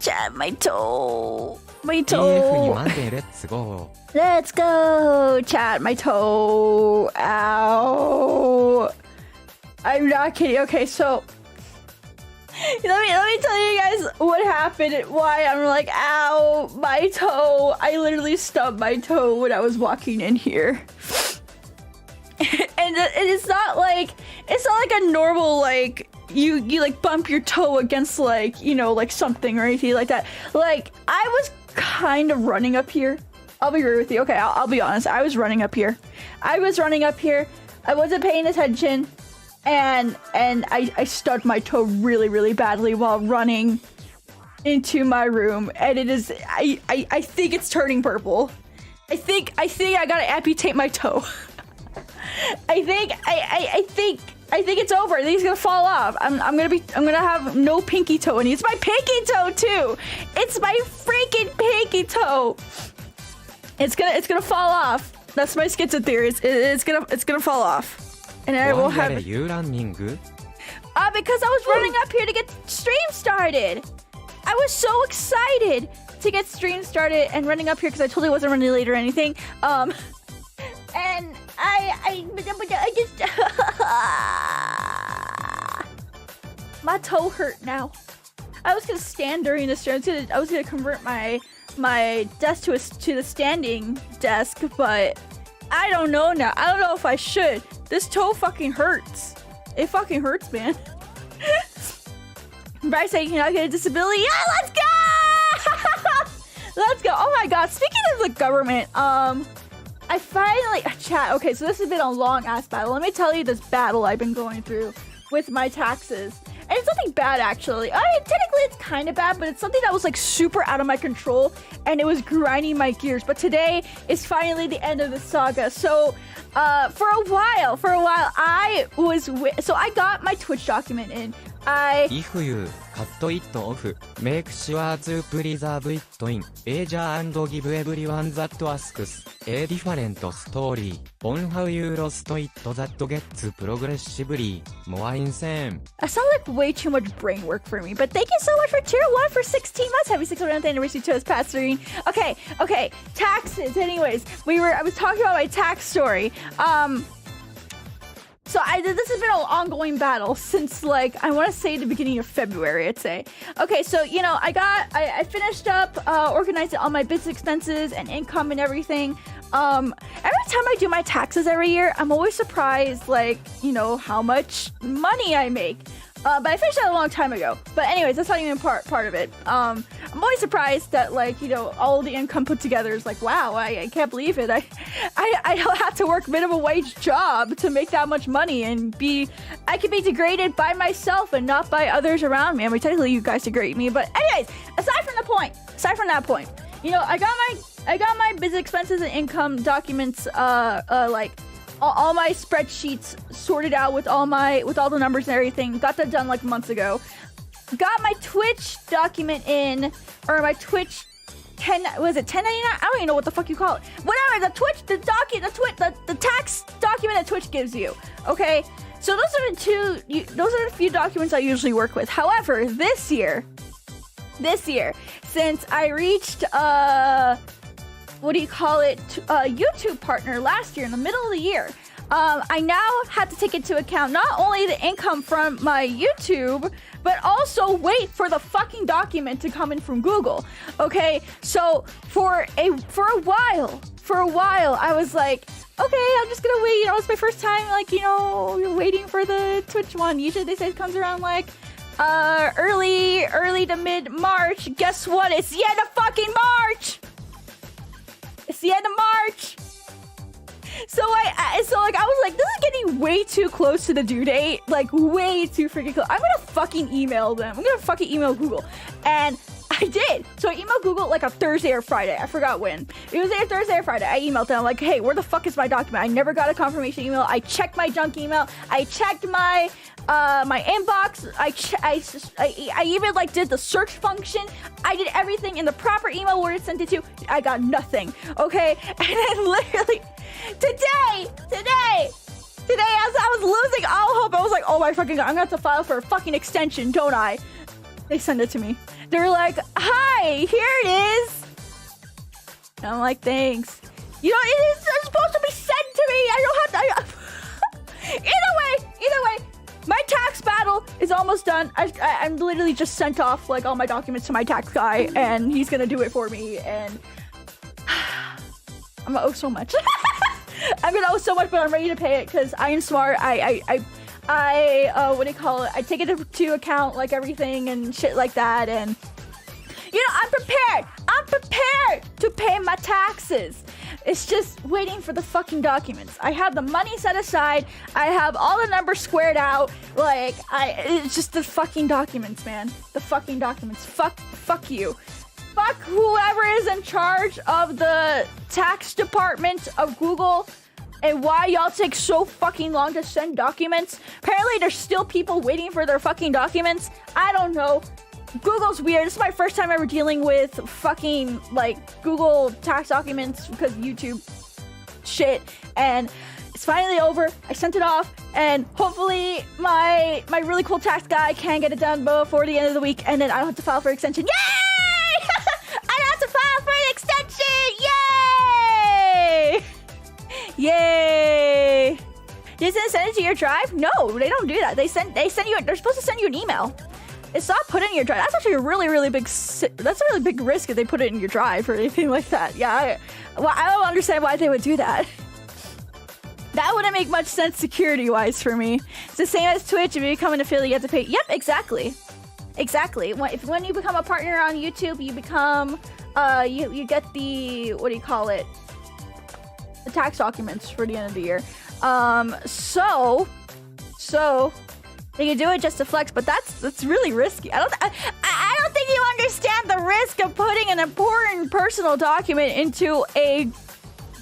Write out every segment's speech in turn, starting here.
Chat, my toe. My TF toe. にまでレッツゴー Let's go. Chat, my toe. Ow. I'm not kidding. Okay, so let me tell you guys what happened and why I'm like, ow, my toe. I literally stubbed my toe when I was walking in here. And it's not like a normal like you like bump your toe against like, you know, like something or anything like that. Like I was kind of running up here. I'll be real with you. Okay, I'll be honest. I was running up here. I wasn't paying attention. And I stubbed my toe really, really badly while running into my room. And it is, I think it's turning purple. I think I gotta amputate my toe. I think it's over. I think it's gonna fall off. I'm gonna have no pinky toe anymore. It's my pinky toe too. It's my freaking pinky toe. It's gonna fall off. That's my schizo theory. It's gonna fall off. And I will have you running? Because I was running up here to get stream started. I was so excited to get stream started and running up here because I totally wasn't running late or anything. And I just my toe hurt now. I was gonna stand during the stream. I was gonna convert my desk to the standing desk, but I don't know now. I don't know if I should. This toe fucking hurts. It fucking hurts, man. Bryce saying you're not get a disability. Yeah, let's go! Let's go. Oh my god. Speaking of the government, I finally chat. Okay, so this has been a long ass battle. Let me tell you this battle I've been going through with my taxes. And it's nothing bad, actually. I mean, technically it's kind of bad, but it's something that was like super out of my control and it was grinding my gears. But today is finally the end of the saga. So for a while, so I got my Twitch document in. If you cut it off, make sure to preserve it in Asia and give everyone that asks a different story on how you lost it that gets progressively more insane. That sounds like way too much brain work for me, but thank you so much for tier 1 for 16 months. Happy 600th anniversary to us, Pastorine. Okay, taxes. Anyways, I was talking about my tax story. So this has been an ongoing battle since like I want to say the beginning of February, I'd say. Okay, so you know I finished up organizing all my business expenses and income and everything. Every time I do my taxes every year, I'm always surprised like you know how much money I make. But I finished that a long time ago. But anyways, that's not even part of it. I'm always surprised that like, you know, all the income put together is like, wow, I can't believe it. I don't have to work minimum wage job to make that much money and I can be degraded by myself and not by others around me. I mean, technically you guys degrade me, but anyways, aside from that point, you know, I got my business expenses and income documents, like all my spreadsheets sorted out with all the numbers and everything. Got that done like months ago. Got my Twitch document in, or my Twitch 1099? I don't even know what the fuck you call it. Whatever, the tax document that Twitch gives you. Okay, so those are the few documents I usually work with. However, this year, since I reached YouTube partner last year in the middle of the year. I now have to take into account not only the income from my YouTube, but also wait for the fucking document to come in from Google. Okay, so for a while, I was like, okay, I'm just gonna wait. You know, it's my first time, like, you know, waiting for the Twitch one. Usually they say it comes around like early to mid-March. Guess what? It's the end of fucking March. It's the end of March. So I was like, this is getting way too close to the due date. Like, way too freaking close. I'm gonna fucking email them. I'm gonna fucking email Google. And I did. So I emailed Google like a Thursday or Friday. I forgot when. It was either Thursday or Friday. I emailed them like, hey, where the fuck is my document? I never got a confirmation email. I checked my junk email. I checked my inbox. I even like did the search function. I did everything in the proper email where it sent it to. I got nothing. Okay, and then literally today, as I was losing all hope, I was like, oh my fucking god, I'm gonna have to file for a fucking extension, don't I? They send it to me. They're like, hi, here it is. And I'm like, thanks. You know, it is supposed to be sent to me. I don't have to. Either way, my tax battle is almost done. I'm literally just sent off like all my documents to my tax guy, and he's gonna do it for me. And I'm gonna owe so much. I'm gonna owe so much, but I'm ready to pay it because I am smart. What do you call it? I take it to account like everything and shit like that, and you know, I'm prepared. I'm prepared to pay my taxes. It's just waiting for the fucking documents. I have the money set aside. I have all the numbers squared out. Like, it's just the fucking documents, man. The fucking documents. Fuck you. Fuck whoever is in charge of the tax department of Google and why y'all take so fucking long to send documents. Apparently, there's still people waiting for their fucking documents. I don't know. Google's weird. This is my first time ever dealing with fucking like Google tax documents because YouTube shit, and it's finally over. I sent it off, and hopefully my really cool tax guy can get it done before the end of the week, and then I don't have to file for extension. Yay! I don't have to file for an extension. Yay! Yay! Did they send it to your drive? No, they don't do that. They send you. They're supposed to send you an email. It's not put in your drive. That's actually a really big. That's a really big risk if they put it in your drive or anything like that. Yeah, I don't understand why they would do that. That wouldn't make much sense security-wise for me. It's the same as Twitch. If you become an affiliate, you have to pay. Yep, exactly. When you become a partner on YouTube, you become you get the, what do you call it? The tax documents for the end of the year. So. They can do it just to flex, but that's really risky. I don't think you understand the risk of putting an important personal document into a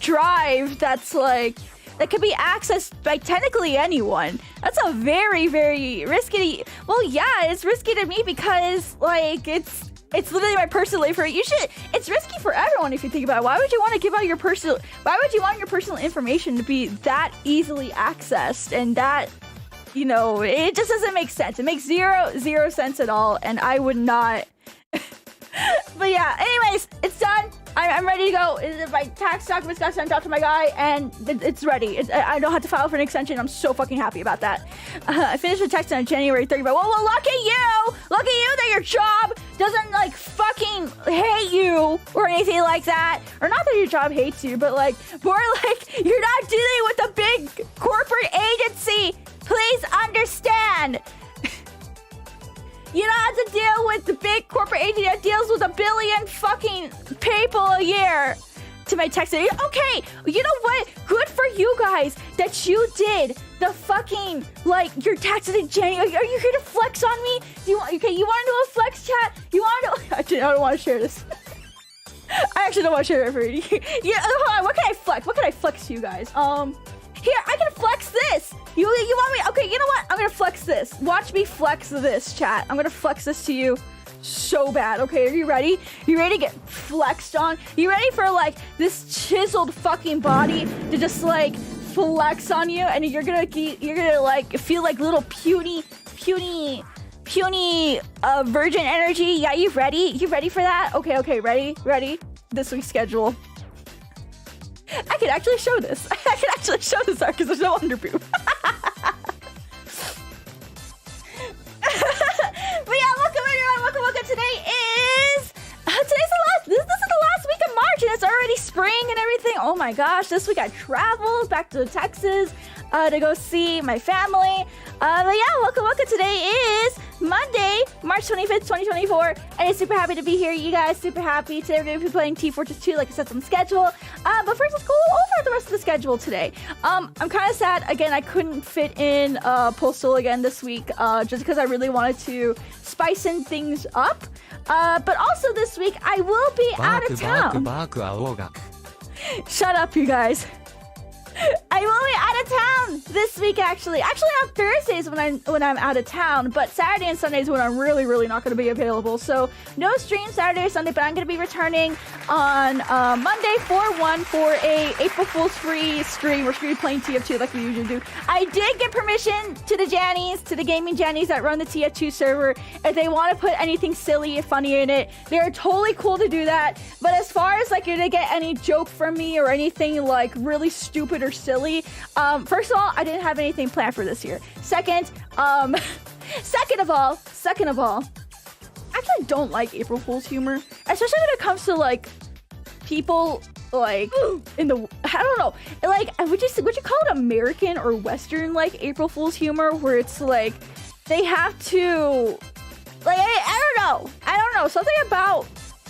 drive that's like that could be accessed by technically anyone. That's a very risky. Well, yeah, it's risky to me because like it's literally my personal information. It's risky for everyone if you think about it. Why would you want to give out your personal? Why would you want your personal information to be that easily accessed and that? You know, it just doesn't make sense. It makes zero sense at all, and I would not. But yeah, anyways, it's done. I'm ready to go. My tax documents got sent out to my guy, and it's ready. I don't have to file for an extension. I'm so fucking happy about that. I finished the text on January 30th. Well, look at you! Look at you that your job doesn't, like, fucking hate you or anything like that. Or not that your job hates you, but, like, more like you're not dealing with a big corporate agency. Please understand. You don't have to deal with the big corporate agency that deals with 1 billion fucking people a year. To my text, okay, you know what? Good for you guys that you did the fucking, like, your taxes in January. Are you here to flex on me? You want to do a flex chat? You want to? Actually, I don't want to share this. I actually don't want to share it for you. Yeah, hold on. What can I flex? What can I flex to you guys? Here, I can flex this. You want me? Okay, you know what? I'm gonna flex this. Watch me flex this, chat. I'm gonna flex this to you so bad. Okay, are you ready? You ready to get flexed on? You ready for like this chiseled fucking body to just like flex on you, and you're gonna like feel like little puny virgin energy? Yeah, you ready? You ready for that? Okay, ready? This week's schedule. I can actually show this. I can actually show this art because there's no underboob. But yeah, welcome everyone. Welcome. Today is this is the last week of March, and it's already spring and everything. Oh my gosh! This week I traveled back to Texas to go see my family. But yeah, welcome. Today is Monday, March 25th, 2024, and I'm super happy to be here, you guys. Super happy. Today we're going to be playing T-Fortress 2, like I said, on the schedule. But first, let's go over the rest of the schedule today. I'm kind of sad. Again, I couldn't fit in Postal again this week, just because I really wanted to spice in things up. But also this week, I will be out of town. Shut up, you guys. I will be out of town this week actually on Thursdays when I'm out of town, but Saturday and Sundays when I'm really not going to be available. So no stream Saturday or Sunday, but I'm going to be returning on Monday 4/1 for a April Fool's free stream. We're going to be playing TF2 like we usually do. I did get permission to the Jannies, to the gaming Jannies that run the TF2 server. If they want to put anything silly and funny in it, they're totally cool to do that. But as far as like you're to get any joke from me or anything like really stupid or silly, first of all, I didn't have anything planned for this year. Second of all, I actually don't like April Fool's humor, especially when it comes to like people like in the, I don't know, like would you call it American or Western like April Fool's humor, where it's like they have to like I don't know something about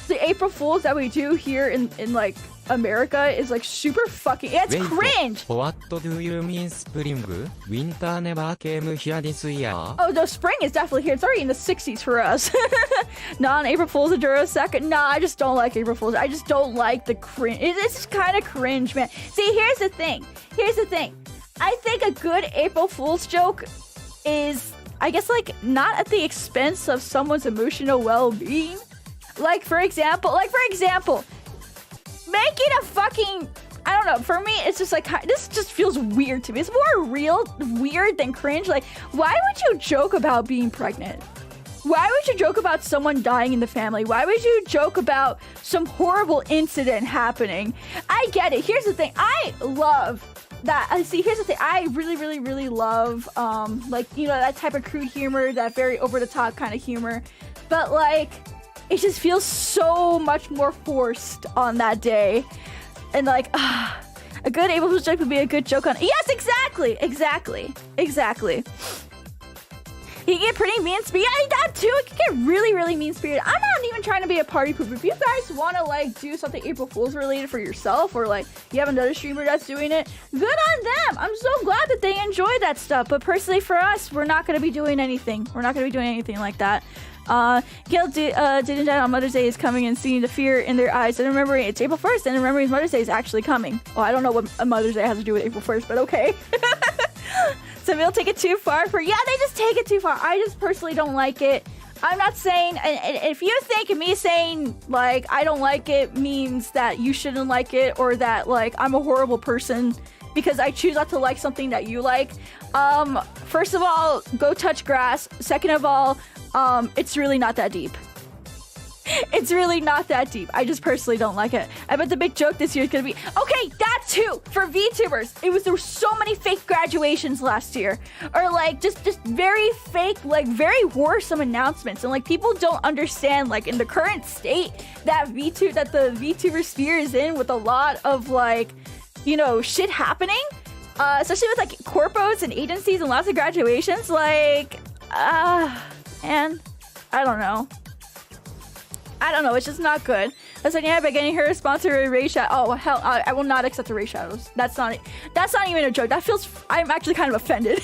the April Fools that we do here in like America is like super fucking, it's cringe. What do you mean spring? Winter never came here this year. Oh, the spring is definitely here. It's already in the 60s for us. Non-April Fools endure a second. Nah, I just don't like April Fools. I just don't like the cringe. It's just kind of cringe, man. See, here's the thing. I think a good April Fool's joke is, I guess, like not at the expense of someone's emotional well-being. Like for example, making a fucking, I don't know, for me, it's just like, this just feels weird to me. It's more weird than cringe. Like, why would you joke about being pregnant? Why would you joke about someone dying in the family? Why would you joke about some horrible incident happening? I get it. Here's the thing. I love that. See, here's the thing. I really love, like, you know, that type of crude humor, that very over-the-top kind of humor. But, like, it just feels so much more forced on that day. And like, a good April Fool's joke would be a good joke on... Yes, exactly. He can get pretty mean-spirited. Yeah, that too. It can get really mean-spirited. I'm not even trying to be a party pooper. If you guys want to like do something April Fool's related for yourself, or like you have another streamer that's doing it, good on them. I'm so glad that they enjoy that stuff. But personally for us, we're not going to be doing anything. We're not going to be doing anything like that. Gail didn't die on Mother's Day is coming and seeing the fear in their eyes and remembering it's April 1st and remembering Mother's Day is actually coming. Oh, I don't know what Mother's Day has to do with April 1st, but okay. Some people take it too far they just take it too far. I just personally don't like it. I'm not saying, and if you think me saying like I don't like it means that you shouldn't like it, or that like I'm a horrible person because I choose not to like something that you like, first of all, go touch grass. Second of all, it's really not that deep. It's really not that deep. I just personally don't like it. I bet the big joke this year is gonna be, okay, that too, for VTubers. There were so many fake graduations last year. Or like, just very fake, like very worrisome announcements. And like, people don't understand, like in the current state that the VTuber sphere is in, with a lot of like, you know, shit happening. Especially with like corpos and agencies and lots of graduations, like, and I don't know, it's just not good. That's like, yeah, by getting her a sponsor a race shadow. Oh hell, I will not accept the race shadows. That's not even a joke. That feels, I'm actually kind of offended.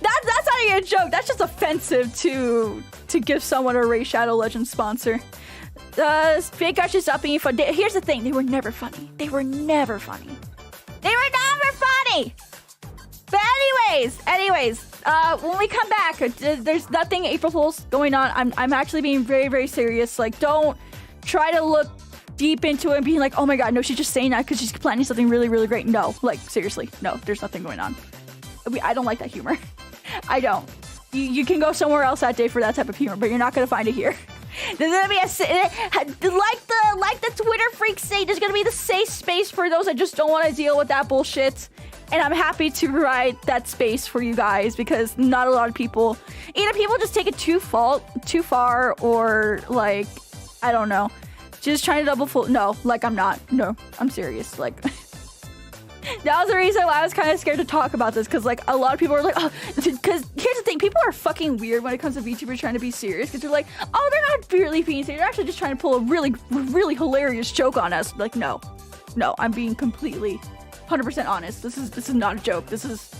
that's not even a joke. That's just offensive to give someone a race shadow legend sponsor. Fake guys just stop being fun. Here's the thing, they were never funny. But anyways, when we come back, there's nothing April Fool's going on. I'm actually being very serious. Like, don't try to look deep into it and being like, oh my god, no, she's just saying that because she's planning something really great. No, like, seriously, no, there's nothing going on. I don't like that humor. I don't. You can go somewhere else that day for that type of humor, but you're not gonna find it here. There's gonna be like the Twitter freaks say, there's gonna be the safe space for those that just don't want to deal with that bullshit. And I'm happy to provide that space for you guys, because not a lot of people, either people just take it too far, or like, I don't know, just trying to double full. No, like I'm not. No, I'm serious. Like, that was the reason why I was kind of scared to talk about this, because like a lot of people are like, oh, because here's the thing, people are fucking weird when it comes to VTubers trying to be serious, because they're like, oh, they're not really being serious, they're actually just trying to pull a really hilarious joke on us. Like, no, I'm being completely 100% honest. This is not a joke. This is,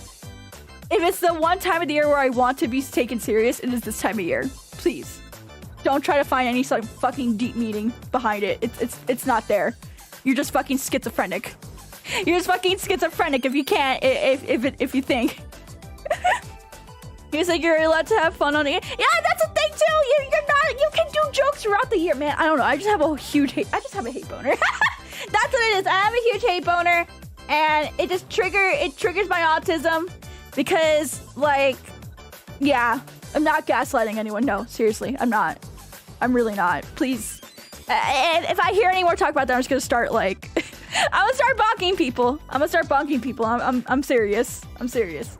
if it's the one time of the year where I want to be taken serious, it is this time of year. Please don't try to find any sort of fucking deep meaning behind it. It's not there. You're just fucking schizophrenic. You're just fucking schizophrenic if you can't, if you think. He's like, you're allowed to have fun on it. Yeah, that's the thing too. You're not. You can do jokes throughout the year, man. I don't know. I just have a huge hate. I just have a hate boner. That's what it is. I have a huge hate boner, and it just triggers my autism because, like, yeah, I'm not gaslighting anyone. No, seriously, I'm not. I'm really not. Please. And if I hear any more talk about that, I'm just gonna start like, I'm gonna start bonking people. I'm serious. I'm serious.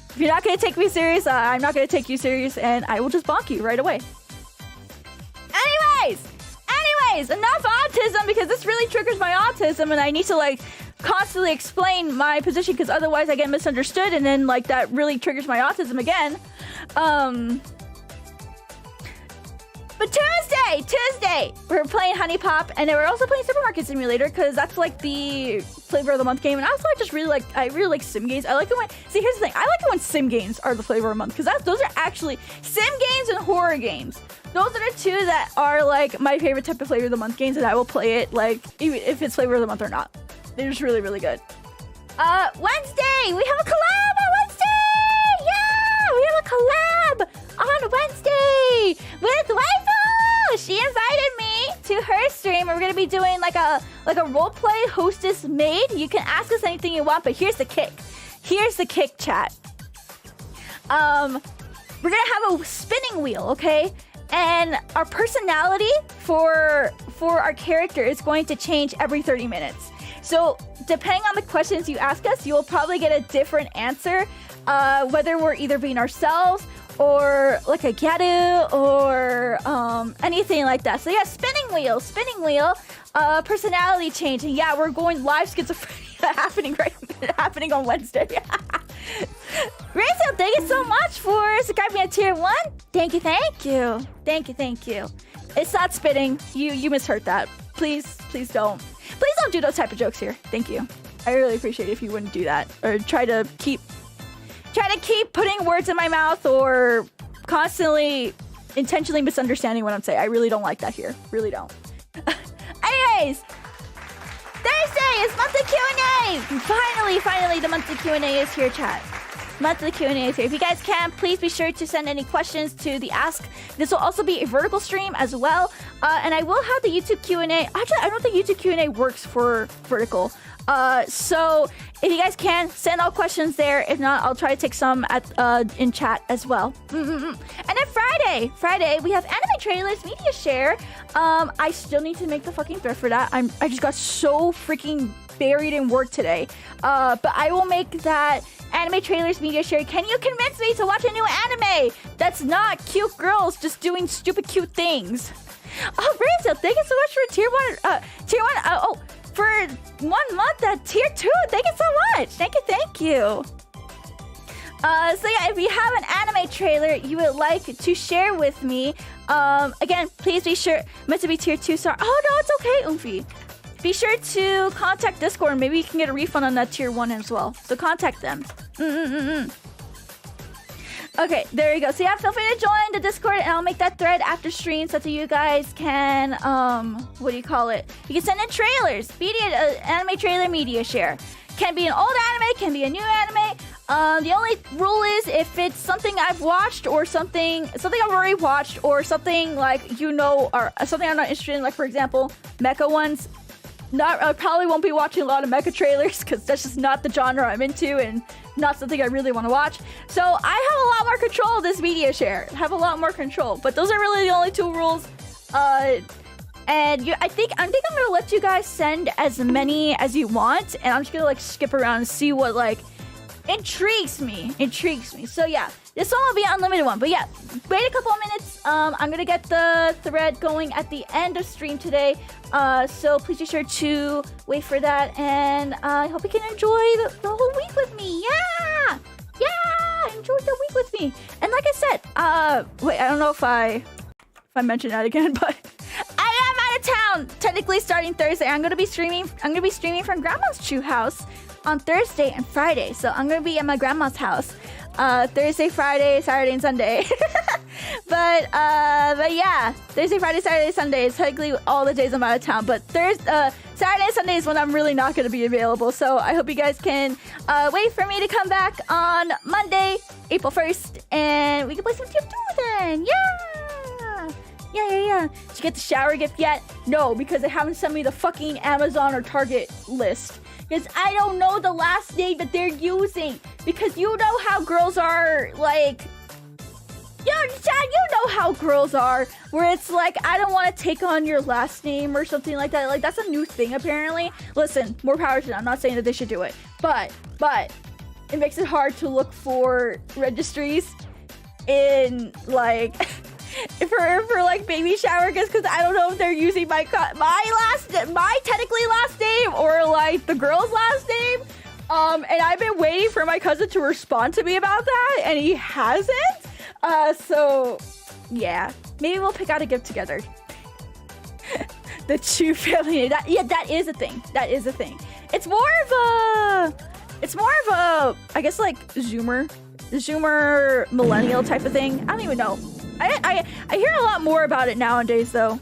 If you're not gonna take me serious, I'm not gonna take you serious, and I will just bonk you right away. Anyways, enough autism because this really triggers my autism, and I need to like constantly explain my position because otherwise I get misunderstood, and then like that really triggers my autism again. But Tuesday, we're playing Honey Pop, and then we're also playing Supermarket Simulator because that's like the flavor of the month game. And also, I really like sim games. I like it when, see, here's the thing, I like it when sim games are the flavor of the month because those are actually sim games and horror games. Those are the two that are like my favorite type of flavor of the month games, and I will play it like even if it's flavor of the month or not. They're just really, really good. Wednesday, we have a collab on Wednesday. Yeah, we have a collab on Wednesday with Waifu. She invited me to her stream. We're gonna be doing like a roleplay hostess maid. You can ask us anything you want, but here's the kick. Here's the kick, chat. We're gonna have a spinning wheel, okay? And our personality for our character is going to change every 30 minutes. So depending on the questions you ask us, you'll probably get a different answer, whether we're either being ourselves or like a gyaru or anything like that. So yeah, spinning wheel, personality change. And yeah, we're going live schizophrenia happening on Wednesday. Rachel, thank you so much for subscribing at tier 1. Thank you. It's not spitting. You misheard that. Please don't do those type of jokes here. Thank you. I really appreciate it if you wouldn't do that or try to keep putting words in my mouth or constantly intentionally misunderstanding what I'm saying. I really don't like that here. Really don't. Anyways, Thursday is monthly Q&A. Finally, the monthly Q&A is here, chat. Monthly Q&A is here. If you guys can, please be sure to send any questions to the Ask. This will also be a vertical stream as well. And I will have the YouTube Q&A. Actually, I don't think YouTube Q&A works for vertical. So if you guys can, send all questions there. If not, I'll try to take some in chat as well. And then Friday, we have anime trailers, media share. I still need to make the fucking thread for that. I just got so freaking buried in work today. But I will make that anime trailers media share. Can you convince me to watch a new anime that's not cute girls just doing stupid cute things? Oh, Rachel, thank you so much for tier 1. For 1 month at tier 2. Thank you so much. Thank you. So yeah, if you have an anime trailer you would like to share with me, again, please be sure, meant to be tier 2, sorry. Oh no, it's okay, Oomphy. Be sure to contact Discord. Maybe you can get a refund on that tier 1 as well. So contact them. Okay, there you go. So yeah, feel free to join the Discord, and I'll make that thread after stream so that you guys can, what do you call it? You can send in trailers, anime trailer media share. Can be an old anime, can be a new anime. The only rule is if it's something I've watched or something I've already watched or something like, you know, or something I'm not interested in, like for example, mecha ones. I probably won't be watching a lot of mecha trailers because that's just not the genre I'm into and not something I really want to watch. So I have a lot more control of this media share. But those are really the only 2 rules. And I think I'm gonna let you guys send as many as you want, and I'm just gonna like skip around and see what like intrigues me. So yeah, this one will be an unlimited one. But yeah, wait a couple of minutes. I'm gonna get the thread going at the end of stream today. So please be sure to wait for that, and I hope you can enjoy the whole week with me. Yeah, enjoy the week with me. And like I said, wait, I don't know if I mentioned that again, but I am out of town. Technically, starting Thursday, I'm gonna be streaming from Grandma's Chew house on Thursday and Friday. So I'm gonna be at my grandma's house Thursday, Friday, Saturday, and Sunday. But yeah, Thursday, Friday, Saturday, Sunday is technically all the days I'm out of town. But Saturday, Sunday is when I'm really not going to be available. So I hope you guys can wait for me to come back on Monday, April 1st, and we can play some Touhou then. Yeah. Did you get the shower gift yet? No, because they haven't sent me the fucking Amazon or Target list. Because I don't know the last name that they're using. Because you know how girls are, like... Chad, you know how girls are. Where it's like, I don't want to take on your last name or something like that. Like, that's a new thing, apparently. Listen, more power to them. I'm not saying that they should do it. But, it makes it hard to look for registries in, like... for like baby shower gifts, because I don't know if they're using my technically last name or like the girl's last name. And I've been waiting for my cousin to respond to me about that, and he hasn't. So yeah, maybe we'll pick out a gift together. The chuuu family name. That is a thing. That is a thing. It's more of a I guess like Zoomer millennial type of thing. I don't even know. I hear a lot more about it nowadays, though.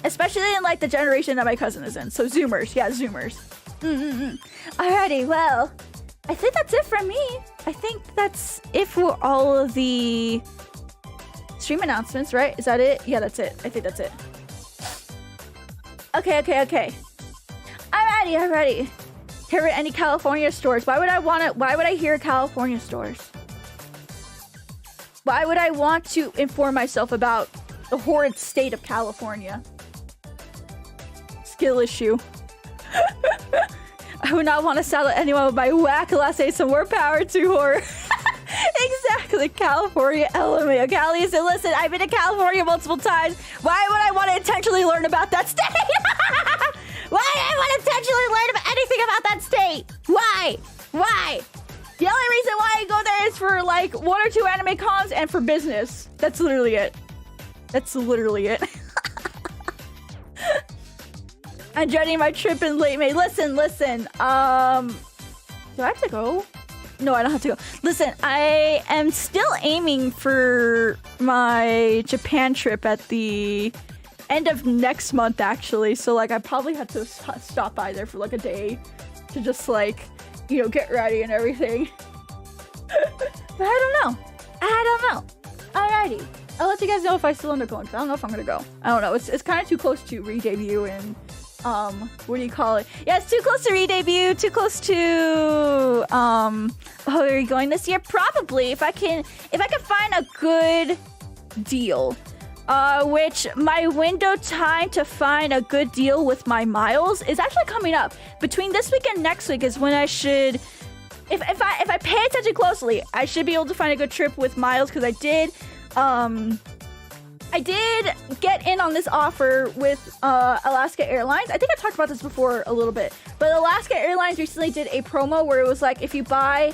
Especially in, like, the generation that my cousin is in. So, Zoomers. Yeah, Zoomers. Alrighty, well, I think that's it from me. I think that's it for all of the stream announcements, right? Is that it? Yeah, that's it. I think that's it. Okay. Alrighty. Here are any California stores. Why would I hear California stores? Why would I want to inform myself about the horrid state of California? Skill issue. I would not want to saddle anyone with my whack last day, so more power to her. Exactly, California element. Callie said, listen, I've been to California multiple times. Why would I want to intentionally learn about that state? Why would I want to intentionally learn about anything about that state? Why? The only reason why I go there is for like 1 or 2 anime cons and for business. That's literally it. I'm dreading my trip in late May. Listen. Do I have to go? No, I don't have to go. Listen, I am still aiming for my Japan trip at the end of next month, actually. So like I probably had to stop by there for like a day to just like, you know, get ready and everything. But I don't know. Alrighty. I'll let you guys know if I still end up going, because I don't know if I'm gonna go. I don't know. It's kind of too close to re-debut and what do you call it? Yeah, it's too close to re-debut, too close to oh, are you going this year? Probably, if I can find a good deal. Which my window time to find a good deal with my miles is actually coming up. Between this week and next week is when I should, if I pay attention closely, I should be able to find a good trip with miles, because I did get in on this offer with Alaska Airlines. I think I talked about this before a little bit, but Alaska Airlines recently did a promo where it was like, if you buy,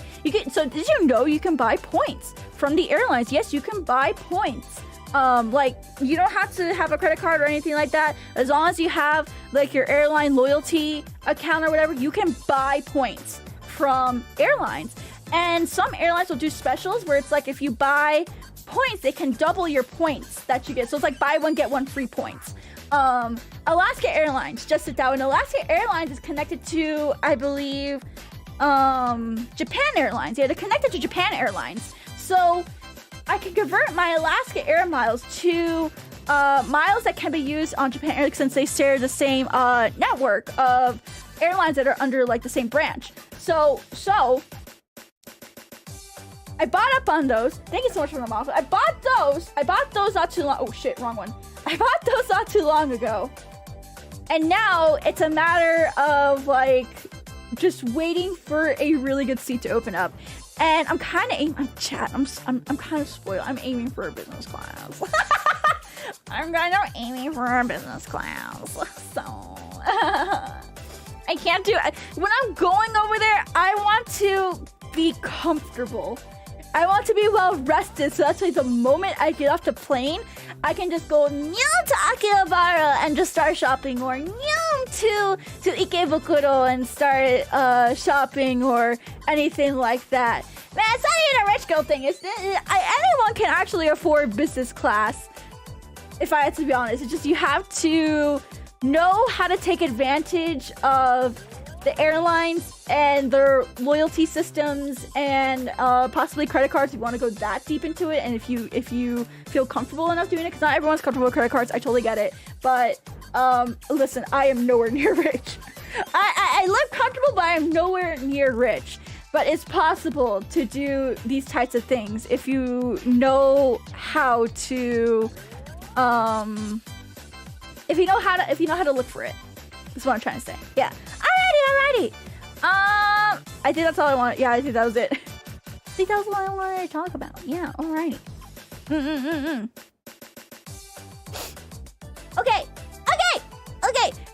so did you know you can buy points from the airlines? Yes, you can buy points. Like, you don't have to have a credit card or anything like that. As long as you have, like, your airline loyalty account or whatever, you can buy points from airlines. And some airlines will do specials where it's like, if you buy points, they can double your points that you get. So it's like buy one, get one free points. Alaska Airlines, just sit down. And Alaska Airlines is connected to, I believe, Japan Airlines. Yeah, they're connected to Japan Airlines. So I can convert my Alaska Air miles to miles that can be used on Japan Airlines, since they share the same network of airlines that are under like the same branch. So I bought up on those. Thank you so much for the mom. I bought those not too long. Oh shit, wrong one. I bought those not too long ago. And now it's a matter of like just waiting for a really good seat to open up. And I'm kind of aiming, I'm kind of spoiled. I'm aiming for a business class. I'm kind of aiming for a business class. So I can't do it. When I'm going over there, I want to be comfortable. I want to be well rested, so that's why the moment I get off the plane, I can just go to Akihabara and just start shopping, or to 𝗕𝗵𝗺𝗺 and start shopping or anything like that. Man, it's not even a rich girl thing. Anyone can actually afford business class. If I had to be honest, it's just you have to know how to take advantage of the airlines and their loyalty systems and possibly credit cards if you want to go that deep into it, and if you feel comfortable enough doing it, because not everyone's comfortable with credit cards. I totally get it, but listen, I am nowhere near rich. I live comfortable, but I am nowhere near rich. But it's possible to do these types of things if you know how to if you know how to look for it. That's what I'm trying to say. Yeah. Alrighty. I think that's all I wanted. Yeah, I think that was it. I think that was what I wanted to talk about. Yeah, alrighty. Okay.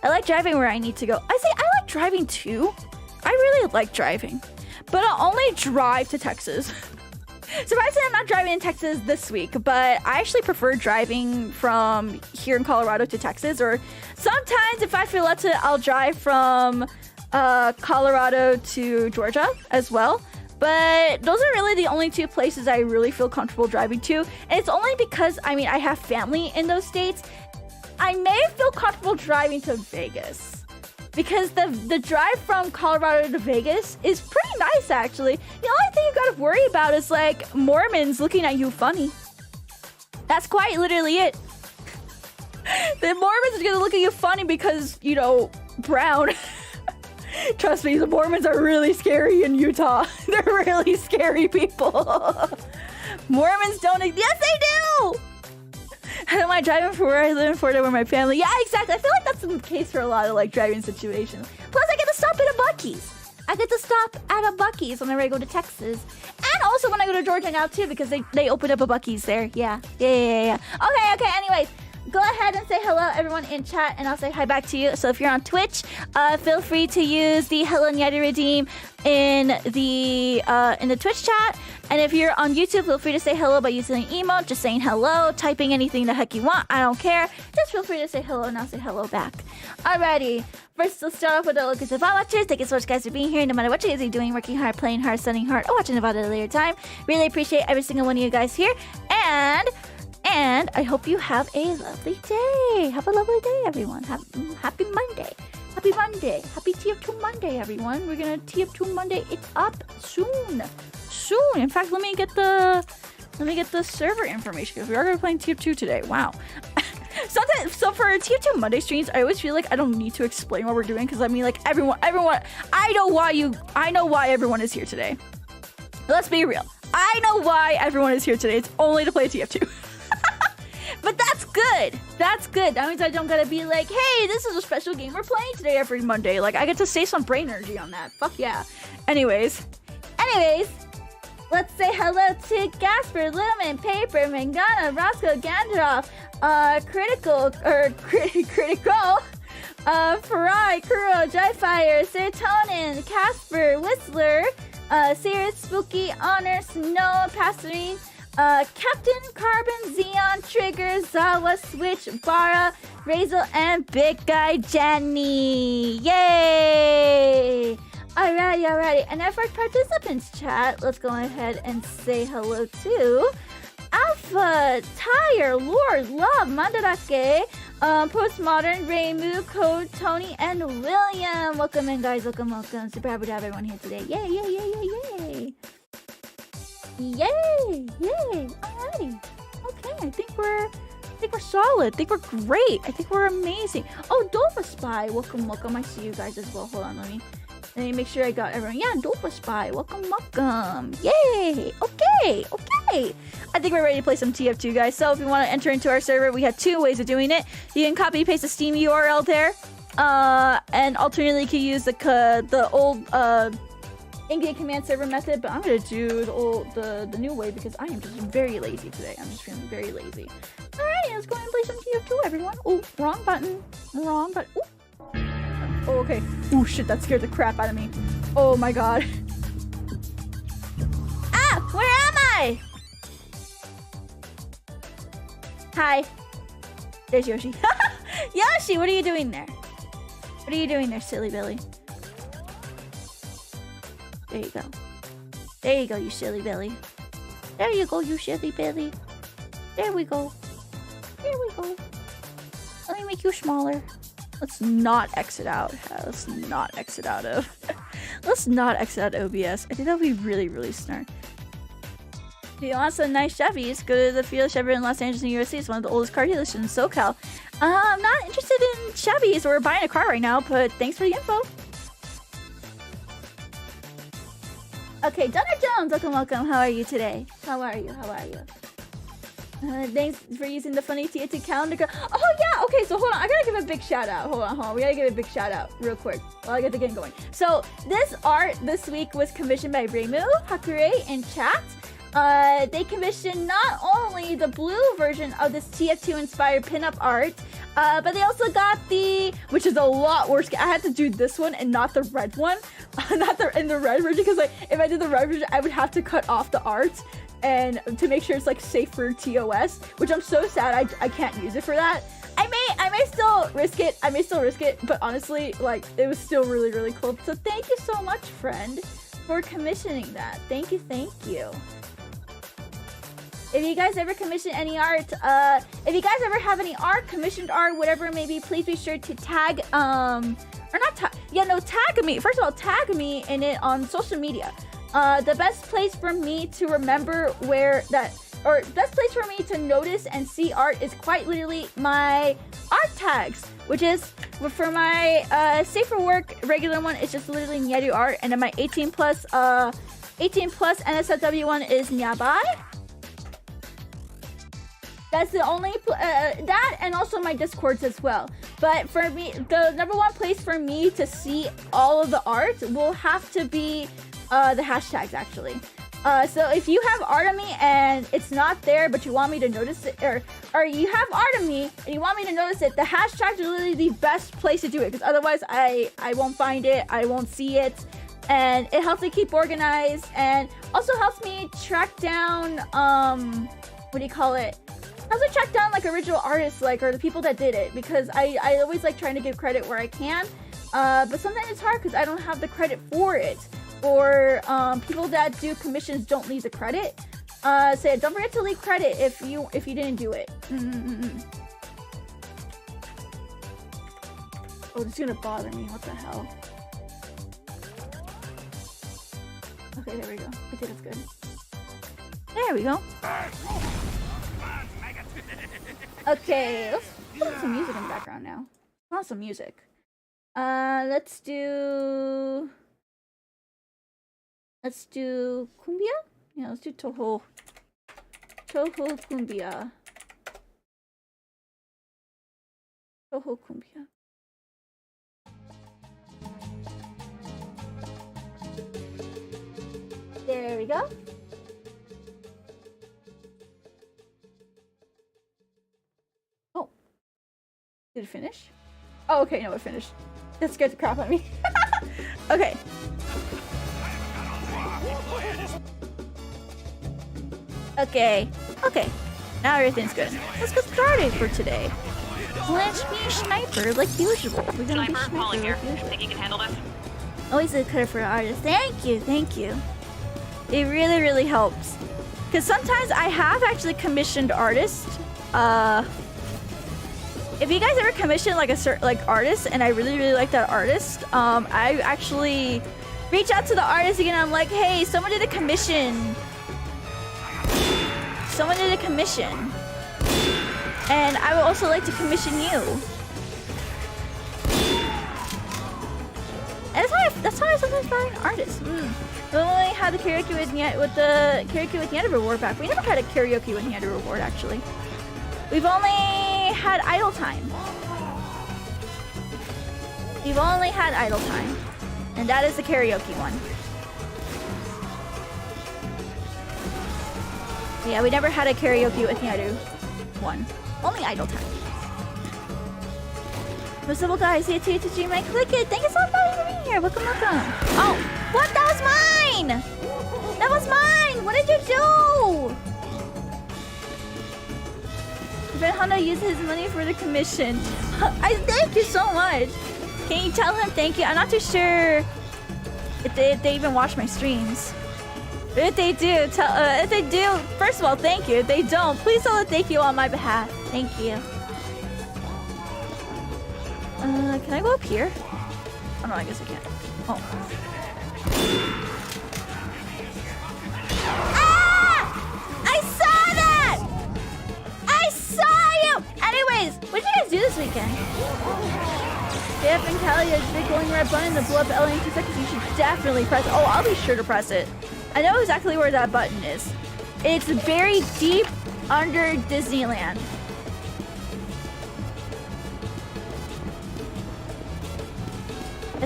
I like driving where I need to go. I like driving too. I really like driving. But I'll only drive to Texas. Surprisingly, I'm not driving in Texas this week, but I actually prefer driving from here in Colorado to Texas, or sometimes if I feel up to it, I'll drive from Colorado to Georgia as well. But those are really the only two places I really feel comfortable driving to, and it's only because, I have family in those states. I may feel comfortable driving to Vegas, because the drive from Colorado to Vegas is pretty nice, actually. The only thing you gotta worry about is, like, Mormons looking at you funny. That's quite literally it. The Mormons are gonna look at you funny because, brown. Trust me, the Mormons are really scary in Utah. They're really scary people. Mormons don't... Yes, they do! I don't mind driving from where I live in Florida with my family. Yeah, exactly. I feel like that's the case for a lot of, driving situations. Plus, I get to stop at a Buc-ee's. Whenever I go to Texas. And also when I go to Georgia now, too, because they opened up a Buc-ee's there. Yeah. Okay, anyways. Go ahead and say hello, everyone in chat, and I'll say hi back to you. So if you're on Twitch, feel free to use the Hello Nyaru redeem in the Twitch chat. And if you're on YouTube, feel free to say hello by using an emote, just saying hello, typing anything the heck you want. I don't care. Just feel free to say hello, and I'll say hello back. Alrighty. First, let's start off with the look at the VOD watchers. Thank you so much, guys, for being here. No matter what you guys are doing, working hard, playing hard, studying hard, or watching the VOD at a later time. Really appreciate every single one of you guys here. And I hope you have a lovely day. Have a lovely day, everyone. Happy Monday. Happy Monday. Happy TF2 Monday, everyone. We're going to TF2 Monday it up soon. In fact, let me get the server information, because we are going to be playing TF2 today. Wow. So for TF2 Monday streams, I always feel like I don't need to explain what we're doing, because everyone, I know why everyone is here today. Let's be real. I know why everyone is here today. It's only to play TF2. But that's good. That means I don't gotta be like, hey, this is a special game we're playing today every Monday. I get to save some brain energy on that. Fuck yeah. Anyways, let's say hello to Gasper, Lumen, Paper, Mangana, Roscoe, Gandalf, Critical, Farai, Kuro, Dryfire, Serotonin, Casper, Whistler, Sirius, Spooky, Honor, Snow, Passerine, Captain, Carbon, Xeon, Trigger, Zawa, Switch, Bara, Razel, and Big Guy Jenny. Yay! Alrighty. And for participants chat, let's go ahead and say hello to Alpha, Tire, Lord, Love, Mandarake, Postmodern, Raymu, Code, Tony, and William. Welcome in, guys. Welcome. Super happy to have everyone here today. Yay. Alrighty. Okay, I think we're solid. I think we're great. I think we're amazing. Oh, Dolpha Spy. Welcome. I see you guys as well. Hold on, let me make sure I got everyone. Yeah, Dolpha Spy. Welcome. Yay. Okay. I think we're ready to play some TF2, guys. So if you want to enter into our server, we have two ways of doing it. You can copy paste the Steam URL there. And alternately, you can use the old in-game command server method, but I'm gonna do the new way because I am just very lazy today. I'm just feeling very lazy. Alright, let's go ahead and play some TF2, everyone. Oh, wrong button. Ooh. Oh, okay. Oh shit, that scared the crap out of me. Oh my god. Ah, where am I? Hi. Hi. There's Yoshi. Yoshi, what are you doing there? What are you doing there, silly Billy? There you go. There you go, you silly Billy. There you go, you silly Billy. There we go. There we go. Let me make you smaller. Let's not exit out. Let's not exit out of. Let's not exit out of OBS. I think that would be really, really smart. If you want some nice Chevys, go to the Field Chevy in Los Angeles, New York City. It's one of the oldest car dealerships in SoCal. I'm not interested in Chevys or buying a car right now, but thanks for the info. Okay, Donna Jones, welcome. How are you today? How are you? Thanks for using the funny TNT calendar. Oh yeah, okay, so hold on. I gotta give a big shout out. Hold on. We gotta give a big shout out real quick while I get the game going. So this art this week was commissioned by Reimu, Hakure, and Chat. They commissioned not only the blue version of this TF2 inspired pinup art, but they also got the, which is a lot worse. I had to do this one and not the red one, not the red version, because like if I did the red version, I would have to cut off the art and to make sure it's like safe for TOS, which I'm so sad I can't use it for that. I may still risk it. But honestly, like it was still really, really cool. So thank you so much, friend, for commissioning that. Thank you. If you guys ever commission any art, if you guys ever have any art, commissioned art, whatever it may be, please be sure to tag, tag me. First of all, tag me in it on social media. The best place for me to remember best place for me to notice and see art is quite literally my art tags, which is for my safe for work regular one, it's just literally Nyaru art, and then my 18 plus NSFW one is Nyabai. That's the only that, and also my Discords as well. But for me, the number one place for me to see all of the art will have to be the hashtags, actually. So if you have art of me and it's not there, but you want me to notice it, or you have art of me and you want me to notice it, the hashtags are literally the best place to do it, because otherwise I won't find it, I won't see it, and it helps me keep organized, and also helps me track down what do you call it? Helps me track down like original artists, like, or the people that did it, because I always like trying to give credit where I can, but sometimes it's hard because I don't have the credit for it, or people that do commissions don't leave the credit. So don't forget to leave credit if you didn't do it. Oh, this is gonna bother me. What the hell? Okay, there we go. I think it's good. There we go. Okay, let's put some music in the background now. I want some music. Let's do cumbia? Yeah, let's do Touhou. Touhou cumbia. Touhou cumbia. There we go. Oh. Did it finish? Oh, okay, no, it finished. That scared the crap out of me. Okay. Okay. Now everything's good. Let's get started for today. Let's be sniper like usual. We're gonna be sniper like usual. Think you can handle this? Always a cutter for artists. Thank you. It really, really helps. Because sometimes I have actually commissioned artists. If you guys ever commission like a certain artist, and I really, really like that artist, I actually reach out to the artist again. I'm like, hey, someone did a commission. And I would also like to commission you. And that's how I sometimes find artists. We only had the karaoke with Nyaru reward back. We never had a karaoke with Nyaru reward, actually. We've only had idle time. And that is the karaoke one. Yeah, we never had a karaoke with Nyaru one. Only idle time. What's up, guys? See it to G, my click it. Thank you so much for being here. Welcome. Oh, what? That was mine! What did you do? Honda uses his money for the commission. I thank you so much. Can you tell him thank you? I'm not too sure if they even watch my streams. But if they do, first of all, thank you. If they don't, please tell them thank you on my behalf. Thank you. Can I go up here? Oh no, I guess I can't. Oh. I saw that! I saw you! Anyways, what did you guys do this weekend? If in Cali has a big glowing red button to blow up LA in 2 seconds, you should definitely press it. Oh, I'll be sure to press it. I know exactly where that button is. It's very deep under Disneyland.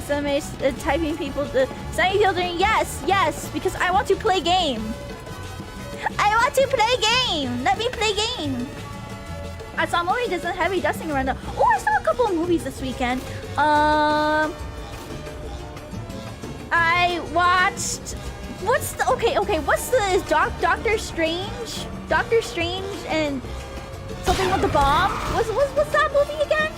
SMA typing people to sending people doing yes, because I want to play game. I want to play game. Let me play game. I saw a movie just heavy dusting around. Oh, I saw a couple of movies this weekend. I watched. What's the Doctor Strange? Doctor Strange and something with the bomb. What's that movie again?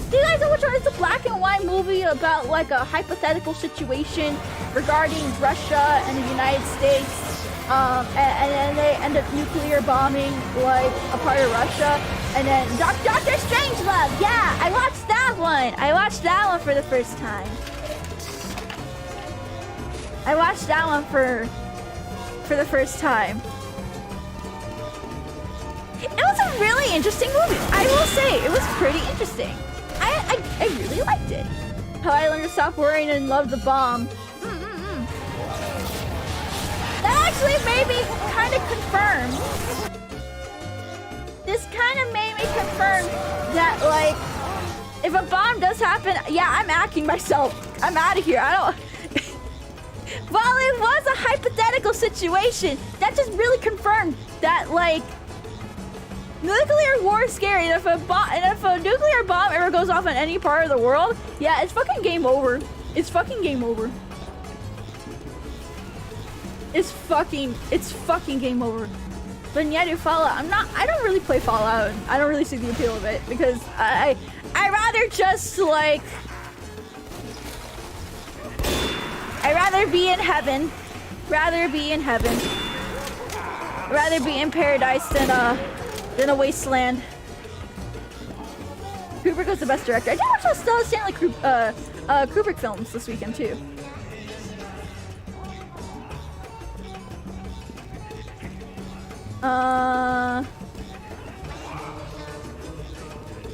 Do you guys know which one? It's a black and white movie about like a hypothetical situation regarding Russia and the United States. And then they end up nuclear bombing like a part of Russia. And then Doctor Strangelove. Yeah, I watched that one. I watched that one for the first time. I watched that one for the first time. It was a really interesting movie. I will say, it was pretty interesting. I really liked it. How I learned to stop worrying and love the bomb. That actually made me kind of confirm. This kind of made me confirm that, like, if a bomb does happen, yeah, I'm acting myself. I'm out of here. I don't... While it was a hypothetical situation, that just really confirmed that, like, nuclear war is scary. And if a nuclear bomb ever goes off in any part of the world, yeah, it's fucking game over. It's fucking game over. It's fucking game over. But Nyaru Fallout, I don't really play Fallout. I don't really see the appeal of it because I rather just like I'd rather be in heaven. Rather be in paradise than a wasteland. Kubrick was the best director. I did watch those Stanley Kubrick films this weekend too.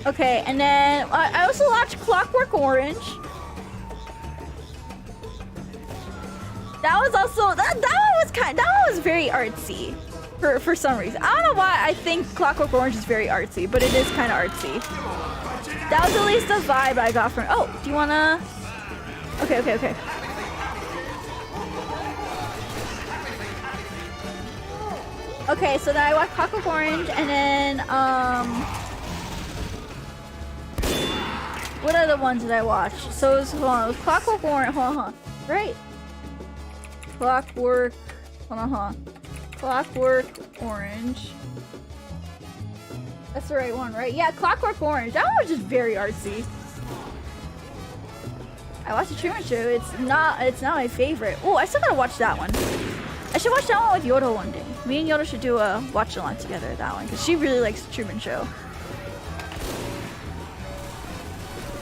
Okay, and then I also watched Clockwork Orange. That was also that one was very artsy for some reason. I don't know why I think Clockwork Orange is very artsy, but it is kind of artsy. That was at least the vibe I got from. Oh, do you wanna? Okay. Okay, so then I watched Clockwork Orange, and then what other ones did I watch? So it was Clockwork Orange. Hold on. Right. Clockwork Orange. That's the right one, right? Yeah, Clockwork Orange. That one was just very artsy. I watched the Truman Show. It's not my favorite. Oh, I still gotta watch that one. I should watch that one with Yoda one day. Me and Yoda should do a watch-along together, that one, because she really likes the Truman Show.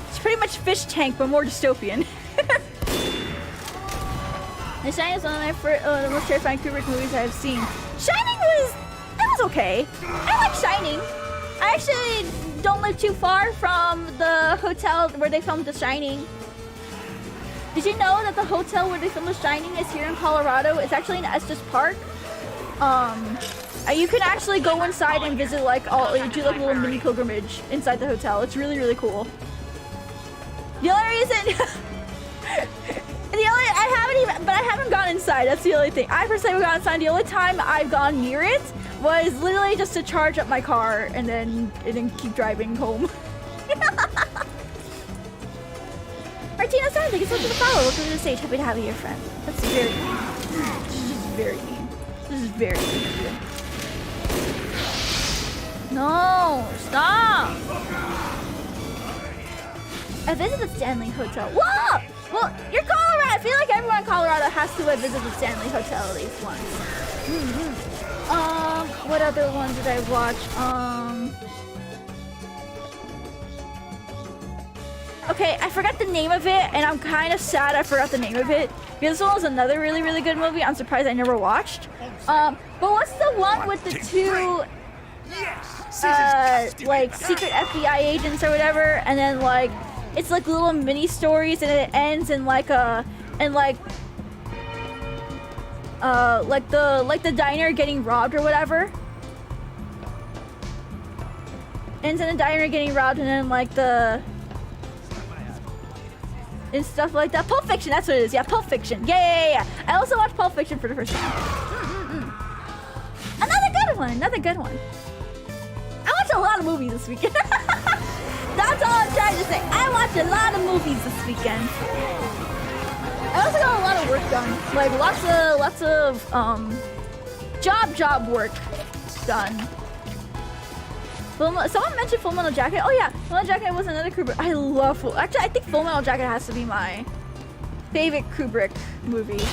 It's pretty much Fish Tank, but more dystopian. The Shining is one of the most terrifying Kubrick movies I've seen. Shining was okay. I like Shining. I actually don't live too far from the hotel where they filmed The Shining. Did you know that the hotel where they filmed The Shining is here in Colorado? It's actually in Estes Park. You can actually go inside and visit, like, do like a little mini pilgrimage inside the hotel. It's really, really cool. The only reason... I haven't gone inside. That's the only thing. I personally haven't gone inside. The only time I've gone near it was literally just to charge up my car and then keep driving home. Martina San, thank you so much for the follow. Welcome to the stage. Happy to have you, your friend. That's very mean. This is very mean. This is very mean of you. No, stop. I visited Stanley Hotel. Whoa! Well, you're Colorado. I feel like everyone in Colorado has to have visited Stanley Hotel at least once. What other one did I watch? Okay, I forgot the name of it, and I'm kind of sad I forgot the name of it. Because this one was another really, really good movie. I'm surprised I never watched. But what's the one with the two, like, secret FBI agents or whatever, and then, like, it's like little mini stories, and it ends in like the diner getting robbed or whatever. Ends in a diner getting robbed, and then like and stuff like that. Pulp Fiction, that's what it is. Yeah, Pulp Fiction. Yeah. I also watched Pulp Fiction for the first time. Another good one. I watched a lot of movies this weekend. That's all I'm trying to say. I watched a lot of movies this weekend. I also got a lot of work done. Like lots of job work done. Someone mentioned Full Metal Jacket. Oh yeah, Full Metal Jacket was another Kubrick. I love Actually, I think Full Metal Jacket has to be my favorite Kubrick movie.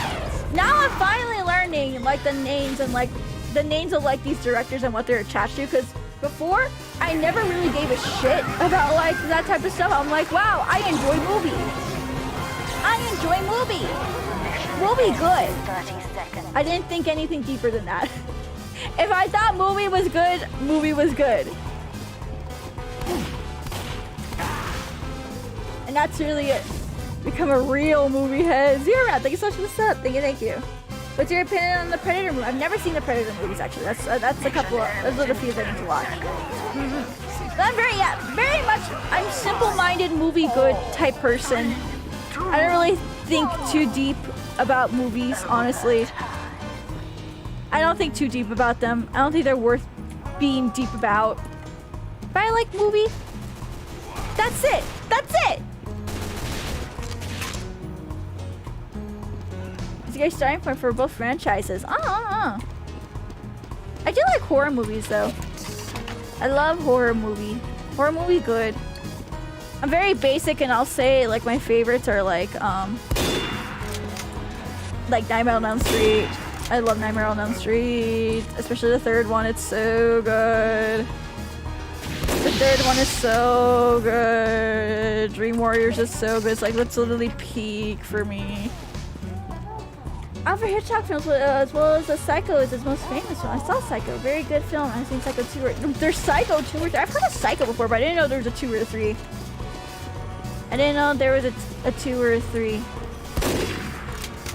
Now I'm finally learning like the names of like these directors and what they're attached to. Because before, I never really gave a shit about like that type of stuff. I'm like, wow, I enjoy movies. Movie good. I didn't think anything deeper than that. If I thought movie was good, movie was good. And that's really it. Become a real movie head. Zero Rat, thank you so much for the sub. Thank you. What's your opinion on the Predator movie? I've never seen the Predator movies actually. That's a couple of, those are the few I need to watch. But I'm very much, I'm simple-minded, movie good type person. I don't really think too deep about movies, honestly. I don't think too deep about them. I don't think they're worth being deep about. But I like movies. That's it. It's a great starting point for both franchises. I do like horror movies though. I love horror movie. Horror movie good. I'm very basic and I'll say like my favorites are like Nightmare on Elm Street. I love Nightmare on Elm Street, especially the third one. It's so good. The third one is so good. Dream Warriors is so good. It's like that's literally peak for me. Alfred Hitchcock films, as well as Psycho, is his most famous one. I saw Psycho, very good film. I've seen Psycho 2 there's Psycho 2 or 3. I've heard of Psycho before, but I didn't know there was a 2 or a 3. I didn't know there was a 2 or a 3.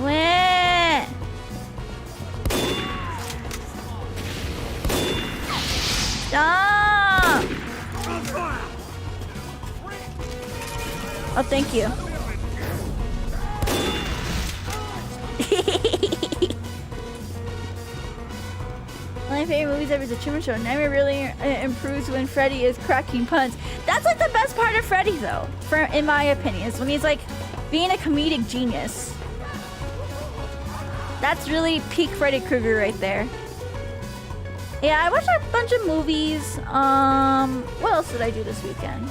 Wah! Stop! Oh, thank you. My favorite movies ever is the Truman Show. Nightmare really improves when Freddy is cracking puns. That's like the best part of Freddy, though, in my opinion, is when he's like being a comedic genius. That's really peak Freddy Krueger right there. Yeah, I watched a bunch of movies. What else did I do this weekend?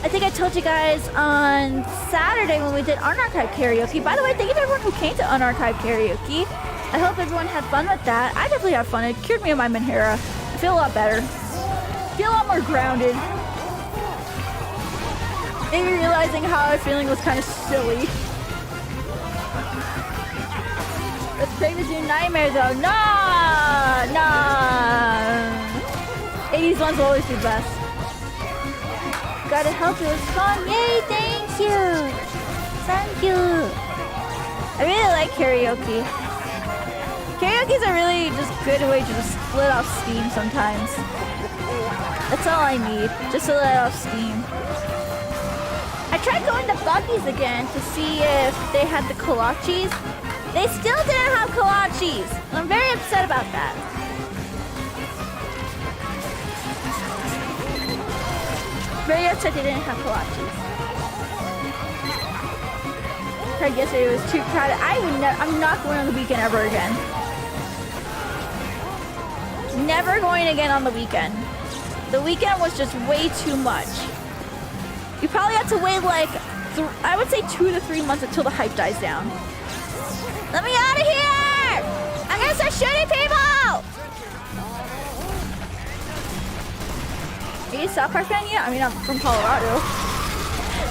I think I told you guys on Saturday when we did Unarchived Karaoke. By the way, thank you to everyone who came to Unarchived Karaoke. I hope everyone had fun with that. I definitely had fun. It cured me of my Menhera. I feel a lot better. I feel a lot more grounded. Maybe realizing how I was feeling was kind of silly. Let's play with your nightmare though. Nah. 80s ones will always be best. Gotta help, it was fun. Yay, thank you. Thank you. I really like karaoke. Karaoke is a really just good way to just let off steam sometimes. That's all I need, just to let off steam. I tried going to Buggy's again to see if they had the kolaches. They still didn't have kolaches. I'm very upset about that. Very upset they didn't have kolaches. Tried yesterday, it was too crowded. I'm not going on the weekend ever again. Never going again on the weekend. The weekend was just way too much. You probably have to wait like, I would say 2 to 3 months until the hype dies down. Let me out of here! I'm gonna start shooting people! Are you a South Park fan yet? I mean, I'm from Colorado.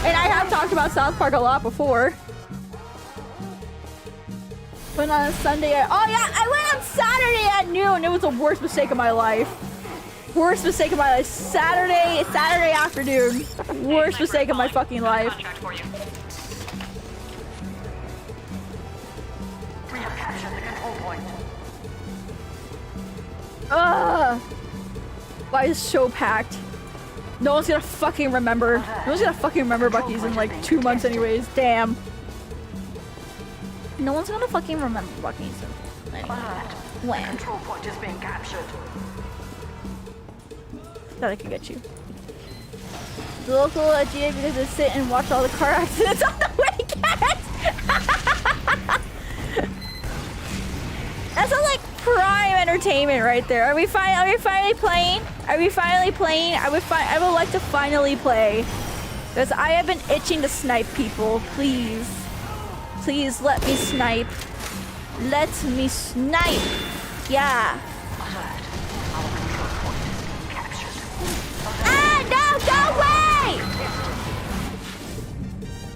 And I have talked about South Park a lot before. Went on a Sunday oh yeah, I went on Saturday at noon. It was the worst mistake of my life. Worst mistake of my life. Saturday afternoon. Worst mistake of my fucking life. We have captured the control point. Ugh. Why is so packed? No one's gonna fucking remember. No one's gonna fucking remember Bucky's in like 2 months anyways. Damn. No one's gonna fucking remember Bucky's. Anyway. When? The control point is being captured. Thought I could get you. The local GA because they sit and watch all the car accidents on the weekend. That's a, like prime entertainment right there. Are we finally playing? Are we finally playing? I would like to finally play. Because I have been itching to snipe people. Please. Please let me snipe. Let me snipe. Yeah. Ah, no, go away!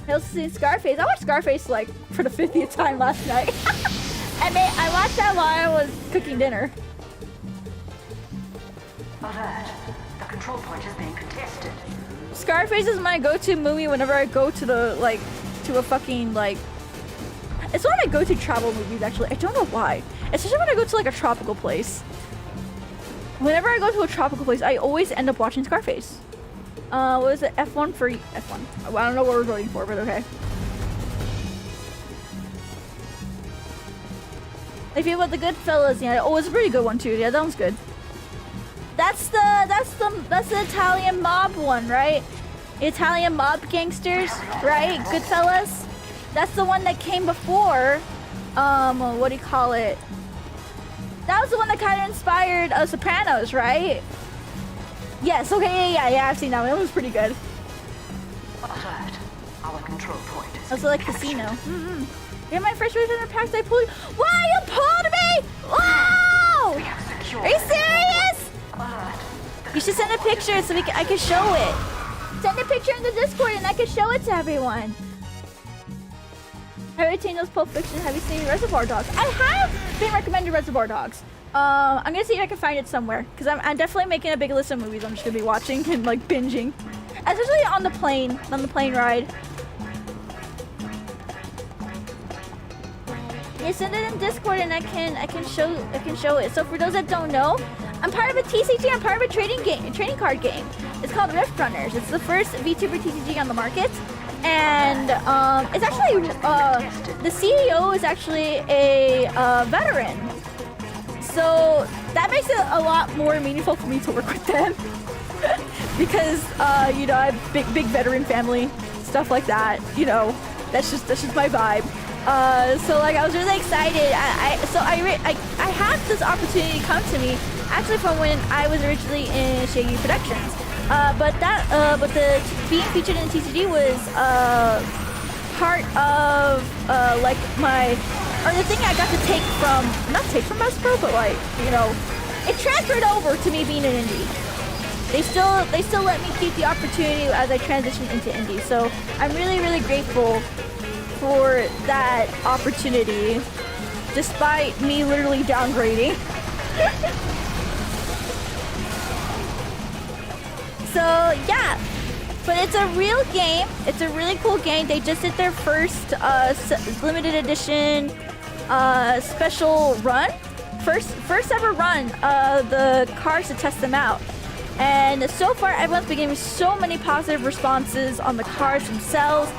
I also seen Scarface. I watched Scarface like for the 50th time last night. I watched that while I was cooking dinner. Alert. The control point is being contested. Scarface is my go-to movie whenever I go to the to a fucking it's one of my go-to travel movies actually. I don't know why. Especially when I go to like a tropical place. Whenever I go to a tropical place, I always end up watching Scarface. What was it? F1 for F1. I don't know what we're voting for, but okay. If you want the Goodfellas, yeah, oh, it's a pretty good one too. Yeah, that one's good. That's the Italian mob one, right? Italian mob gangsters, right? Goodfellas. That's the one that came before. What do you call it? That was the one that kind of inspired Sopranos, right? Yes. Okay. Yeah. I've seen that one. It was pretty good. Alert. Our control point is Also like Casino. You're my first returner packs. I pulled. Why you pulled me? Whoa! We have secured. Are you serious? Alert. You should send a picture so I can show it. Send a picture in the Discord and I can show it to everyone. Have you seen those Pulp Fiction? Have you seen Reservoir Dogs? I have been recommended Reservoir Dogs. I'm gonna see if I can find it somewhere because I'm definitely making a big list of movies I'm just gonna be watching and like binging, especially on the plane ride. Yeah, send it in Discord and I can show it. So for those that don't know, I'm part of a TCG. I'm part of a trading card game. It's called Rift Runners. It's the first VTuber TCG on the market. And it's actually the CEO is actually a veteran, so that makes it a lot more meaningful for me to work with them because you know I have big veteran family, stuff like that. You know, that's just my vibe. So like I was really excited. I had this opportunity come to me actually from when I was originally in Shaggy Productions. But the being featured in TCG was part of like the thing I got to not take from Westboro, but like, you know, it transferred over to me being an indie. They still let me keep the opportunity as I transition into indie. So I'm really grateful for that opportunity, despite me literally downgrading. So yeah, but it's a real game. It's a really cool game. They just did their first limited edition special run, first ever run the cars to test them out. And so far, everyone's been getting so many positive responses on the cars themselves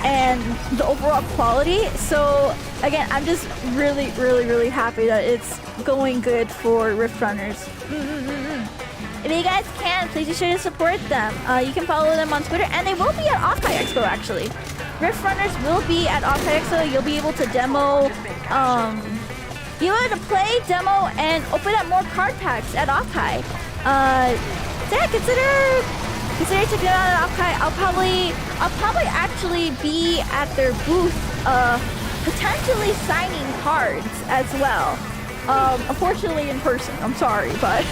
and the overall quality. So again, I'm just really happy that it's going good for Rift Runners. If you guys can, please be sure to support them. You can follow them on Twitter, and they will be at Okai Expo actually. Rift Runners will be at Okai Expo. You'll be able to demo you would play demo and open up more card packs at Akai. So yeah, consider checking out at Akai. I'll probably actually be at their booth, potentially signing cards as well. Unfortunately in person. I'm sorry, but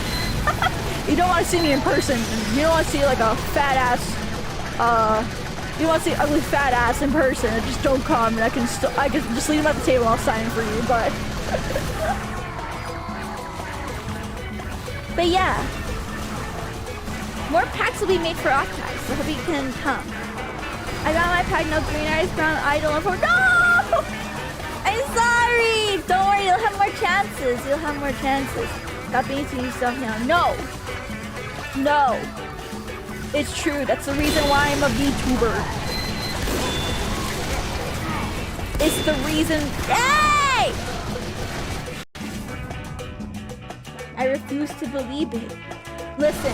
you don't want to see me in person. You don't want to see like a fat ass. You want to see ugly fat ass in person. Just don't come, and I can just leave them at the table. I'll sign for you, but. But yeah, more packs will be made for Akai, so hope you can come. I got my pack, no green eyes, brown idol, and no! I'm sorry! Don't worry, you'll have more chances. You'll have more chances. Stop being to yourself now. No! No! It's true, that's the reason why I'm a VTuber. It's the reason. Hey! I refuse to believe it. Listen.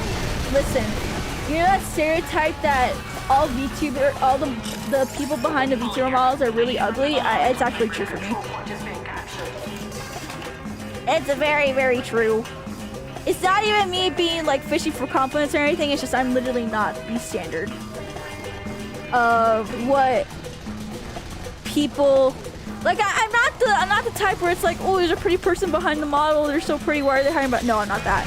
You know that stereotype that all VTuber, all the people behind the VTuber models are really ugly? It's actually true for me. It's very, very true. It's not even me being like fishy for compliments or anything. It's just I'm literally not the standard of what people like. I'm not the type where it's like, oh, there's a pretty person behind the model. They're so pretty. Why are they hiding? But no, I'm not that.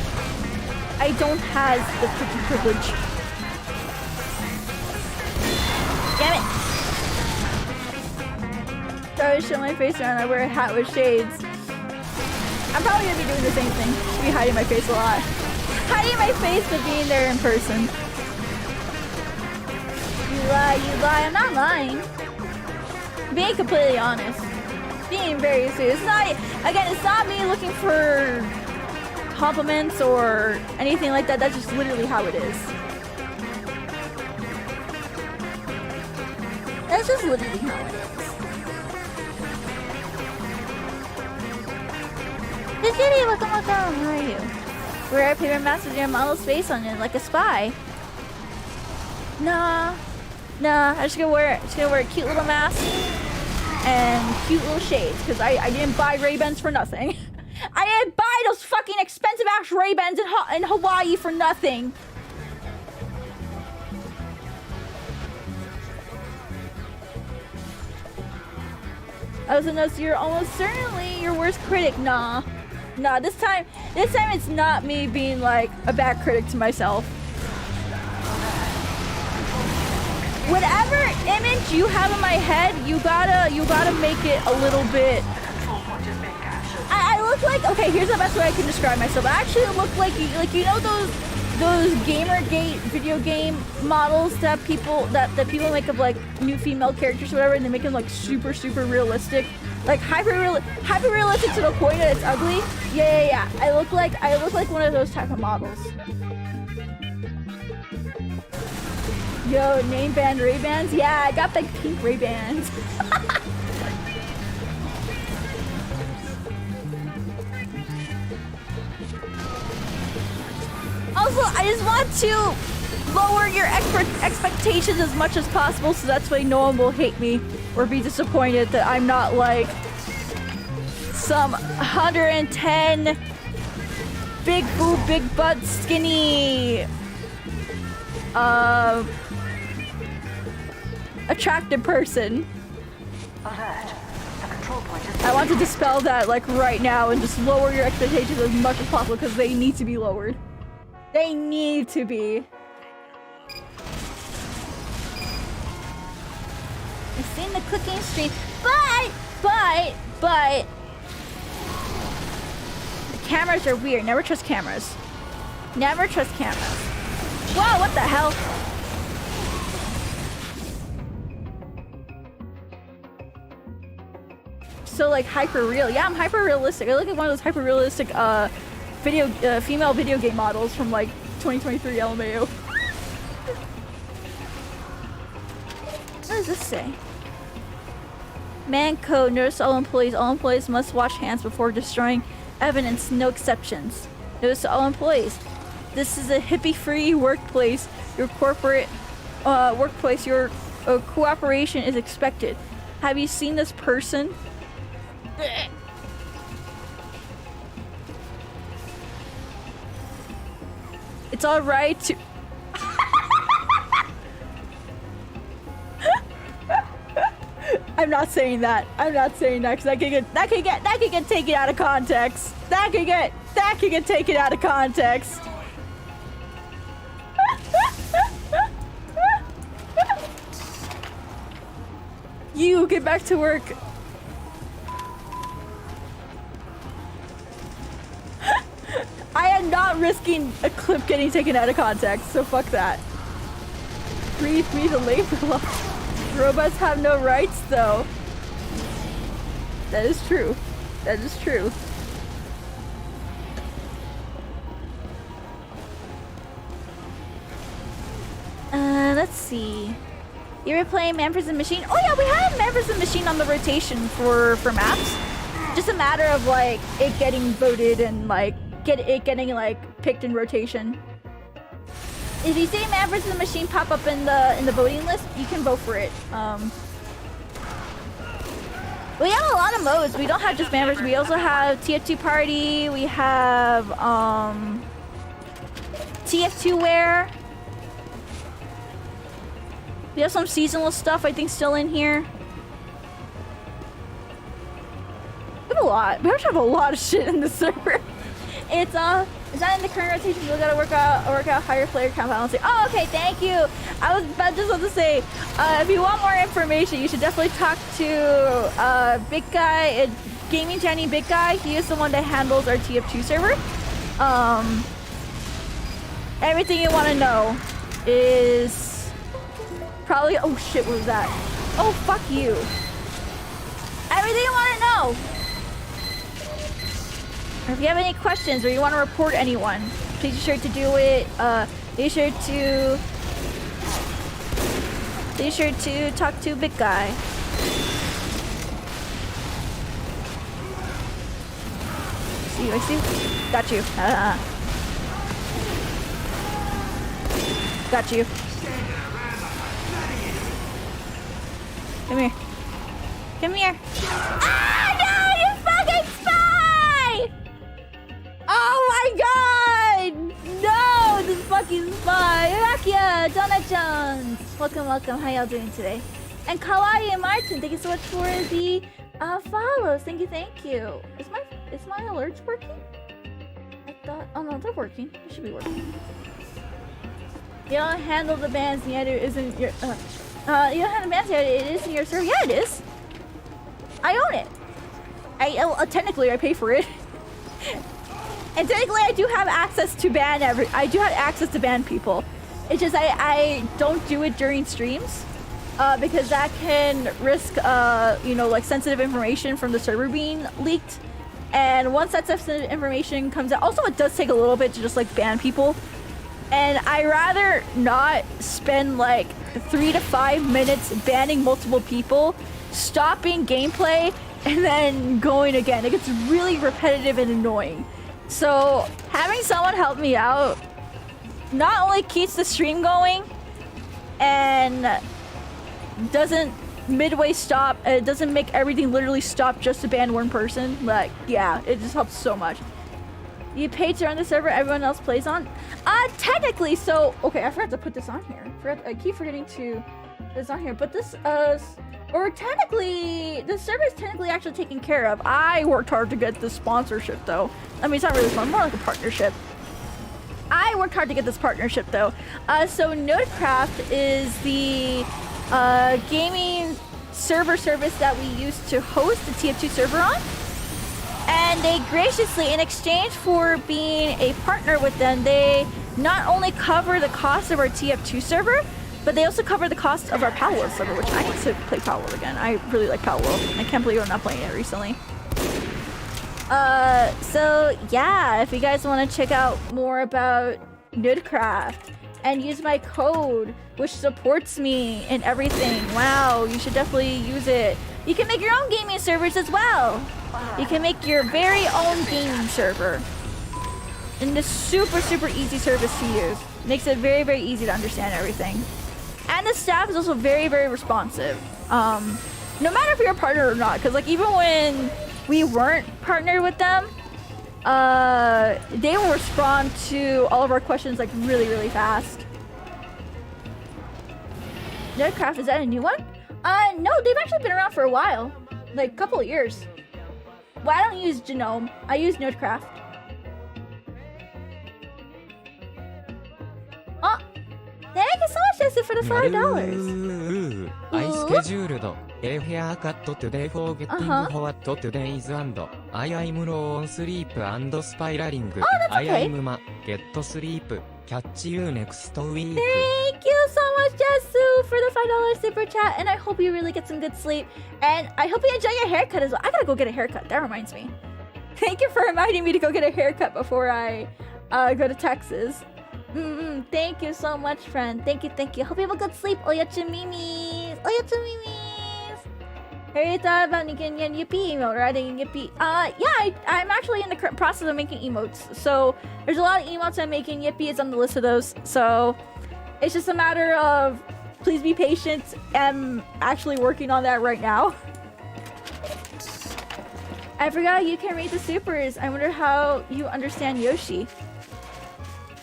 I don't have the freaking privilege. Damn it! So I would show my face around. I wear a hat with shades. I'm probably gonna be doing the same thing. I'll be hiding my face a lot. Hiding my face but being there in person. You lie. I'm not lying. Being completely honest. Being very serious. It's not, again, it's not me looking for compliments or anything like that. That's just literally how it is. That's just literally how it is. Hey Kitty, welcome. How are you? Wear a paper mask with your model's face on it like a spy. Nah. I'm just gonna wear a cute little mask and cute little shades because I didn't buy Ray-Bans for nothing. I didn't buy those fucking expensive ass Ray-Bans in Hawaii for nothing. I also noticed you're almost certainly your worst critic. Nah, this time it's not me being like a bad critic to myself. Whatever image you have in my head, you gotta make it a little bit. I look like, okay, here's the best way I can describe myself. I actually look like you know those Gamergate video game models that people make of like new female characters or whatever, and they make them like super realistic, like hyper realistic to the point that it's ugly. Yeah. I look like one of those type of models. Yo, name band Ray-Bans? Yeah, I got like pink Ray-Bans. Also, I just want to lower your expectations as much as possible, so that's why no one will hate me or be disappointed that I'm not like some 110 big boob, big butt, skinny, attractive person. I want to dispel that like right now and just lower your expectations as much as possible because they need to be lowered. They need to be. I've seen the cooking stream, but the cameras are weird. Never trust cameras. Never trust cameras. Whoa, what the hell? So like hyper real. Yeah, I'm hyper realistic. I look at one of those hyper realistic female video game models from like 2023 LMAO. What does this say? Man code, notice all employees must wash hands before destroying evidence, no exceptions. Notice to all employees, this is a hippie-free workplace. Your corporate workplace, your cooperation is expected. Have you seen this person? It's alright to... I'm not saying that. I'm not saying that because that could get taken out of context. That could get taken out of context. You get back to work. I am not risking a clip getting taken out of context, so fuck that. Breathe me the labor law. Robots have no rights, though. That is true. That is true. Let's see. You were playing Man vs. Machine? Oh yeah, we had Man vs. Machine on the rotation for maps. Just a matter of like it getting voted and like getting like picked in rotation. If you see Man vs. Machine pop up in the voting list, you can vote for it. We have a lot of modes. We don't have just Man vs. We also have TF2 Party. We have TF2 Wear. We have some seasonal stuff, I think, still in here. We have a lot. We actually have a lot of shit in the server. It's not in the current rotation. We gotta work out higher player count balancing. Oh, okay, thank you. I was just about to say, if you want more information, you should definitely talk to Big Guy, Gaming Jenny Big Guy. He is the one that handles our TF2 server. Everything you want to know is probably. Oh shit! What was that? Oh fuck you! Everything you want to know. Or if you have any questions or you want to report anyone, please be sure to do it. Be sure to talk to Big Guy. See, I see. Got you. Got you. Come here. Come here. Ah, no, you fucking spy! Oh my god! No, this fucking spy! Rakia, Donna-chan! Welcome, welcome. How y'all doing today? And Kawaii and Martin, thank you so much for the follows. Thank you, thank you. Is my alerts working? I thought. Oh no, they're working. They should be working. You don't handle the bands. Nyaru isn't your. You don't handle the bands. It isn't your server. Yeah, it is. I own it. Technically I pay for it. And technically I do have access to ban I do have access to ban people. It's just I don't do it during streams because that can risk you know, like sensitive information from the server being leaked. And once that sensitive information comes out, also it does take a little bit to just like ban people. And I rather not spend like 3 to 5 minutes banning multiple people, stopping gameplay, and then going again. It gets really repetitive and annoying. So having someone help me out not only keeps the stream going and doesn't midway stop, it doesn't make everything literally stop just to ban one person. Like, yeah, it just helps so much. You pay to run the server everyone else plays on? Technically, so okay, I forgot to put this on here. I keep forgetting to put this on here, but this or technically the server is technically actually taken care of. I worked hard to get this sponsorship though. I mean, it's not really fun, more like a partnership. I worked hard to get this partnership though. So Nodecraft is the gaming server service that we use to host the TF2 server on. And they graciously, in exchange for being a partner with them, they not only cover the cost of our TF2 server, but they also cover the cost of our Palworld server, which I need to play Palworld again. I really like Palworld. I can't believe I'm not playing it recently. So yeah, if you guys want to check out more about Nudcraft and use my code, which supports me in everything, wow, you should definitely use it. You can make your own gaming servers as well. You can make your very own gaming server. And this super, super easy service to use. Makes it very, very easy to understand everything. And the staff is also very, very responsive. No matter if you're a partner or not, because like even when we weren't partnered with them, they will respond to all of our questions like really, really fast. Nerdcraft, is that a new one? No, they've actually been around for a while. Like a couple of years. Well, I don't use Genome. I use Nerdcraft. Oh, thank you so much, Jesse, for the $5. I scheduled a haircut today for getting what today is and I am low on sleep and spiraling. Oh, that's okay. I am get sleep. Catch you next week. Thank you so much, Jesu, for the $5 super chat, and I hope you really get some good sleep. And I hope you enjoy your haircut as well. I gotta go get a haircut. That reminds me. Thank you for reminding me to go get a haircut before I go to Texas. Thank you so much, friend. Thank you, thank you. Hope you have a good sleep. Oyachimimis. Oyachimimis. Have you thought about making a Yippee emote, writing Yippee? Yeah, I'm actually in the process of making emotes. So there's a lot of emotes I'm making. Yippee is on the list of those. So it's just a matter of please be patient. I'm actually working on that right now. I forgot you can rate the supers. I wonder how you understand Yoshi.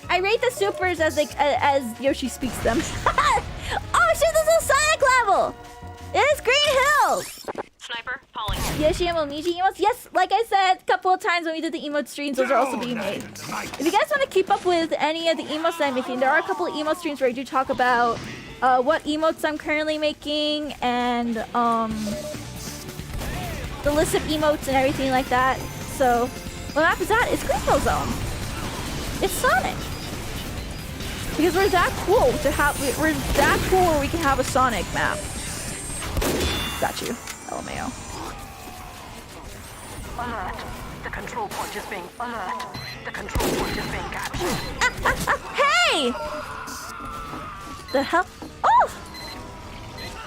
I rate the supers as like as Yoshi speaks them. Oh shit, this is Sonic level! It is Green Hills! Sniper, calling. Yoshi and Momiji emotes? Yes, like I said a couple of times when we did the emote streams, those are also being made. If you guys want to keep up with any of the emotes that I'm making, there are a couple of emote streams where I do talk about what emotes I'm currently making and the list of emotes and everything like that. So, what map is that? It's Green Hill Zone. It's Sonic. Because we're that cool to have, we're that cool where we can have a Sonic map. Got you, LMAO. Alert. The control point is being alert. The control point is being captured. Hey! The hell? Oh!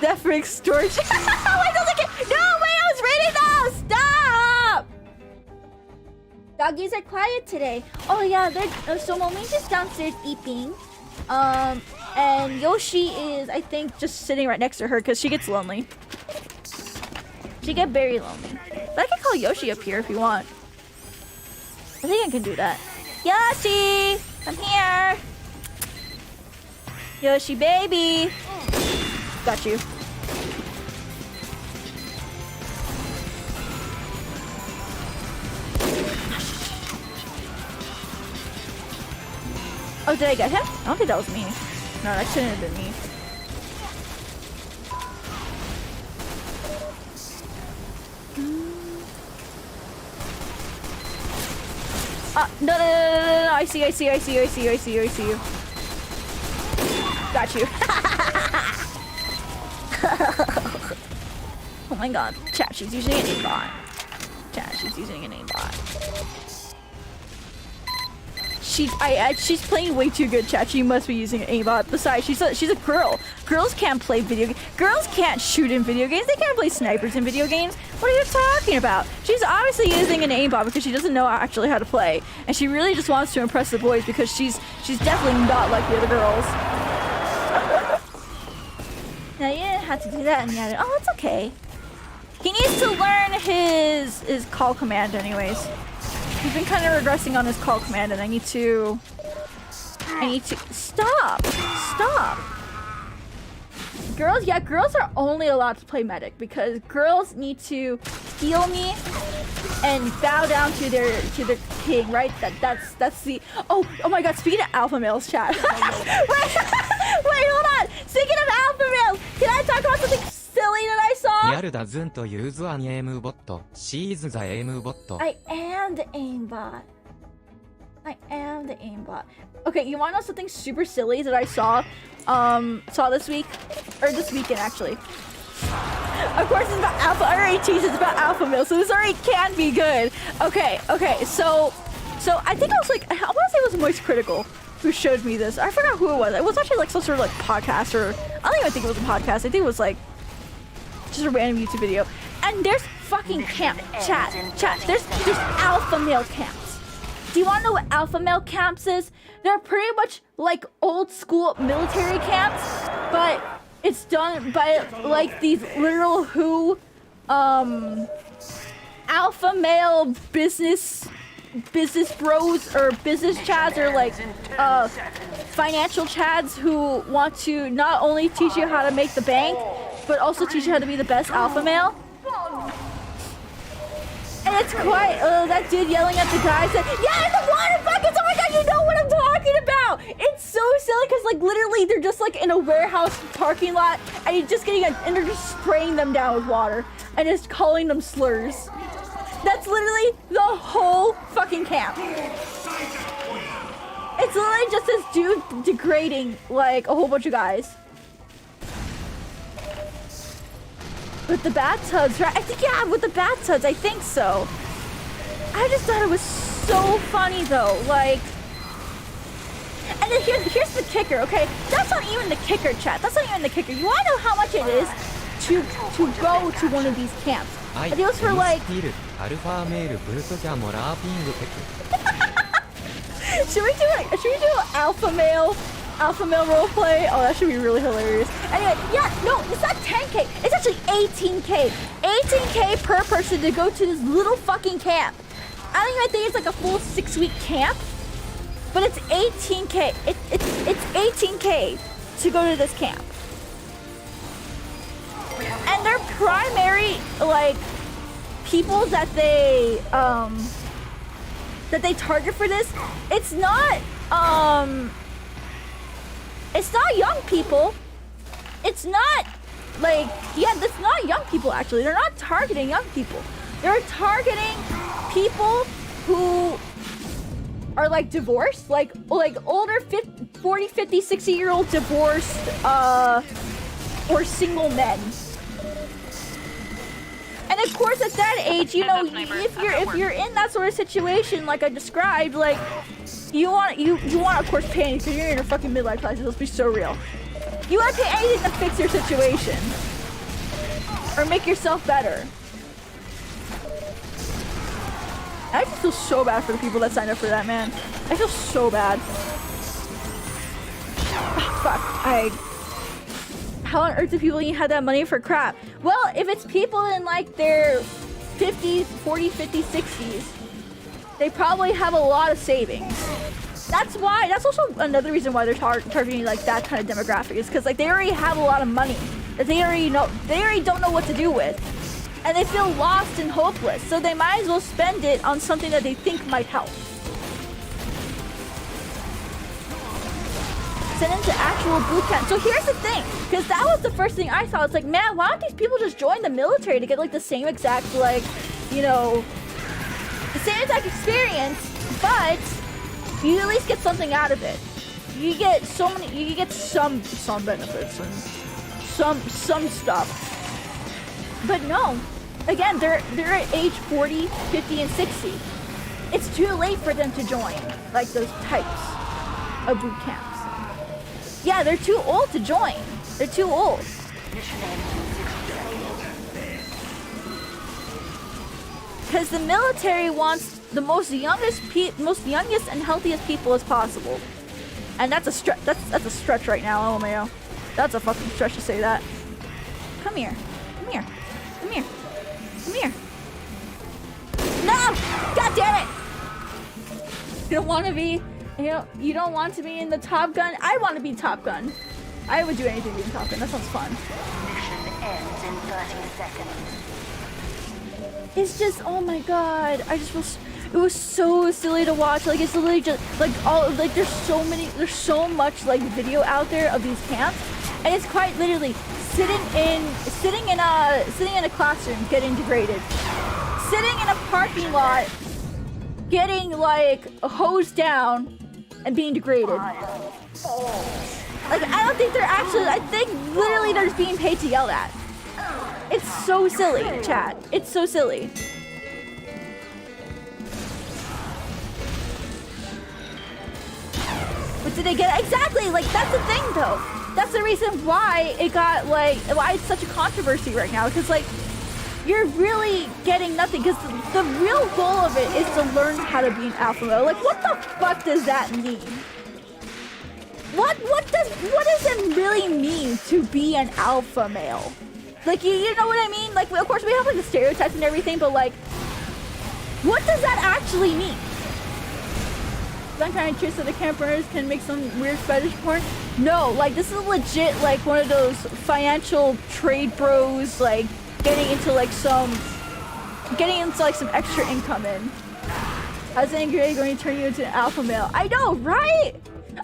That freak storage. Wait, no, wait, I was reading those! Stop! Doggies are quiet today. Oh yeah, they're so Momi's just downstairs eating. And Yoshi is, I think, just sitting right next to her because she gets lonely. She get very lonely. But I can call Yoshi up here if you want. I think I can do that. Yoshi! I'm here! Yoshi baby! Got you. Oh, did I get him? I don't think that was me. No, that shouldn't have been me. No, I see you. Got you. Oh my god. Chat, she's using an aimbot. She's playing way too good, chat. She must be using an aimbot. Besides, she's a girl. Girls can't play video games. Girls can't shoot in video games. They can't play snipers in video games. What are you talking about? She's obviously using an aimbot because she doesn't know actually how to play, and she really just wants to impress the boys because she's definitely not like the other girls. Now you didn't have to do that, Nyaru. Oh, it's okay. He needs to learn his call command, anyways. He's been kind of regressing on his call command, and I need to stop. Girls are only allowed to play medic because girls need to heal me and bow down to their king, right? That's the oh my god. Speaking of alpha males, chat. wait, hold on. Speaking of alpha males, can I talk about something silly that I saw? Nyaru doesn't use an aimbot. She is the aimbot. I am the aimbot. Okay, you want to know something super silly that I saw this week? Or this weekend, actually. Of course, it's about alpha. I already teased it's about alpha male, so this already can't be good. Okay, so I think I was like, I want to say it was Moist Critical who showed me this. I forgot who it was. It was actually like some sort of like podcast, or I don't even think it was a podcast. I think it was like just a random YouTube video. And there's fucking camp, chat. There's alpha male camps. Do you want to know what alpha male camps is? They're pretty much like old school military camps, but it's done by like these literal alpha male business business bros or business chads or like financial chads who want to not only teach you how to make the bank, but also teach you how to be the best alpha male. And it's quite that dude yelling at the guy said, "Yeah, in the water buckets! Oh my god, you know what I'm talking about!" It's so silly because like literally they're just like in a warehouse parking lot and you're just getting and they're just spraying them down with water and just calling them slurs. That's literally the whole fucking camp. It's literally just this dude degrading like a whole bunch of guys. With the bathtubs, right? I think, yeah, with the bathtubs, I think so. I just thought it was so funny though, like... And then here's the kicker, okay? That's not even the kicker, chat. That's not even the kicker. You wanna know how much it is to go to one of these camps? It goes for like... Should we do alpha male roleplay? Oh, that should be really hilarious. Anyway, yeah, no, it's not 10k. It's actually 18k. 18k per person to go to this little fucking camp. I don't even think it's like a full 6-week camp, but it's 18k. It's 18k to go to this camp. And their primary like people that they target for this, it's not young people. It's not like, yeah, that's not young people actually. They're not targeting young people. They're targeting people who are like divorced, like older 40, 50, 60-year-old divorced or single men. And of course at that age, you know, if you're in that sort of situation like I described, like you want of course pay anything because you're in your fucking midlife crisis. Let's be so real. You want to pay anything to fix your situation or make yourself better. I just feel so bad for the people that signed up for that, man. I feel so bad. Oh, fuck. How on earth do people even have that money for crap? Well, if it's people in like their 50s, 40s, 50s, 60s, they probably have a lot of savings. That's also another reason why they're targeting like that kind of demographic, is because like they already have a lot of money that they already don't know what to do with. And they feel lost and hopeless, so they might as well spend it on something that they think might help. Send into actual boot camp. So here's the thing, because that was the first thing I saw. It's like, man, why don't these people just join the military to get like the same exact, like, you know, the same exact experience, but you at least get something out of it. You get some benefits and some stuff. But no, again, they're at age 40, 50, and 60. It's too late for them to join like those types of boot camps. Yeah, they're too old to join. They're too old. Because the military wants the most youngest and healthiest people as possible. And that's a stretch. That's a stretch right now, LMAO. That's a fucking stretch to say that. Come here. Come here. Come here. Come here. No! God damn it! You don't want to be... You don't want to be in the Top Gun? I want to be Top Gun. I would do anything to be in Top Gun. That sounds fun. Mission ends in 30 seconds. It's just... Oh my god. I just feel... It was so silly to watch. Like, it's literally just... Like, there's so much, like, video out there of these camps. And it's quite literally... Sitting in a classroom getting degraded, sitting in a parking lot getting like hosed down and being degraded. Like, I don't think they're actually, I think literally they're just being paid to yell at. It's so silly, chat. It's so silly. What did they get? Exactly, like that's the thing though. That's the reason why it got like, why it's such a controversy right now. Because like, you're really getting nothing. Because the real goal of it is to learn how to be an alpha male. Like, what the fuck does that mean? What does it really mean to be an alpha male? Like, you know what I mean? Like, of course we have like the stereotypes and everything, but like, what does that actually mean? That kind of trick so the campers can make some weird fetish porn. No, like this is legit like one of those financial trade bros like getting into some extra income in. How's angry going to turn you into an alpha male? I know, right?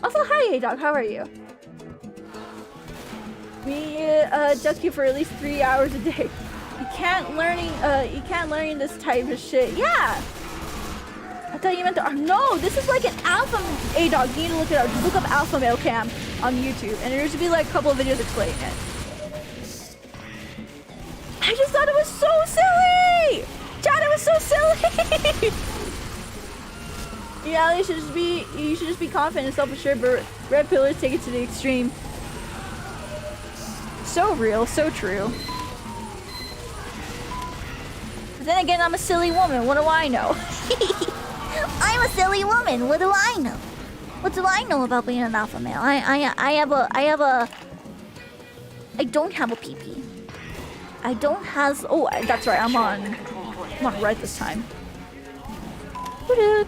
Also, hi, hey dog, how are you? We just you for at least 3 hours a day. You can't learning this type of shit. Yeah. I thought you meant the no, this is like an alpha a dog. You need to look it up. Just look up alpha male cam on YouTube, and there should be like a couple of videos explaining it. I just thought it was so silly. Chad, it was so silly. Yeah, you should just be confident and self-assured, but red pillars take it to the extreme. So real, so true. But then again, I'm a silly woman. What do I know? I'm a silly woman. What do I know? What do I know about being an alpha male? I don't have a PP. I don't have. Oh, that's right. I'm on red this time. Woo-doo.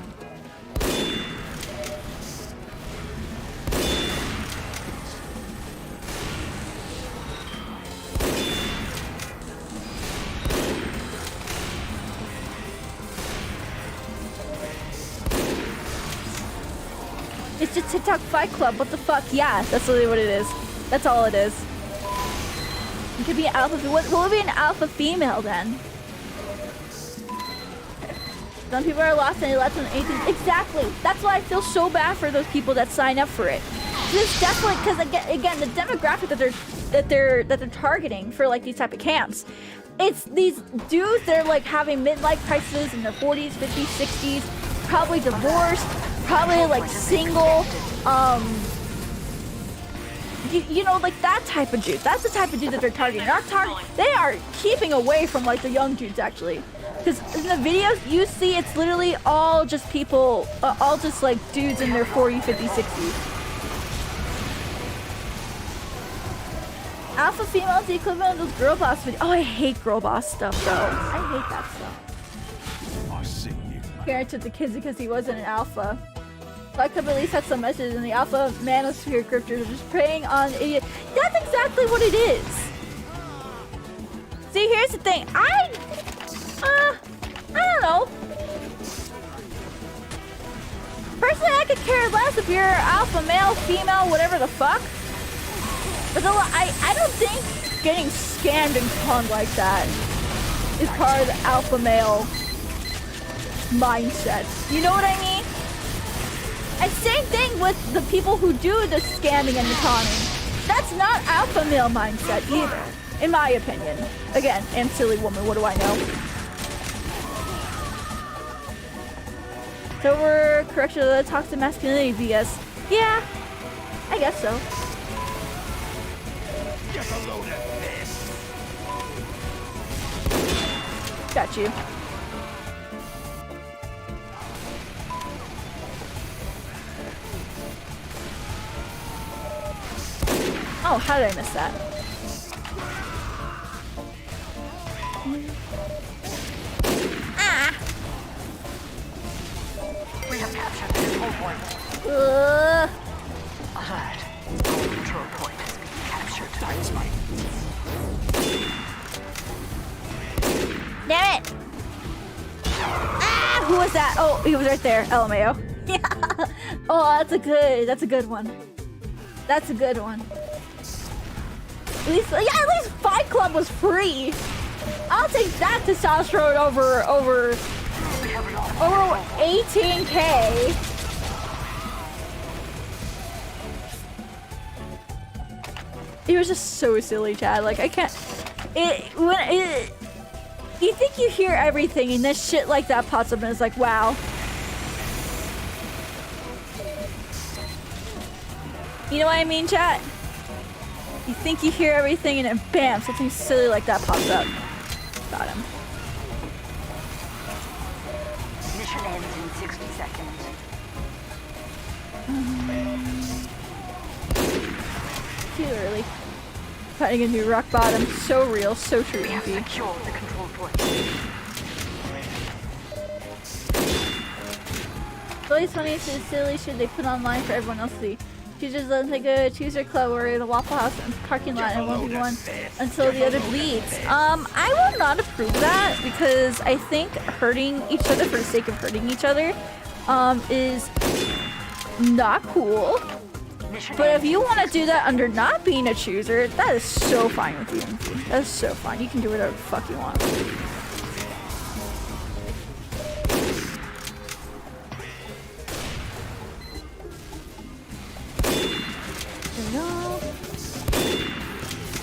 It's just TikTok Fight Club. What the fuck? Yeah, that's literally what it is. That's all it is. It could be an alpha. What would be an alpha female then? Some people are lost and they let them anything. Exactly. That's why I feel so bad for those people that sign up for it. This definitely because again the demographic that they're targeting for like these type of camps. It's these dudes that are like having midlife crises in their 40s, 50s, 60s, probably divorced. Probably like single, you know, like that type of dude. That's the type of dude that they're targeting. They are keeping away from like the young dudes actually, because in the videos you see it's literally all just people, all just like dudes in their 40, 50, 60s. Alpha female is the equivalent of those girl boss videos. Oh, I hate girl boss stuff though. I hate that stuff. I see you. Parent took the kids because he wasn't an alpha. I could at least have some messages in the alpha manosphere cryptors are just preying on idiot. That's exactly what it is. See, here's the thing. I don't know. Personally, I could care less if you're alpha male, female, whatever the fuck. But I don't think getting scammed and conned like that is part of the alpha male mindset. You know what I mean? And same thing with the people who do the scamming and the conning. That's not alpha male mindset either, in my opinion. Again, and silly woman, what do I know? So we're correction of the toxic masculinity BS. Yeah, I guess so. Get a load of this. Got you. Oh, how did I miss that? Ah! We have captured the control point. Alert. The control point has been captured. That's my. Damn it! Ah! Who was that? Oh, he was right there. LMAO. Yeah. Oh, that's a good one. That's a good one. At least Fight Club was free. I'll take that testosterone over 18K. It was just so silly, Chad. Like I can't. You think you hear everything, and then shit like that pops up, and it's like, wow. You know what I mean, chat? You think you hear everything, and then bam, something silly like that pops up. Got him. Mission ends in 60 seconds. Too early. Finding a new rock bottom. So real, so true. We have secured the control point. always funny, it's a silly shit they put online for everyone else to see. She just doesn't like a chooser club or in a Waffle House and parking lot and 1v1 until the other bleeds. I will not approve of that because I think hurting each other for the sake of hurting each other is not cool. But if you want to do that under not being a chooser, that is so fine with you. That is so fine. You can do whatever the fuck you want.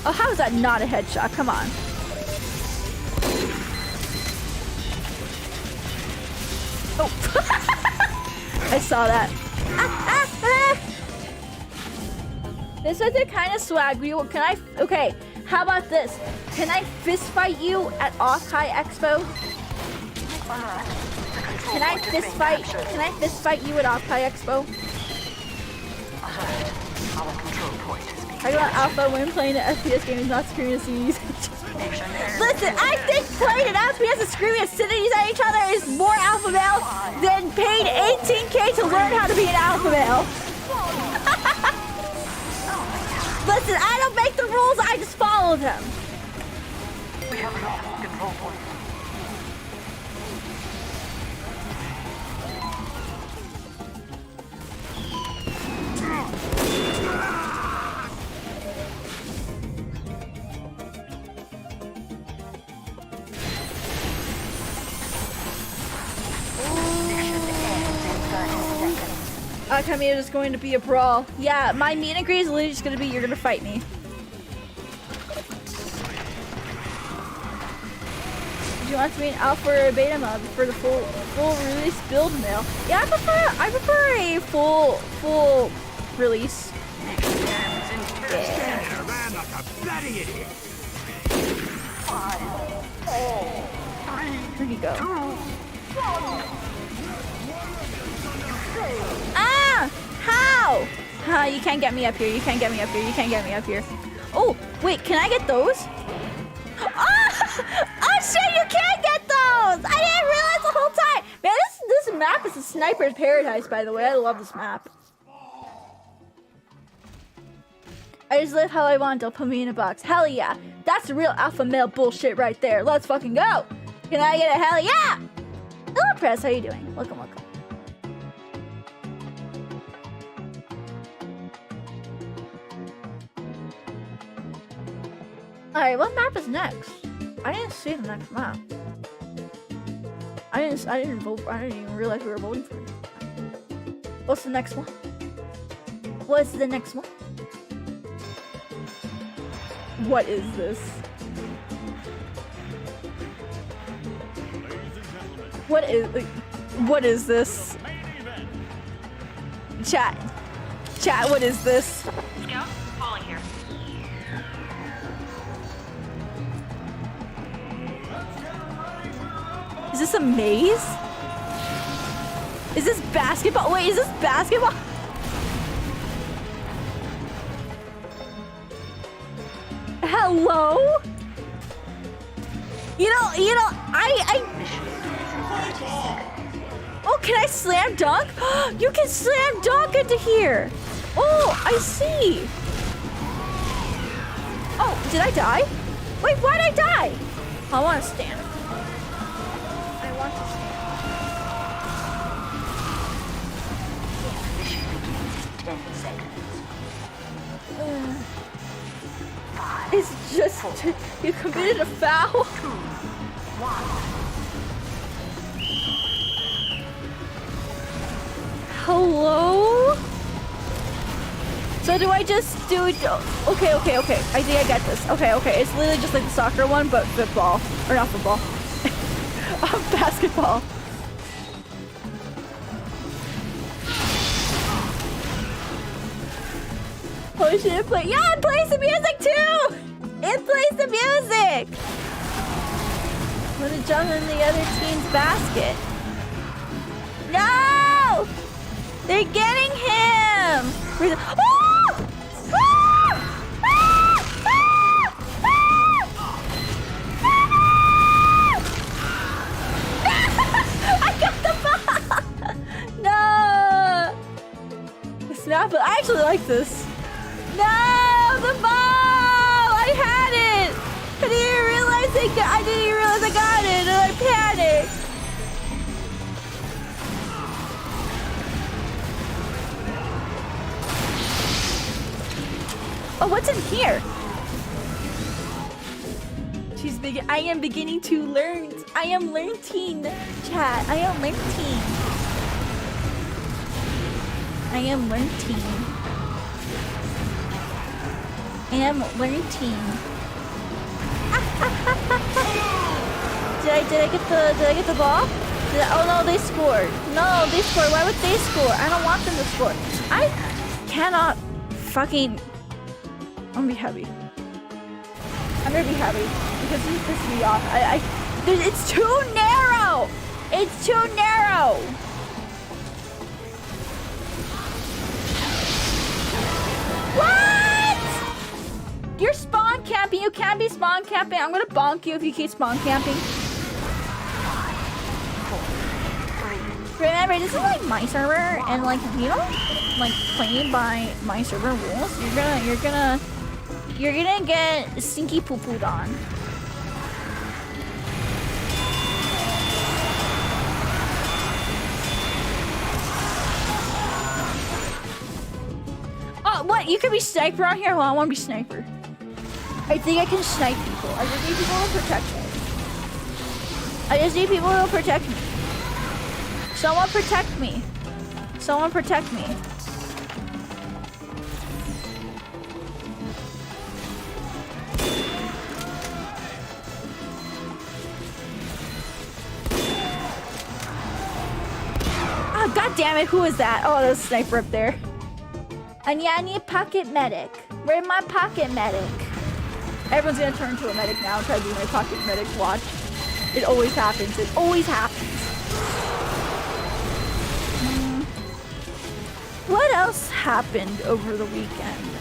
Oh, how is that not a headshot? Come on. Oh. I saw that. This is the kind of swag we will. Can I? Okay. How about this? Can I fist fight you at 𝗕𝗿𝗄𝗁? Can I fist fight? Can I fist fight you at 𝗕𝗿𝗄𝗁? Talking about alpha when playing an FPS game is not screaming at each other. Listen, I think playing an FPS and screaming obscenities at each other is more alpha male than paying $18K to learn how to be an alpha male. Listen, I don't make the rules, I just follow them. We have lost control point. Kamiya is going to be a brawl. Yeah, my meet and greet is literally just going to be you're going to fight me. Do you want to be an alpha or a beta mod for the full release build mail? Yeah, I prefer a full release. Yeah. Here you go. Ah! How? You can't get me up here. You can't get me up here. You can't get me up here. Oh, wait, can I get those? Oh shit, you can't get those! I didn't realize the whole time! Man, this map is a sniper's paradise, by the way. I love this map. I just live how I want, don't put me in a box. Hell yeah! That's the real alpha male bullshit right there. Let's fucking go! Can I get a hell yeah? Hello, Press, how you doing? Welcome. Alright, what map is next? I didn't see the next map. I didn't vote. I didn't even realize we were voting for it. What's the next one? What's the next one? What is this? What is this? Chat, what is this? Scout, falling here. Is this a maze? Is this basketball? Wait, is this basketball? Hello? You know, Oh, can I slam dunk? You can slam dunk into here. Oh, I see. Oh, did I die? Wait, why'd I die? I want to stand. It's just you committed a foul. Hello? So do I just do it? Okay. I think I get this. Okay. It's literally just like the soccer one, but football. Or not football. Basketball. Holy shit, it plays. Yeah, it plays the music too! It plays the music! Let it jump in the other team's basket. No! They're getting him! Oh! I got the ball! No! like this. No, the ball! I had it! I didn't realize I got it, and I panicked. Oh, what's in here? I am beginning to learn. I am learning, chat. I am learning. I am learning. I am learning. Did I get the ball? Oh no, they scored. No, they scored. Why would they score? I don't want them to score. I cannot fucking. I'm gonna be heavy. I'm gonna be heavy because he's pissing me off. It's too narrow. It's too narrow. What? You're spawn camping. You can't be spawn camping. I'm gonna bonk you if you keep spawn camping. Remember, this is like my server, and like if you don't like play by my server rules, you're gonna get stinky poo-pooed on. Oh, what? You can be sniper out here? Well, I want to be sniper. I think I can snipe people. I just need people to protect me. I just need people to protect me. Someone protect me. Someone protect me. Oh, god damn it, who is that? Oh, there's a sniper up there. And yeah, I need a pocket medic. Where's my pocket medic? Everyone's gonna turn into a medic now and try to do my pocket medic watch. It always happens. It always happens. What else happened over the weekend?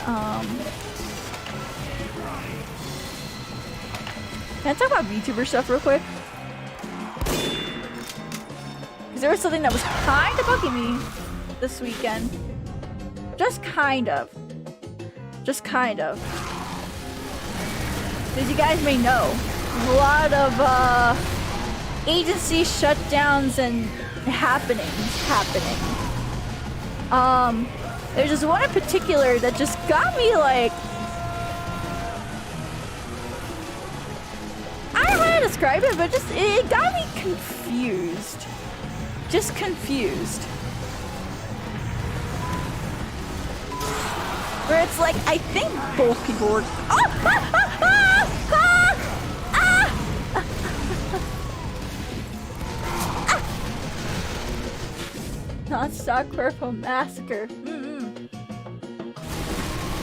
Can I talk about VTuber stuff real quick? Because there was something that was kind of bugging me this weekend. Just kind of. Just kind of. As you guys may know, a lot of agency shutdowns and happenings happening. There's just one in particular that just got me like, I don't know how to describe it, but just it got me confused. Just confused. Where it's like, I think both people were. Non-stop Cuerpo massacre.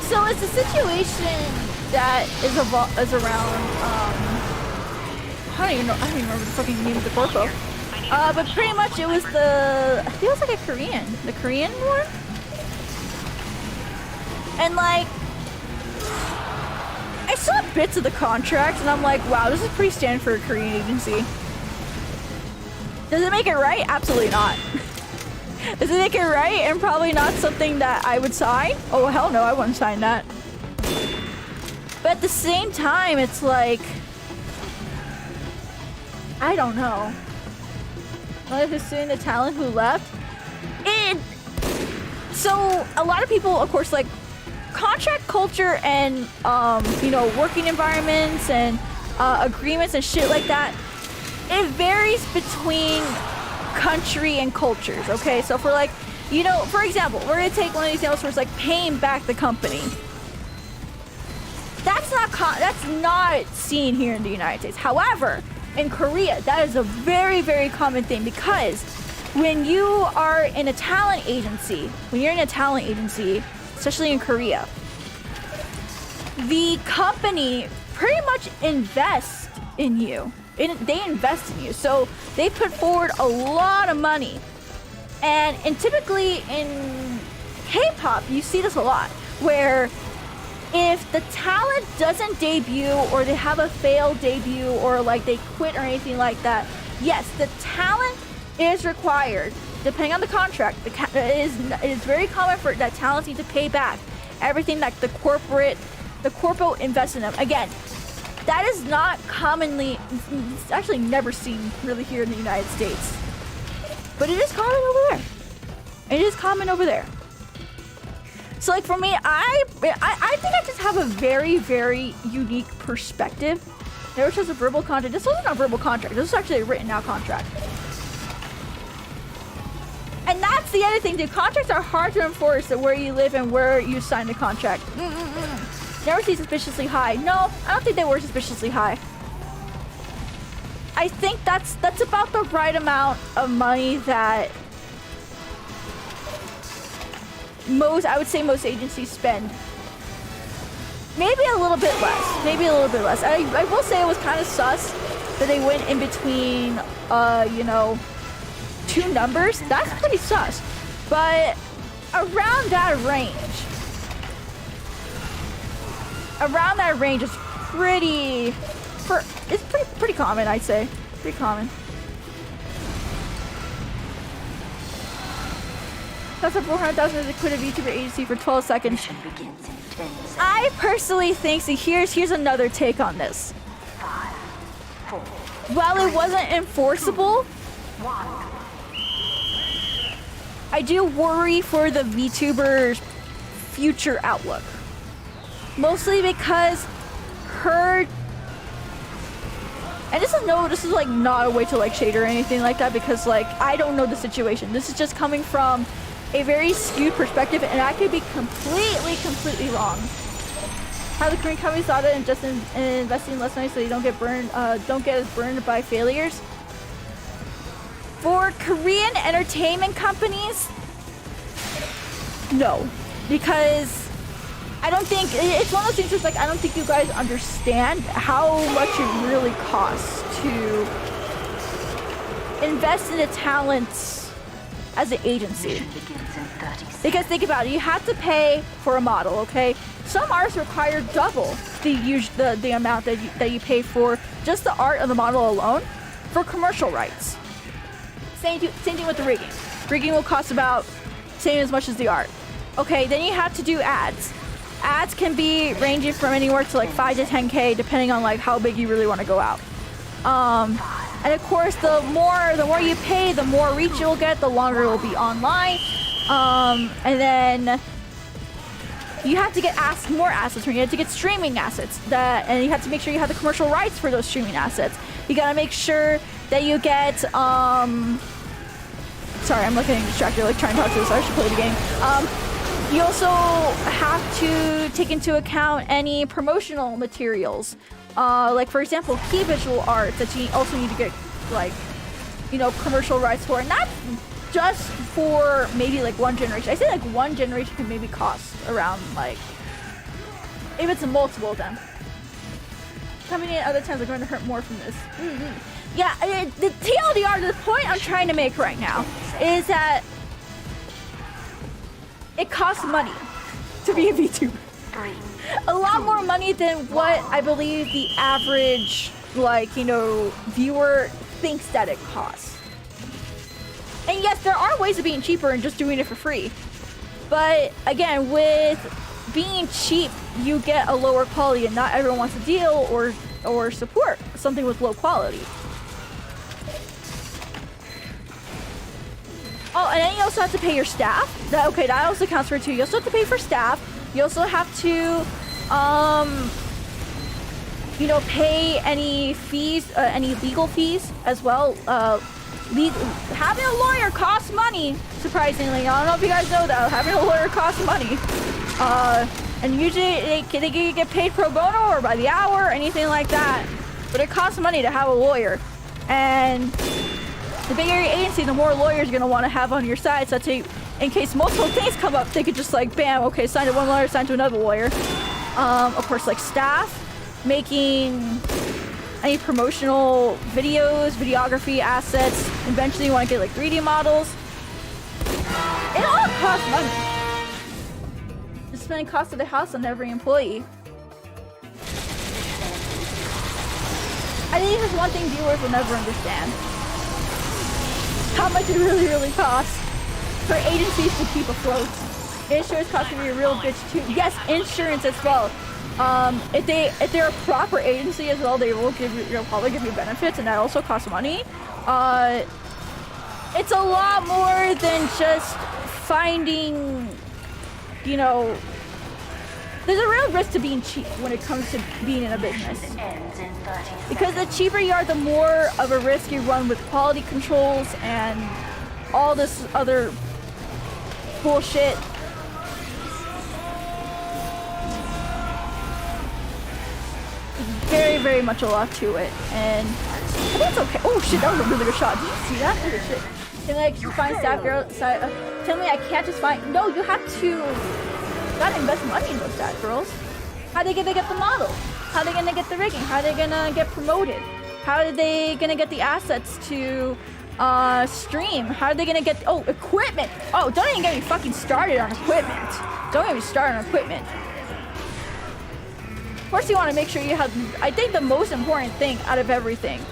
So it's a situation that is around. I don't even remember the fucking name of the corpo. But pretty much it was I think it was like the Korean one. And like, I saw bits of the contract, and I'm like, wow, this is pretty standard for a Korean agency. Does it make it right? Absolutely not. Does it make it right? And probably not something that I would sign? Oh, hell no, I wouldn't sign that. But at the same time, it's like, I don't know. What if it's doing the talent who left? So, a lot of people, of course, like, contract culture and, working environments and agreements and shit like that, it varies between country and cultures, okay? So for like, for example, we're gonna take one of these examples where it's like paying back the company. That's not seen here in the United States. However, in Korea, that is a very, very common thing, because when you are in a talent agency, especially in Korea, the company pretty much invests in you. They invest in you, so they put forward a lot of money. And typically in K-pop, you see this a lot, where if the talent doesn't debut, or they have a failed debut, or like they quit or anything like that, yes, the talent is required depending on the contract, it is very common for that talents need to pay back everything that the corporate invests in them. Again, that is not commonly, it's actually never seen really here in the United States. But it is common over there. It is common over there. So like for me, I think I just have a very, very unique perspective. There was just a verbal contract. This wasn't a verbal contract. This was actually a written out contract. And that's the other thing, dude. Contracts are hard to enforce where you live and where you sign the contract. Never see suspiciously high. No, I don't think they were suspiciously high. I think that's about the right amount of money that I would say most agencies spend. Maybe a little bit less. Maybe a little bit less. I will say it was kind of sus that they went in between, you know, two numbers. That's pretty sus. But around that range. Around that range is pretty common, I'd say. Pretty common. That's a 400,000 is a quit a VTuber agency for 12 seconds. I personally think, so here's another take on this. 5, 4, While it wasn't enforceable, 1. I do worry for the VTuber's future outlook. Mostly because her, and this is like not a way to like shade or anything like that, because like I don't know the situation. This is just coming from a very skewed perspective, and I could be completely wrong. How the Korean companies thought it and just investing less money so you don't get burned, don't get as burned by failures. For Korean entertainment companies, no, because I don't think it's one of those things that's like I don't think you guys understand how much it really costs to invest in the talents as an agency. Because think about it, you have to pay for a model, okay? Some artists require double the amount that you pay for just the art of the model alone for commercial rights. Same thing with the rigging. Rigging will cost about same as much as the art. Okay, then you have to do ads. Ads can be ranging from anywhere to like 5 to 10K depending on like how big you really want to go out. And of course, the more you pay, the more reach you'll get, the longer it will be online. And then you have to get more assets. You have to get streaming assets, and you have to make sure you have the commercial rights for those streaming assets. You gotta make sure that you get. Sorry, I'm getting distracted, like trying to talk to this. So I should play the game. You also have to take into account any promotional materials, like for example, key visual art that you also need to get, like, you know, commercial rights for, and that's just for maybe like one generation. I say like one generation can maybe cost around like, if it's a multiple of them. Coming in at other times are going to hurt more from this. Yeah, the TLDR, the point I'm trying to make right now is that it costs money to be a VTuber. 3, A lot more money than what I believe the average, like, you know, viewer thinks that it costs. And yes, there are ways of being cheaper and just doing it for free. But again, with being cheap, you get a lower quality, and not everyone wants to deal or support something with low quality. Oh, and then you also have to pay your staff. That also counts for it too. You also have to pay for staff. You also have to, you know, pay any fees, any legal fees as well. Having a lawyer costs money, surprisingly. I don't know if you guys know that. Having a lawyer costs money. And usually they get paid pro bono or by the hour or anything like that. But it costs money to have a lawyer. And the bigger your agency, the more lawyers you're going to want to have on your side. So in case multiple things come up, they could just like, bam, okay, sign to one lawyer, sign to another lawyer. Of course, like staff, making any promotional videos, videography assets. Eventually you want to get like 3D models. It all costs money. Just spending cost of the house on every employee. I think there's one thing viewers will never understand. How much it really costs for agencies to keep afloat. Insurance costs can be a real bitch too. Yes, insurance as well. If they're a proper agency as well, they'll probably give you benefits, and that also costs money. It's a lot more than just finding, you know. There's a real risk to being cheap when it comes to being in a business. Because the cheaper you are, the more of a risk you run with quality controls and all this other bullshit. Very much a lot to it, and I think it's okay. Oh shit, that was a really good shot. Did you see that? Holy shit. Can I just find staff girl? Tell me I can't just find. No, you have to. Gotta invest money in those staff girls. How are they gonna get the model? How are they gonna get the rigging? How are they gonna get promoted? How are they gonna get the assets to stream? How are they gonna get equipment? Oh, don't even get me fucking started on equipment. Don't get me started on equipment. First, you want to make sure you have. I think the most important thing out of everything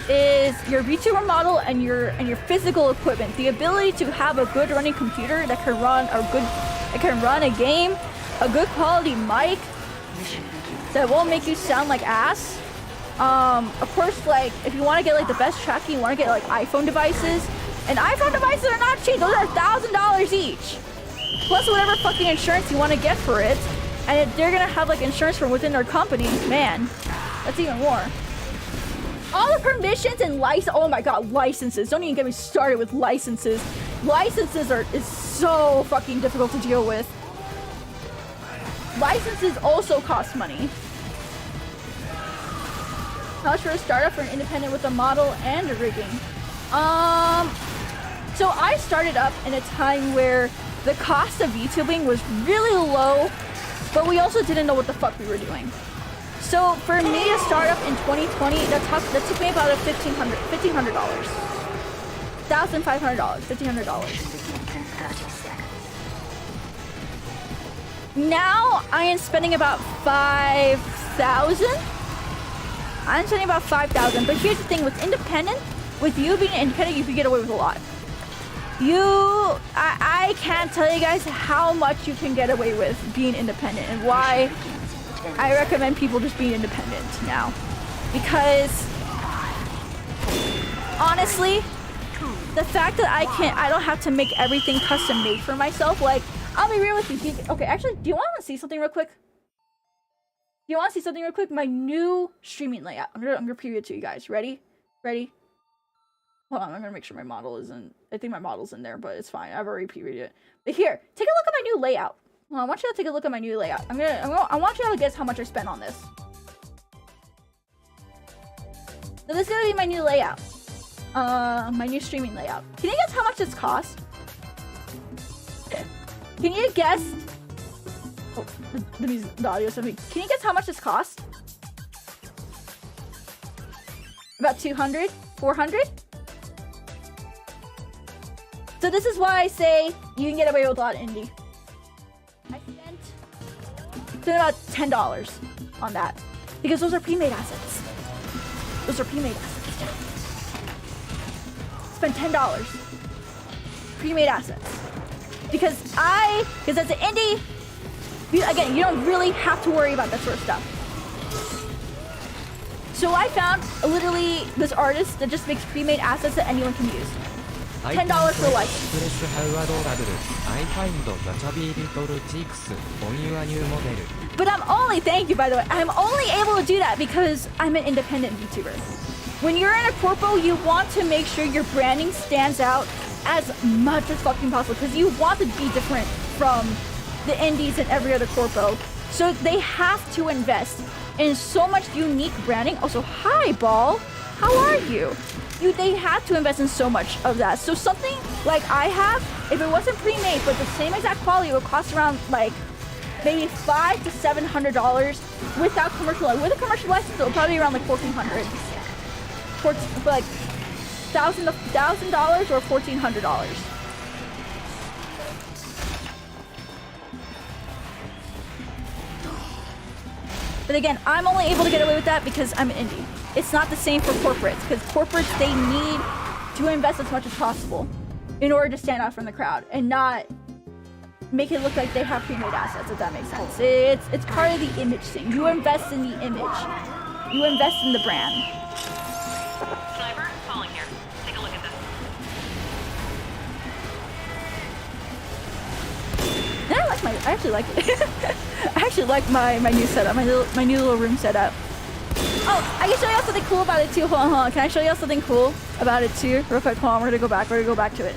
is your VTuber model and your physical equipment. The ability to have a good running computer that can run a game, a good quality mic that won't make you sound like ass. Of course, like if you want to get like the best tracking, you want to get like iPhone devices. And iPhone devices are not cheap. Those are $1,000 each, plus whatever fucking insurance you want to get for it. And if they're gonna have like insurance from within their company, man, that's even more. All the permissions and license. Oh my god, licenses! Don't even get me started with licenses. Licenses is so fucking difficult to deal with. Licenses also cost money. How much for a startup for an independent with a model and a rigging? So I started up in a time where the cost of VTubing was really low. But we also didn't know what the fuck we were doing. So for me to start up in 2020, that took me about $1,500. $1,500, $1,500. Now I am spending about 5,000. I'm spending about 5,000. But here's the thing: with independent, with you being independent, you can get away with a lot. I can't tell you guys how much you can get away with being independent and why I recommend people just being independent now. Because honestly, the fact that I don't have to make everything custom made for myself. Like, I'll be real with you. Okay, actually, do you want to see something real quick? My new streaming layout. I'm gonna preview it to you guys. Ready? Hold on, I'm gonna make sure my model isn't. I think my model's in there, but it's fine. I've already previewed it. But here, take a look at my new layout. Well, I want you to take a look at my new layout. I want you to guess how much I spent on this. So this is gonna be my new layout. My new streaming layout. Can you guess how much this cost? Can you guess? Oh, the audio's something. Can you guess how much this cost? About 200, 400. So this is why I say you can get away with a lot of indie. I spent about $10 on that because those are pre-made assets. Spent $10 pre-made assets because as an indie, again, you don't really have to worry about that sort of stuff. So I found literally this artist that just makes pre-made assets that anyone can use. $10 for license. But thank you by the way, I'm only able to do that because I'm an independent VTuber. When you're in a corpo, you want to make sure your branding stands out as much as fucking possible because you want to be different from the indies and every other corpo. So they have to invest in so much unique branding. Also, hi Ball, how are you? They had to invest in so much of that. So something like I have, if it wasn't pre-made but the same exact quality, it would cost around like maybe $500 to $700 without commercial. With a commercial license, it would probably be around like $1,400, like $1,000 or $1,400. But again, I'm only able to get away with that because I'm an indie. It's not the same for corporates, because corporates, they need to invest as much as possible in order to stand out from the crowd and not make it look like they have pre-made assets, if that makes sense. It's part of the image thing. You invest in the image. You invest in the brand. Sniper, calling here. Take a look at this. And I actually like it. I actually like my new setup, my new little room setup. Oh, I can show you something cool about it too. Hold on. Can I show you something cool about it too? Real quick, hold on. We're gonna go back to it.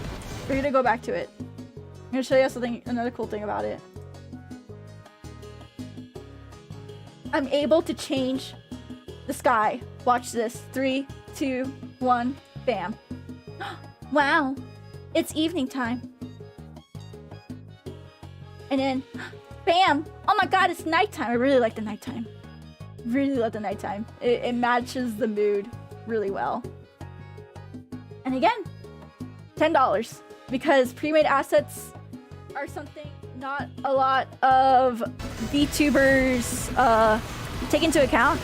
We're gonna go back to it. I'm gonna show you another cool thing about it. I'm able to change the sky. Watch this. 3, 2, 1, bam. Wow, it's evening time. And then, bam! Oh my god, it's nighttime. I really like the nighttime. Really love the nighttime. It matches the mood really well. And again, $10 because pre-made assets are something not a lot of VTubers take into account.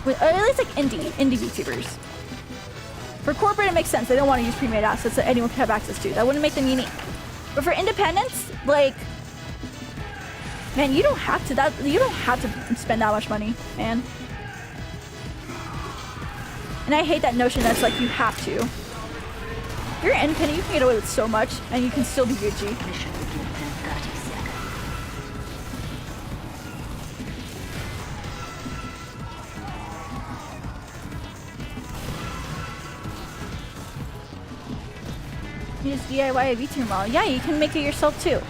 Or at least like indie VTubers. For corporate, it makes sense. They don't want to use pre-made assets that anyone can have access to. That wouldn't make them unique. But for independents, like, man, you don't have to spend that much money, man. And I hate that notion that's like you have to. If you're independent, you can get away with so much, and you can still be Gucci. Mission begins in 30 seconds. You just DIY a VTuber model. Yeah, you can make it yourself too.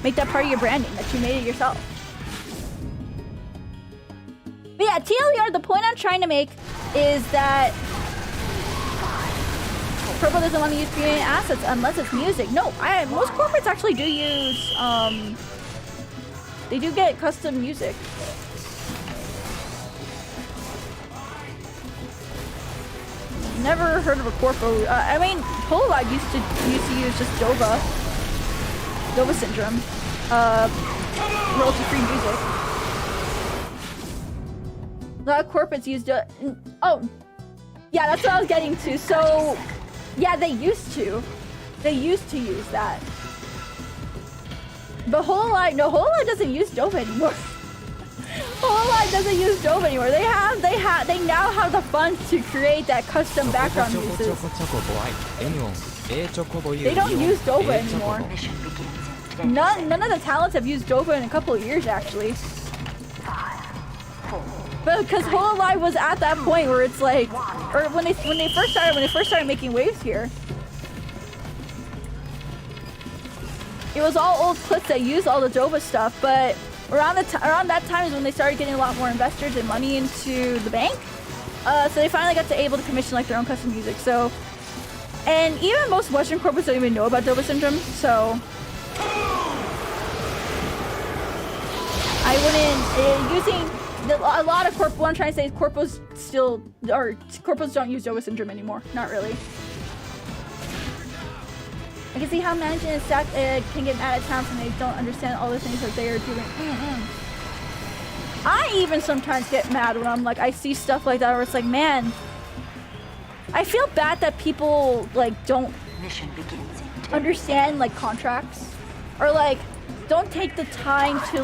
Make that part of your branding, that you made it yourself. But yeah, TLDR, the point I'm trying to make is that Purple doesn't want to use pre-made assets unless it's music. No, most corporates actually do use, they do get custom music. Never heard of a corpo. I mean, Collab used to use just Dova syndrome, royalty-free music. A lot of corporates used oh, yeah, that's what I was getting to. So, yeah, they used to use that. But Hololive doesn't use Dova anymore. Hololive doesn't use Dova anymore. They now have the funds to create that custom background music. They don't use Dova anymore. Mission begins in 10 None of the talents have used Dova in a couple of years, actually. 5, 4, But because Hololive was at that point where it's like, or when they first started making waves here, it was all old clips that used all the Dova stuff. But around that time is when they started getting a lot more investors and money into the bank. So they finally got able to commission like their own custom music. So, and even most Western corporates don't even know about Dova syndrome. So I wouldn't using a lot of what I'm trying to say is corpos don't use Dova syndrome anymore. Not really. I can see how management and staff can get mad at towns when they don't understand all the things that they are doing. I even sometimes get mad when I see stuff like that where it's like, man, I feel bad that people don't mission begins in 10 understand contracts or don't take the time to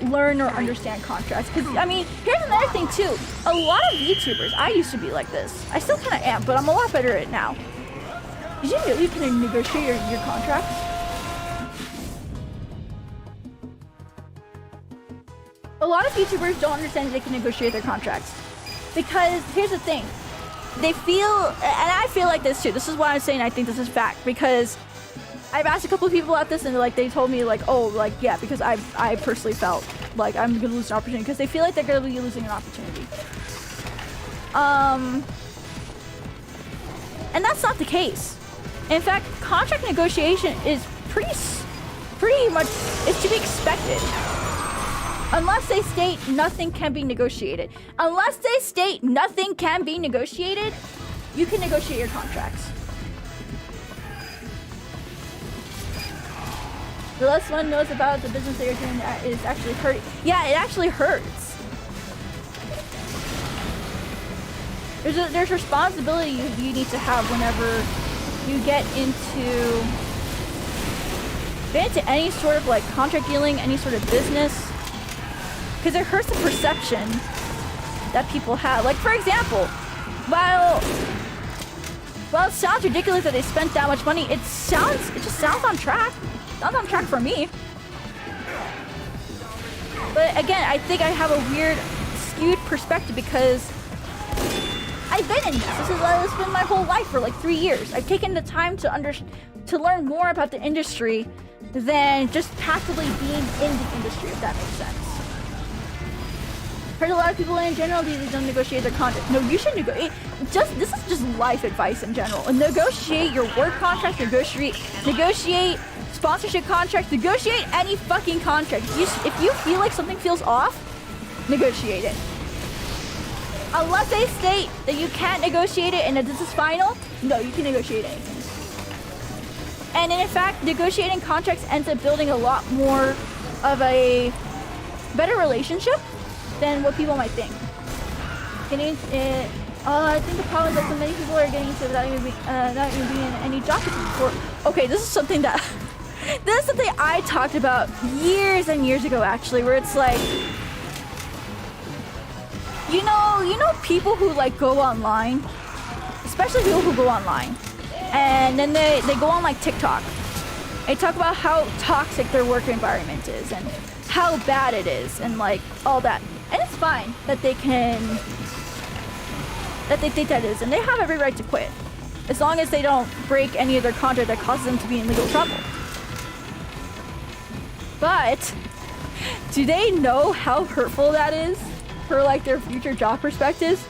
learn or understand contracts. Because I mean, here's another thing too. A lot of VTubers, I used to be like this. I still kind of am, but I'm a lot better at it now. Did you know you can negotiate your contracts? A lot of VTubers don't understand that they can negotiate their contracts. Because here's the thing. They feel, and I feel like this too. This is why I'm saying I think this is fact. Because I've asked a couple of people about this and they told me yeah, because I personally felt like I'm gonna lose an opportunity because they feel like they're gonna be losing an opportunity. And that's not the case. In fact, contract negotiation is pretty much is to be expected. Unless they state nothing can be negotiated. Unless they state nothing can be negotiated, you can negotiate your contracts. The less one knows about the business that you're doing is actually hurting. Yeah, it actually hurts. there's responsibility you need to have whenever you get into any sort of like contract dealing, any sort of business, because it hurts the perception that people have. Like, for example, while it sounds ridiculous that they spent that much money, it just sounds on track. Sounds on track for me. But again, I think I have a weird, skewed perspective because I've been in this. This has been my whole life for like 3 years. I've taken the time to learn more about the industry than just passively being in the industry, if that makes sense. Heard a lot of people in general these days don't negotiate their contracts. No, you should negotiate. This is just life advice in general. And negotiate your work contract. Negotiate sponsorship contracts. Negotiate any fucking contract. If you feel like something feels off, negotiate it. Unless they state that you can't negotiate it and that this is final, no, you can negotiate anything. And in fact, negotiating contracts ends up building a lot more of a better relationship than what people might think. I think the problem is that so many people are getting into it without even being in any job before. Okay, this is something I talked about years and years ago, actually, where it's like, you know people who like go online, especially people who go online, and then they go on like TikTok. They talk about how toxic their work environment is and how bad it is and like all that. And it's fine that they think that is, and they have every right to quit, as long as they don't break any of their contract that causes them to be in legal trouble. But do they know how hurtful that is for like their future job perspectives?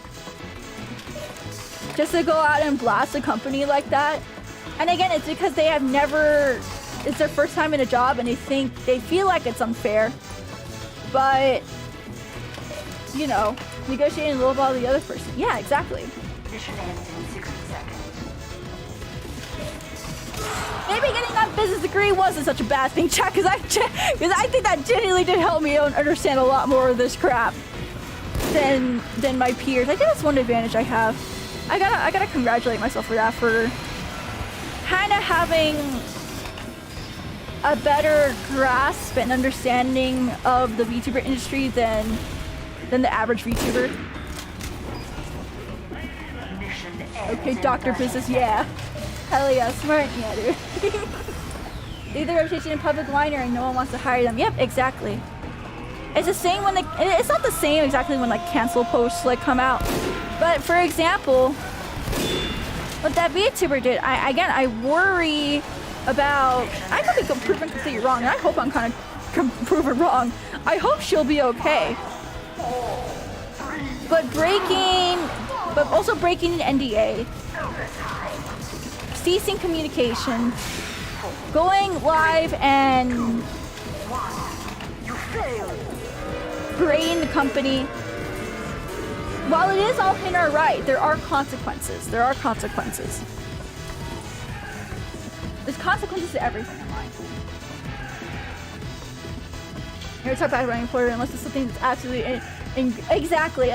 Just to go out and blast a company like that? And again, it's because they have never, it's their first time in a job and they feel like it's unfair. But you know, negotiating low about the other person. Yeah, exactly. Mission ends in 60 seconds. Maybe getting that business degree wasn't such a bad thing, chat, because I think that genuinely did help me understand a lot more of this crap than my peers. I think that's one advantage I have. I gotta congratulate myself for that, for kind of having a better grasp and understanding of the VTuber industry than the average VTuber. Okay, Dr. Business, yeah. Hell yeah, smart, yeah, dude. Leave their reputation in public liner and no one wants to hire them. Yep, exactly. It's the same when it's not the same exactly when like cancel posts like come out. But for example, what that VTuber did, I worry about, I could be proven completely wrong, and I hope I'm kind of proven wrong. I hope she'll be okay. But also breaking an NDA, ceasing communication, going live and berating the company. While it is all in our right, there are consequences. There's consequences to everything in life. Never talk about running employer unless it's something that's absolutely exactly.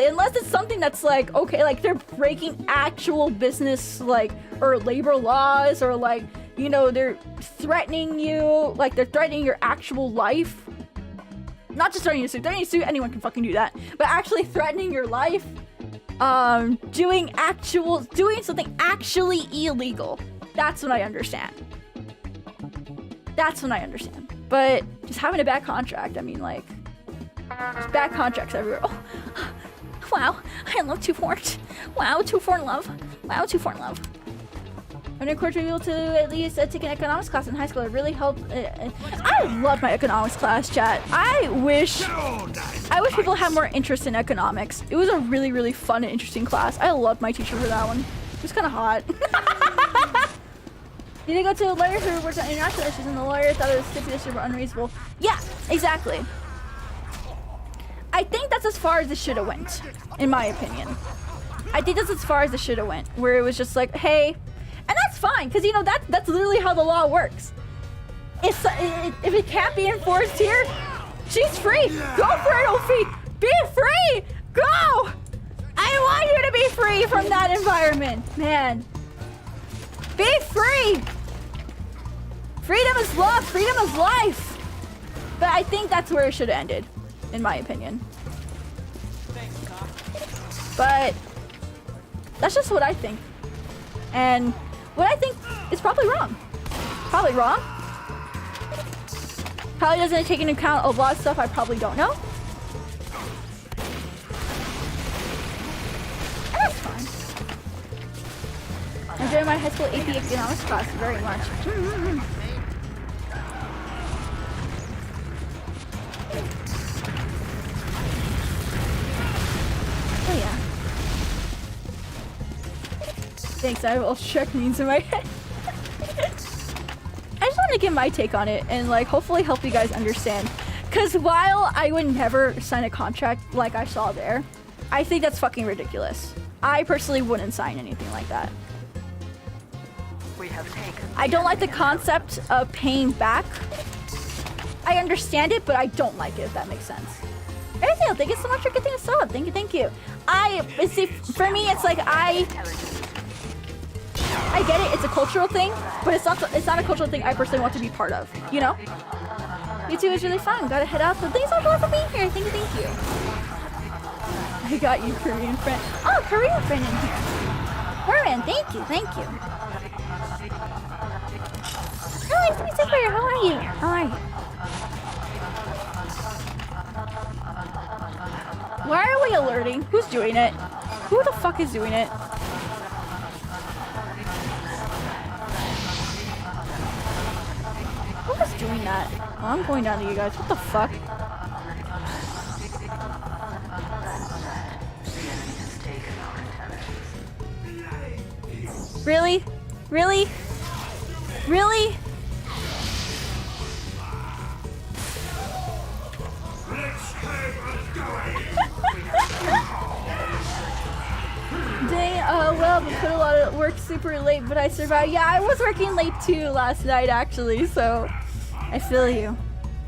Unless it's something that's like, okay, like they're breaking actual business like or labor laws, or like, you know, they're threatening you, like they're threatening your actual life. Not just threatening to sue, anyone can fucking do that. But actually threatening your life, doing something actually illegal. That's when I understand. But just having a bad contract, I mean, like, there's bad contracts everywhere. Oh, wow, I love 2-4. Wow, 2-4 in love. Wow, 2-4 in love. I'm able to at least take an economics class in high school. It really helped. I love my economics class, chat. I wish people had more interest in economics. It was a really, really fun and interesting class. I loved my teacher for that one. It was kind of hot. Did they go to a lawyer who worked on international issues, and the lawyer thought the stipulations were unreasonable? Yeah, exactly. I think that's as far as it should have went, in my opinion. I think that's as far as it should have went, where it was just like, hey. And that's fine, because, you know, that's literally how the law works. If it can't be enforced here, she's free. Go for it, Ophi. Be free. Go. I want you to be free from that environment, man. Be free. Freedom is love. Freedom is life. But I think that's where it should have ended, in my opinion. But that's just what I think. And what I think is probably wrong. Probably wrong. Probably doesn't take into account a lot of stuff I probably don't know. And that's fine. I enjoy my high school AP economics class very much. Oh yeah. Thanks, I have all Shrek memes in my head. I just want to give my take on it and like hopefully help you guys understand. Cause while I would never sign a contract like I saw there, I think that's fucking ridiculous. I personally wouldn't sign anything like that. We have taken. I don't like the concept of paying back. I understand it, but I don't like it, if that makes sense. Ariel, thank you so much for getting a sub. Thank you, thank you. See, for me, it's like I get it, it's a cultural thing, but it's not a cultural thing I personally want to be part of, you know? YouTube is really fun. Gotta head out. So thanks so much for being here. Thank you, thank you. I got you, Korean friend. Oh, Korean friend in here. Korean, thank you, thank you. Oh, nice to meet you. How are you? How are you? Why are we alerting? Who's doing it? Who the fuck is doing it? Who is doing that? Oh, I'm going down to you guys. What the fuck? Really? Really? Really? Dang, well, we put a lot of work super late, but I survived. Yeah, I was working late too last night, actually, so I feel you.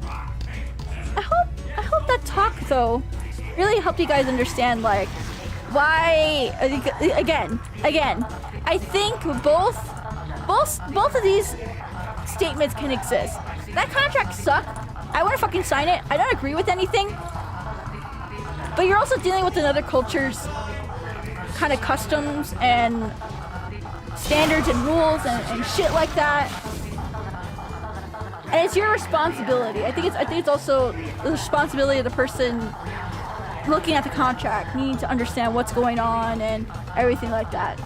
I hope that talk, though, really helped you guys understand, like, why, again, I think both of these statements can exist. That contract sucked. I wouldn't fucking sign it. I don't agree with anything. But you're also dealing with another culture's kind of customs and standards and rules and shit like that. And it's your responsibility. I think it's also the responsibility of the person looking at the contract, needing to understand what's going on and everything like that.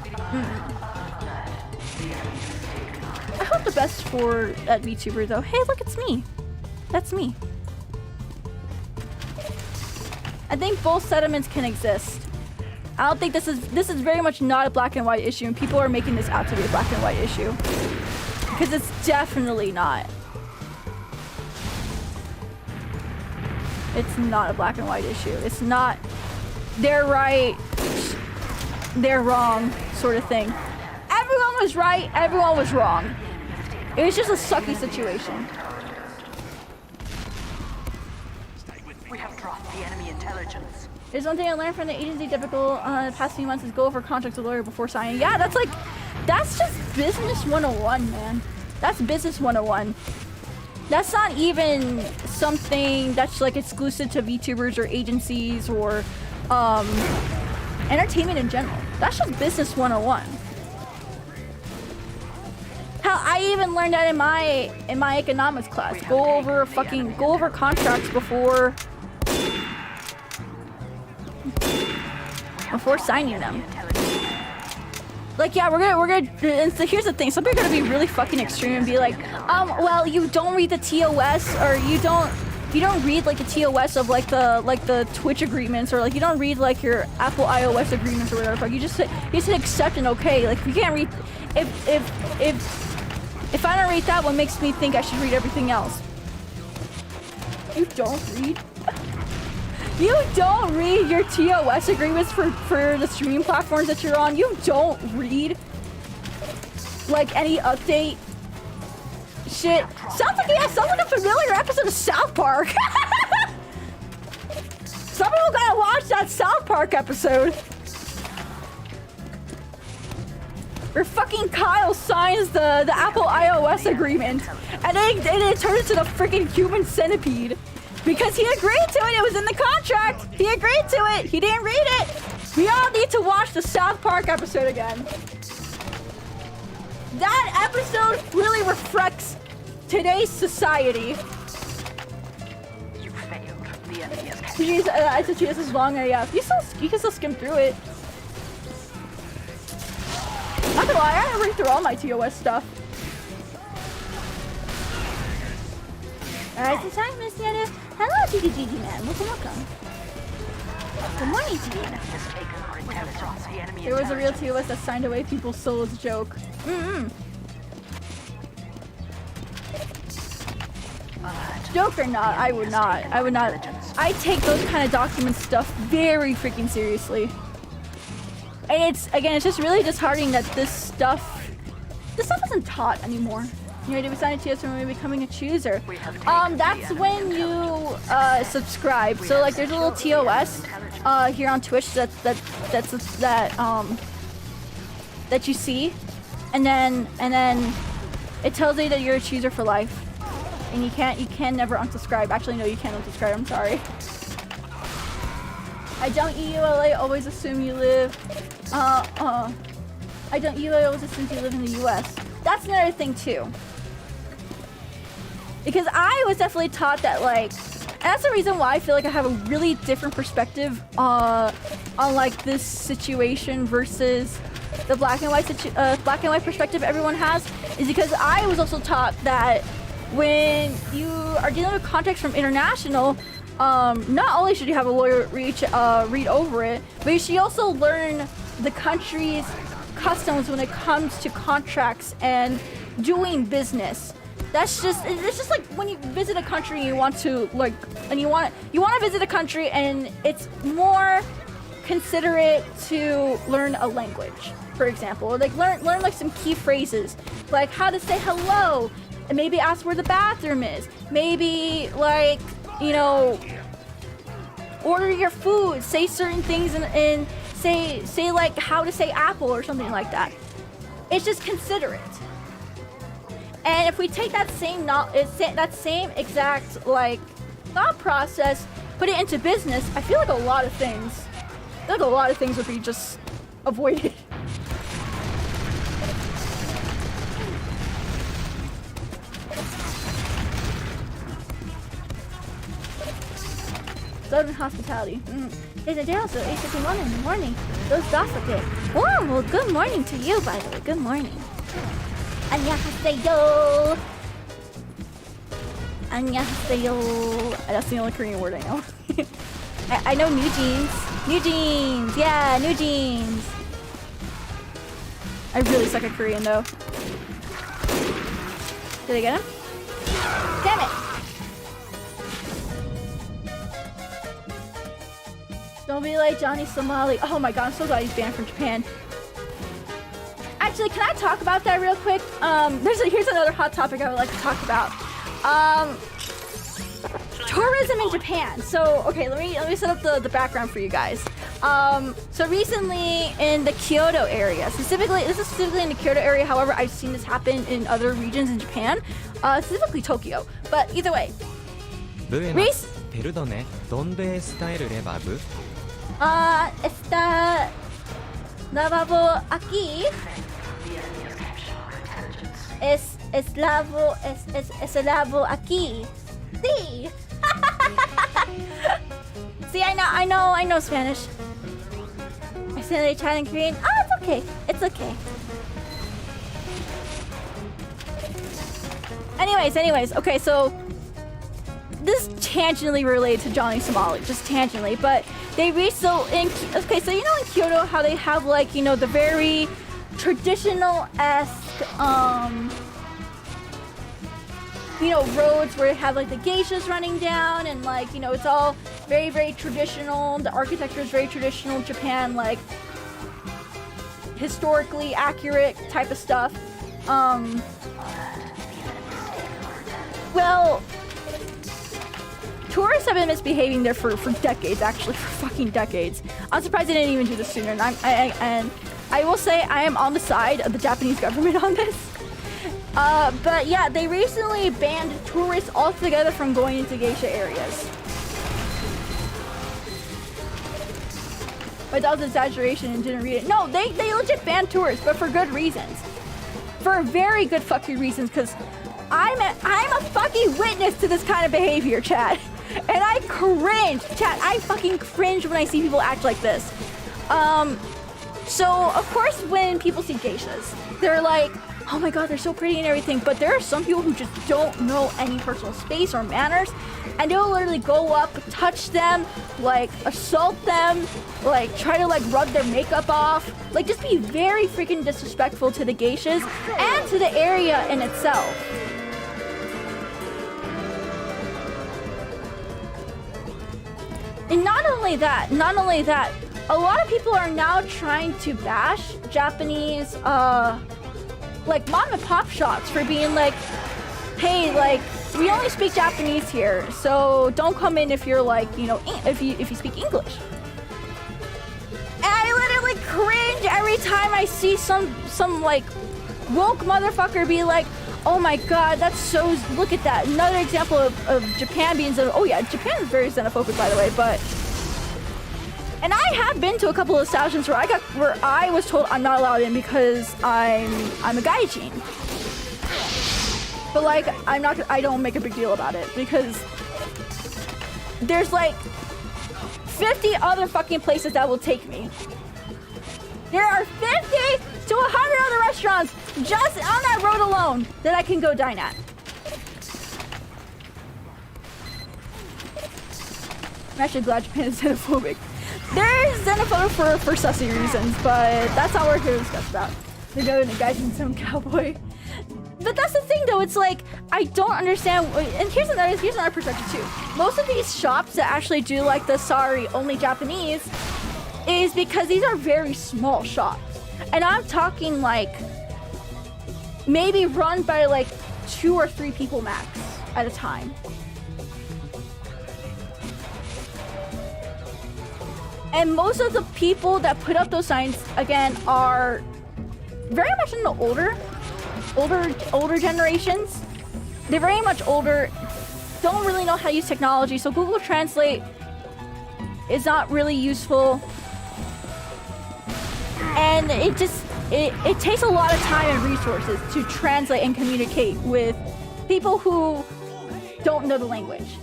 I hope the best for that VTuber though. Hey, look, it's me. That's me. I think both sentiments can exist. I don't think this is very much not a black and white issue, and people are making this out to be a black and white issue. Because it's definitely not. It's not a black and white issue. It's not they're right, they're wrong sort of thing. Everyone was right, everyone was wrong. It was just a sucky situation. We have dropped the enemy intelligence. There's one thing I learned from the agency typical the past few months is go over contracts with a lawyer before signing. Yeah, that's just business 101, man. That's business 101. That's not even something that's like exclusive to VTubers or agencies or entertainment in general. That's just business 101. Hell, I even learned that in my economics class. Go over contracts before signing them. Like, yeah, we're gonna, and so here's the thing, some people are gonna be really fucking extreme and be like, well, you don't read the TOS, or you don't read like the TOS of like the Twitch agreements, or like you don't read like your Apple iOS agreements or whatever. Like you just hit accept and okay. Like you can't read, if I don't read that, what makes me think I should read everything else? You don't read? You don't read your TOS agreements for the streaming platforms that you're on? You don't read like any update shit? Sounds like a familiar episode of South Park. Some people gotta watch that South Park episode. where fucking Kyle signs the Apple iOS agreement, and it turns into the freaking human centipede. Because he agreed to it, it was in the contract. He agreed to it, he didn't read it. We all need to watch the South Park episode again. That episode really reflects today's society. You failed. The enemy has captured. Jeez, I said this is long AF. You can still skim through it. Not gonna lie, I didn't read through all my TOS stuff. Alright, it's time, Miss Nyaru. Hello, Gigi man. Welcome. Good morning to you. Mistaken for intelligence. The enemy There was a real TOS that signed away people's souls joke. Joke or not, I would not. I take those kind of document stuff very freaking seriously. And it's just really disheartening that this stuff isn't taught anymore. You know, to be signed to TOS when becoming a chooser. That's when you subscribe. So like, there's a little TOS here on Twitch that you see, and then it tells you that you're a chooser for life, and you can never unsubscribe. Actually, no, you can't unsubscribe. I'm sorry. I don't EULA always assume you live. I don't EULA always assume you live in the US. That's another thing too. Because I was definitely taught that, like, and that's the reason why I feel like I have a really different perspective on like this situation versus the black and white perspective everyone has, is because I was also taught that when you are dealing with contracts from international, not only should you have a lawyer read over it, but you should also learn the country's customs when it comes to contracts and doing business. It's just like when you visit a country and you want to visit a country and it's more considerate to learn a language, for example, or like learn like some key phrases, like how to say hello, and maybe ask where the bathroom is, maybe like, you know, order your food, say certain things and say like how to say apple or something like that. It's just considerate. And if we take that same exact like thought process, put it into business, I feel like a lot of things would be just avoided. Southern hospitality. There's a day also 8:51 in the morning. Those gossiping. Oh, well, good morning to you, by the way. Good morning. Annyeonghaseyo. Annyeonghaseyo. That's the only Korean word I know. I know new jeans. New jeans. Yeah, new jeans. I really suck at Korean though. Did I get him? Damn it. Don't be like Johnny Somali. Oh my god, I'm so glad he's banned from Japan. Actually, can I talk about that real quick? Here's another hot topic I would like to talk about. Tourism in Japan. So, okay, let me set up the background for you guys. So recently in the Kyoto area, this is specifically in the Kyoto area. However, I've seen this happen in other regions in Japan, specifically Tokyo. But either way, Perdone, ¿dónde está el lavabo? Está lavabo aquí. Es lavabo aquí. Sí. See, I know Spanish. I said they chat in Korean. Oh, it's okay. It's okay. Anyways, okay, so this is tangentially related to Johnny Somali, just tangentially, but they reached so you know in Kyoto how they have like, you know, the very traditional-esque you know, roads where they have like the geishas running down and like, you know, it's all very, very traditional. The architecture is very traditional Japan, like historically accurate type of stuff. Well, tourists have been misbehaving there for decades, actually, for fucking decades. I'm surprised they didn't even do this sooner. And I will say I am on the side of the Japanese government on this. But yeah, they recently banned tourists altogether from going into geisha areas. But that was an exaggeration and didn't read it. No, they legit banned tourists, but for good reasons. For very good fucking reasons, because I'm a fucking witness to this kind of behavior, chat. And I cringe, chat. I fucking cringe when I see people act like this. So of course when people see geishas, they're like, oh my god, they're so pretty and everything. But there are some people who just don't know any personal space or manners, and they'll literally go up, touch them, like assault them, like try to like rub their makeup off, like just be very freaking disrespectful to the geishas and to the area in itself. And not only that, a lot of people are now trying to bash Japanese, like mom and pop shops for being like, hey, like we only speak Japanese here, so don't come in if you're like, you know, if you speak English. And I literally cringe every time I see some like woke motherfucker be like, oh my god, that's so, look at that. Another example of Japan being, oh yeah, Japan is very xenophobic, by the way, but, and I have been to a couple of establishments where I was told I'm not allowed in because I'm a gaijin. But like, I don't make a big deal about it because there's like 50 other fucking places that will take me. There are 50 to 100 other restaurants just on that road alone that I can go dine at. I'm actually glad Japan is xenophobic. They're xenophobic for sussy reasons, but that's not what we're here to discuss about. They're going to guys in some cowboy. But that's the thing though, it's like, I don't understand, and here's another perspective too. Most of these shops that actually do like the sorry, only Japanese, is because these are very small shops. And I'm talking like, maybe run by like 2 or 3 people max at a time. And most of the people that put up those signs, again, are very much in the older generations. They're very much older, don't really know how to use technology, so Google Translate is not really useful. And it takes a lot of time and resources to translate and communicate with people who don't know the language.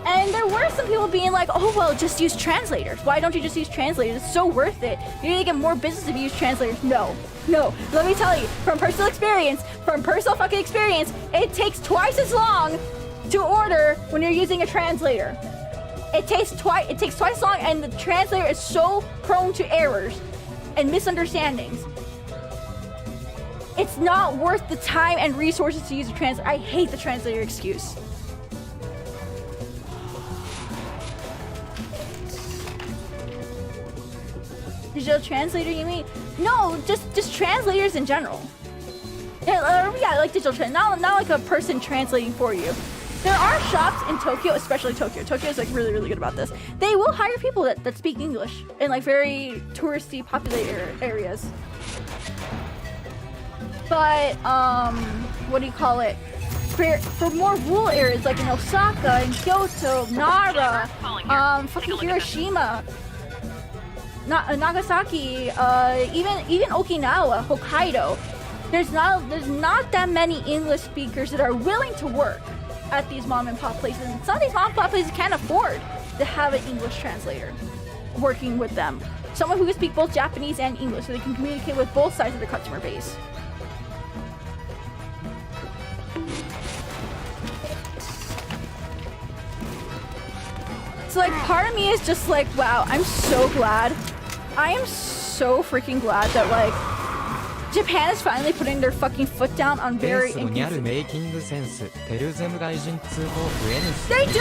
And there were some people being like, oh, well, just use translators. Why don't you just use translators? It's so worth it. You're gonna get more business if you use translators. No. Let me tell you, from personal fucking experience, it takes twice as long to order when you're using a translator. It takes twice as long, and the translator is so prone to errors and misunderstandings. It's not worth the time and resources to use a translator. I hate the translator excuse. Digital translator, you mean? No, just translators in general. Yeah, like digital not like a person translating for you. There are shops in Tokyo, especially Tokyo. Tokyo is like really, really good about this. They will hire people that speak English in like very touristy, populated areas. But what do you call it? For more rural areas like in Osaka and Kyoto, Nara, fucking Hiroshima, Nagasaki, even Okinawa, Hokkaido. There's not that many English speakers that are willing to work at these mom and pop places. And some of these mom and pop places can't afford to have an English translator working with them. Someone who can speak both Japanese and English so they can communicate with both sides of the customer base. So like part of me is just like, wow, I'm so glad. I am so freaking glad that like Japan is finally putting their fucking foot down on very inconsistent. They do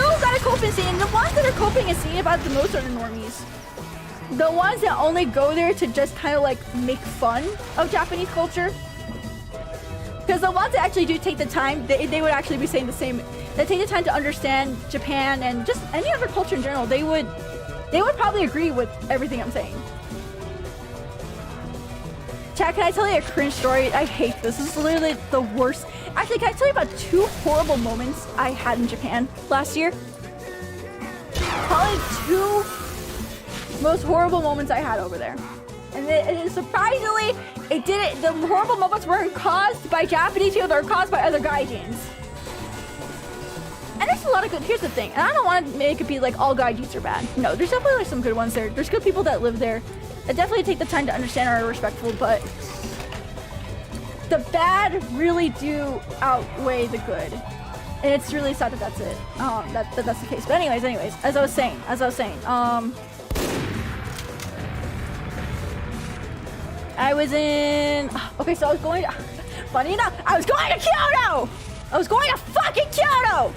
gotta cope and see, and the ones that are coping and seeing about the most are the normies. The ones that only go there to just kind of like make fun of Japanese culture. Because the ones that actually do take the time, they would actually be saying the same. They take the time to understand Japan and just any other culture in general. They would probably agree with everything I'm saying. Chat, can I tell you a cringe story? I hate this. This is literally the worst. Actually, can I tell you about 2 horrible moments I had in Japan last year? Probably 2 most horrible moments I had over there. And it surprisingly, the horrible moments weren't caused by Japanese people, they were caused by other gaijins. And there's a lot of good, here's the thing, and I don't want to make it be like all gaijins are bad. No, there's definitely like some good ones there. There's good people that live there that definitely take the time to understand and are respectful, but the bad really do outweigh the good. And it's really sad that that's it. That's the case. But anyways, as I was saying, I was in, okay, so I was going to, funny enough, I was going to Kyoto! I was going to fucking Kyoto!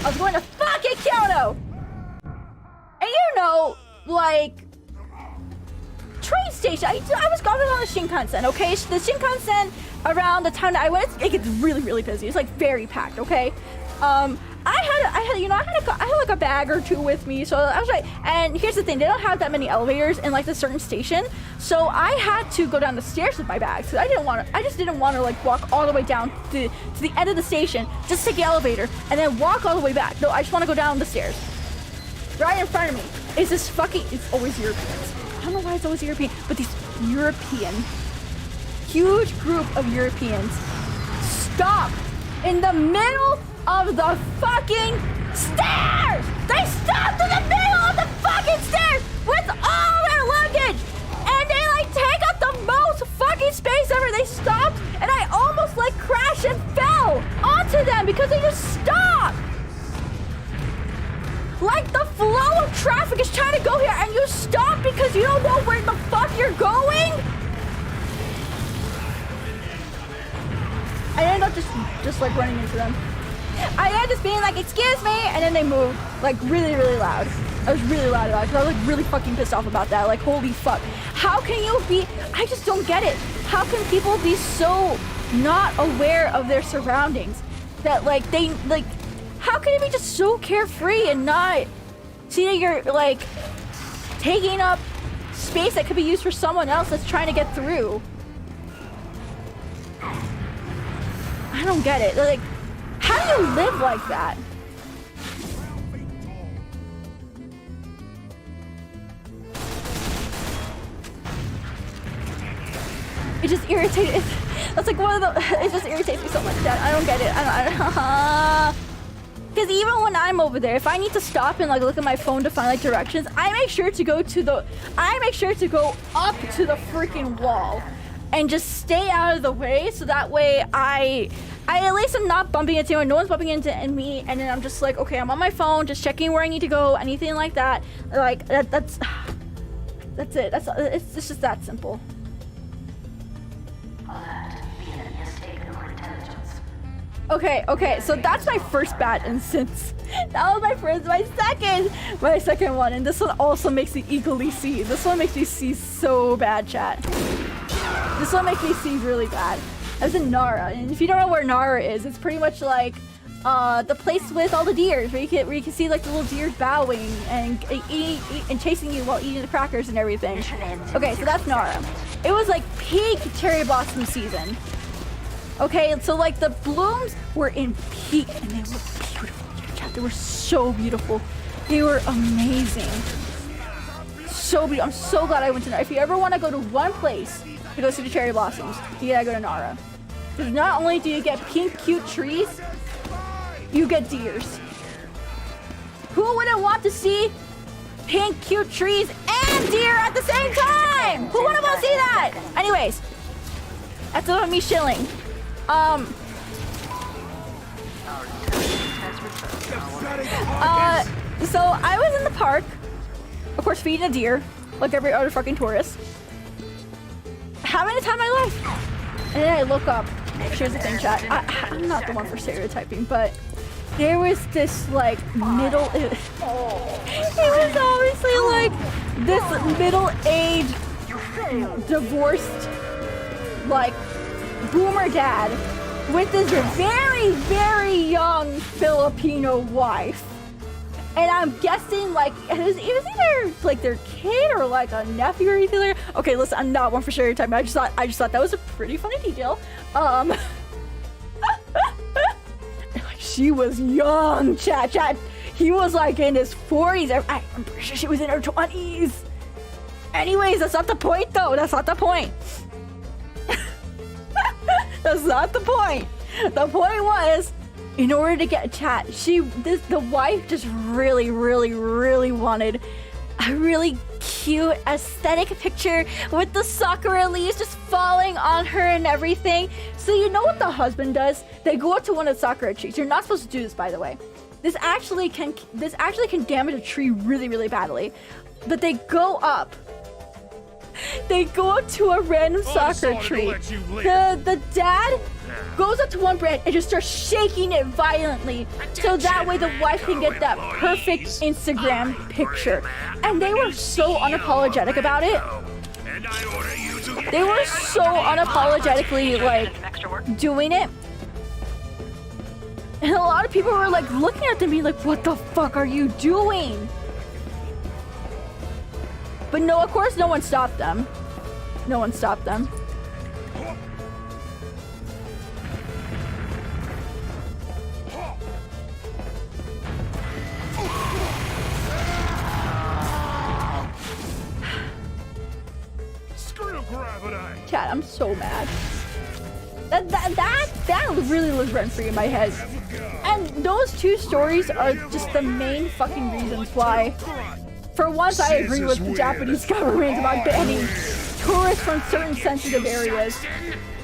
I was going to fucking Kyoto! And you know, like, train station, I was going on the Shinkansen, okay? The Shinkansen, around the time that I went, it gets really, really busy. It's like very packed, okay? I had like a bag or 2 with me, so I was like, and here's the thing, they don't have that many elevators in like the certain station, so I had to go down the stairs with my bags. So I just didn't want to like walk all the way down to the end of the station, just take the elevator, and then walk all the way back. No, I just want to go down the stairs. Right in front of me is this fucking, it's always Europeans. I don't know why it's always European, but these huge group of Europeans stop in the middle of the fucking stairs! They stopped in the middle of the fucking stairs with all their luggage! And they like take up the most fucking space ever. They stopped and I almost like crashed and fell onto them because they just stopped! Like the flow of traffic is trying to go here and you stop because you don't know where the fuck you're going? I ended up just like running into them. I ended up just being like, excuse me, and then they moved like really, really loud. I was really loud about it because I was like really fucking pissed off about that. Like, holy fuck. How can you be, I just don't get it. How can people be so not aware of their surroundings that like they, like, how can you be just so carefree and not see that you're like taking up space that could be used for someone else that's trying to get through? I don't get it. Like, how do you live like that? It just irritates. That's like one of the. It just irritates me so much. That I don't get it. Because even when I'm over there, if I need to stop and like look at my phone to find like directions, I make sure to go up to the freaking wall, and just stay out of the way. So that way I at least am not bumping into anyone. No one's bumping into me, and then I'm just like, okay, I'm on my phone, just checking where I need to go, anything like that. Like that's it. It's just that simple. Okay, so that's my first bad instance. That was my second one, and this one also makes me equally see. This one makes me see so bad, chat. This one makes me see really bad. I was in Nara, and if you don't know where Nara is, it's pretty much like the place with all the deers, where you can see like the little deers bowing and eating and chasing you while eating the crackers and everything. Okay, so that's Nara. It was like peak cherry blossom season. Okay, so like the blooms were in peak and they were beautiful. Chat, they were so beautiful. They were amazing. So beautiful. I'm so glad I went to Nara. If you ever want to go to one place to go see the cherry blossoms, you gotta go to Nara. Because not only do you get pink, cute trees, you get deers. Who wouldn't want to see pink, cute trees and deer at the same time? Who wouldn't want to see that? Anyways, that's about me shilling. So I was in the park, of course, feeding a deer, like every other fucking tourist. Having the time of my life. And then I look up. Here's the thing, chat. I'm not the one for stereotyping, but there was this like middle. It was obviously like this middle-aged, divorced, like boomer dad with this very, very young Filipino wife. And I'm guessing like it was either like their kid or like a nephew or anything. Okay, listen, I'm not one for stereotyping. I just thought that was a pretty funny detail. She was young, chat. He was like in his 40s. I'm pretty sure she was in her 20s. Anyways, that's not the point though. That's not the point. That's not the point. The point was, in order to get a chat, the wife just really wanted a really cute aesthetic picture with the sakura leaves just falling on her and everything. So you know what the husband does? They go up to one of the sakura trees. You're not supposed to do this, by the way. This actually can damage a tree really badly. But they go up. They go up to a random sakura tree. The dad goes up to one branch and just starts shaking it violently, so that way the wife can get that perfect Instagram picture. And they were so unapologetic about it. They were so unapologetically like doing it. And a lot of people were like looking at them being like, what the fuck are you doing? But no, of course no one stopped them. No one stopped them. Chat, I'm so mad. That really lives rent free in my head. And those two stories are just the main fucking reasons why. For once, I agree with the Japanese government about banning tourists from certain sensitive areas.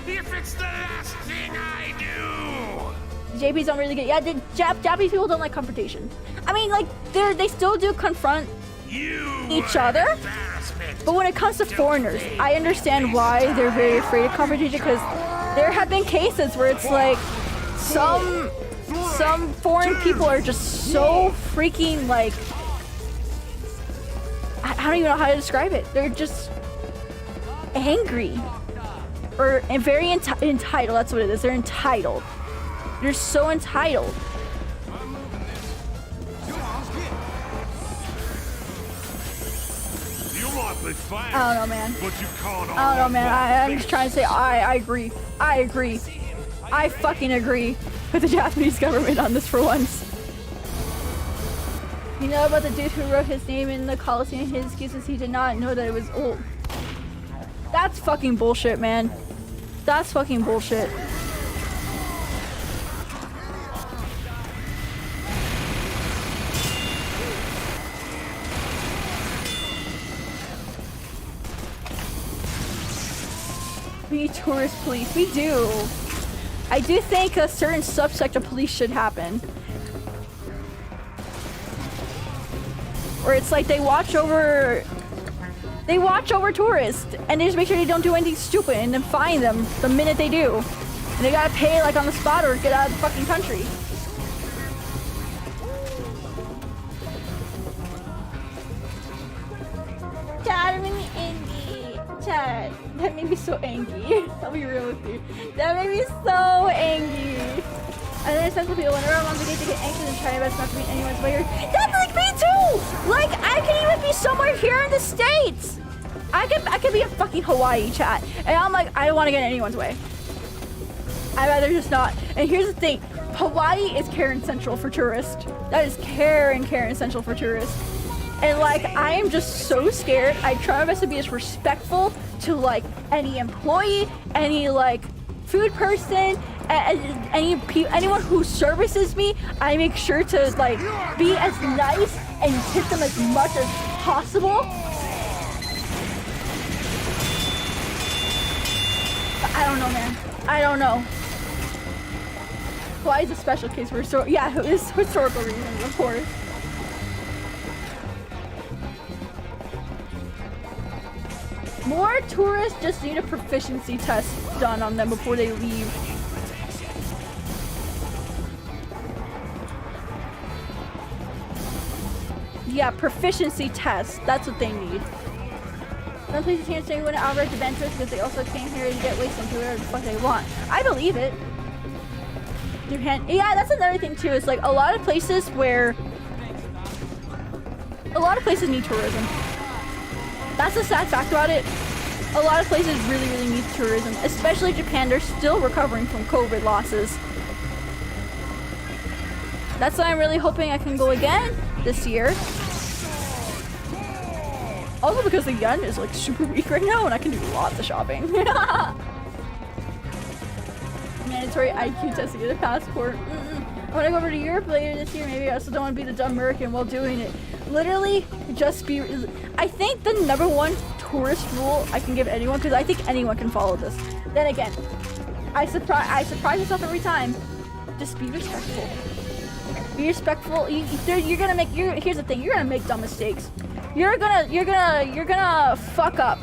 If it's the last thing I do. JPs don't really get. Yeah, Japanese people don't like confrontation. I mean, like they still do confront each other. But when it comes to foreigners, I understand why they're very afraid of confrontation, because there have been cases where it's like some foreign people are just so freaking like, I don't even know how to describe it. They're just angry or very entitled. That's what it is. They're entitled. They're so entitled. I don't know, man. I don't know, man. I'm just trying to say I agree. I agree. I fucking agree with the Japanese government on this for once. You know about the dude who wrote his name in the Coliseum? His excuses, he did not know that it was old. That's fucking bullshit, man. That's fucking bullshit. We need tourist police. We do. I do think a certain subsect of police should happen. Where it's like they watch over tourists and they just make sure they don't do anything stupid and then fine them the minute they do. And they gotta pay like on the spot or get out of the fucking country. Dad, made me angry. Dad, that made me so angry. I'll be real with you. That made me so angry. And then I sense people whenever I'm on vacation, get anxious and try my best not to be anyone's way. That's like me too! Like, I can even be somewhere here in the States! I could be in fucking Hawaii, chat. And I'm like, I don't want to get in anyone's way. I'd rather just not. And here's the thing. Hawaii is Karen Central for tourists. That is Karen Central for tourists. And like, I am just so scared. I try my best to be as respectful to like any employee, any like food person, anyone who services me. I make sure to like be as nice and tip them as much as possible. But I don't know, man. I don't know. Why is a special case for it's historical reasons, of course. More tourists just need a proficiency test done on them before they leave. Yeah, proficiency test. That's what they need. Some places can't stay when outright adventurous because they also came here to get wasted and do whatever the fuck they want. I believe it. Yeah, that's another thing too. It's like a lot of places where A lot of places need tourism. That's the sad fact about it. A lot of places really need tourism, especially Japan. They're still recovering from COVID losses. That's why I'm really hoping I can go again this year. Also because the yen is like super weak right now and I can do lots of shopping. Mandatory IQ test to get a passport. I want to go over to Europe later this year. Maybe I also don't want to be the dumb American while doing it. Literally, just be... I think the #1 tourist rule I can give anyone, because I think anyone can follow this. Then again, I surprise myself every time. Just be respectful. Be respectful. You're gonna make... here's the thing. You're gonna make dumb mistakes. You're gonna fuck up.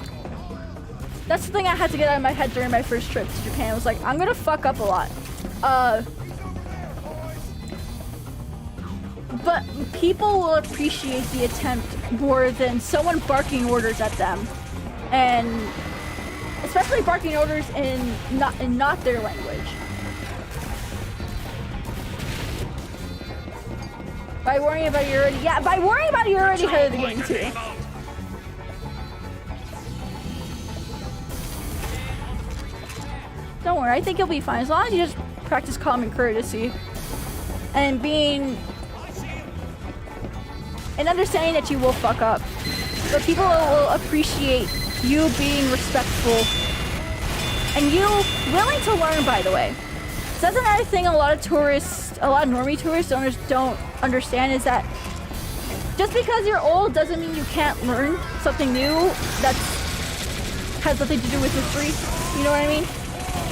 That's the thing I had to get out of my head during my first trip to Japan. I was like, I'm gonna fuck up a lot. But people will appreciate the attempt more than someone barking orders at them. And especially barking orders in not their language. By worrying about it, you're already... Yeah, by worrying about it, you're already ahead of the game, too. Don't worry, I think you'll be fine. As long as you just practice common courtesy. And being... and understanding that you will fuck up. But people will appreciate you being respectful. And you willing to learn, by the way. So that's another thing a lot of normie tourists don't understand is that just because you're old doesn't mean you can't learn something new that has nothing to do with history. You know what I mean?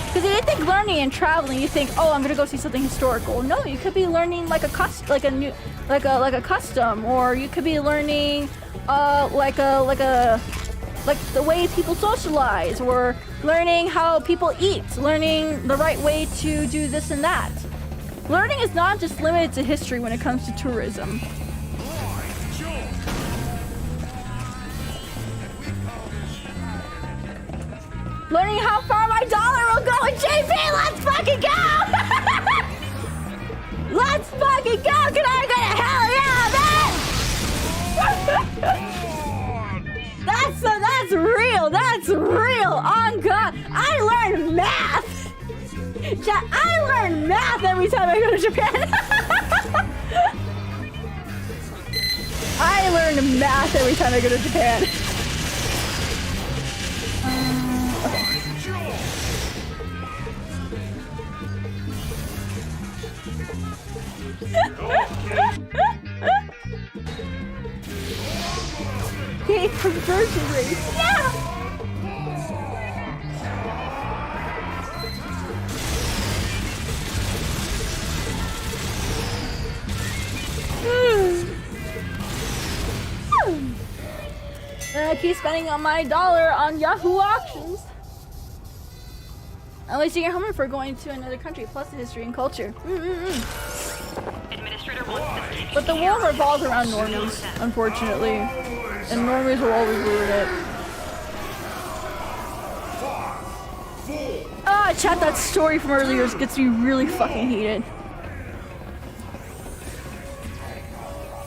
Because if you think learning and traveling, you think, oh, I'm gonna go see something historical. No, you could be learning like a custom, like a custom, or you could be learning like the way people socialize, or learning how people eat, learning the right way to do this and that. Learning is not just limited to history when it comes to tourism. Learning how far my dollar will go in JP! Let's fucking go! Let's fucking go! Can I go to hell yeah, man? That's real! That's real! On God! I learned math! I learn math every time I go to Japan! I learn math every time I go to Japan. Okay, conversion rate. Yeah! And I keep spending on my dollar on Yahoo auctions. At least you get home for going to another country, plus the history and culture. Administrator wants to speak. But the world revolves around normies, unfortunately. And normies will always ruin it. Ah, chat, that story from earlier gets me really fucking heated.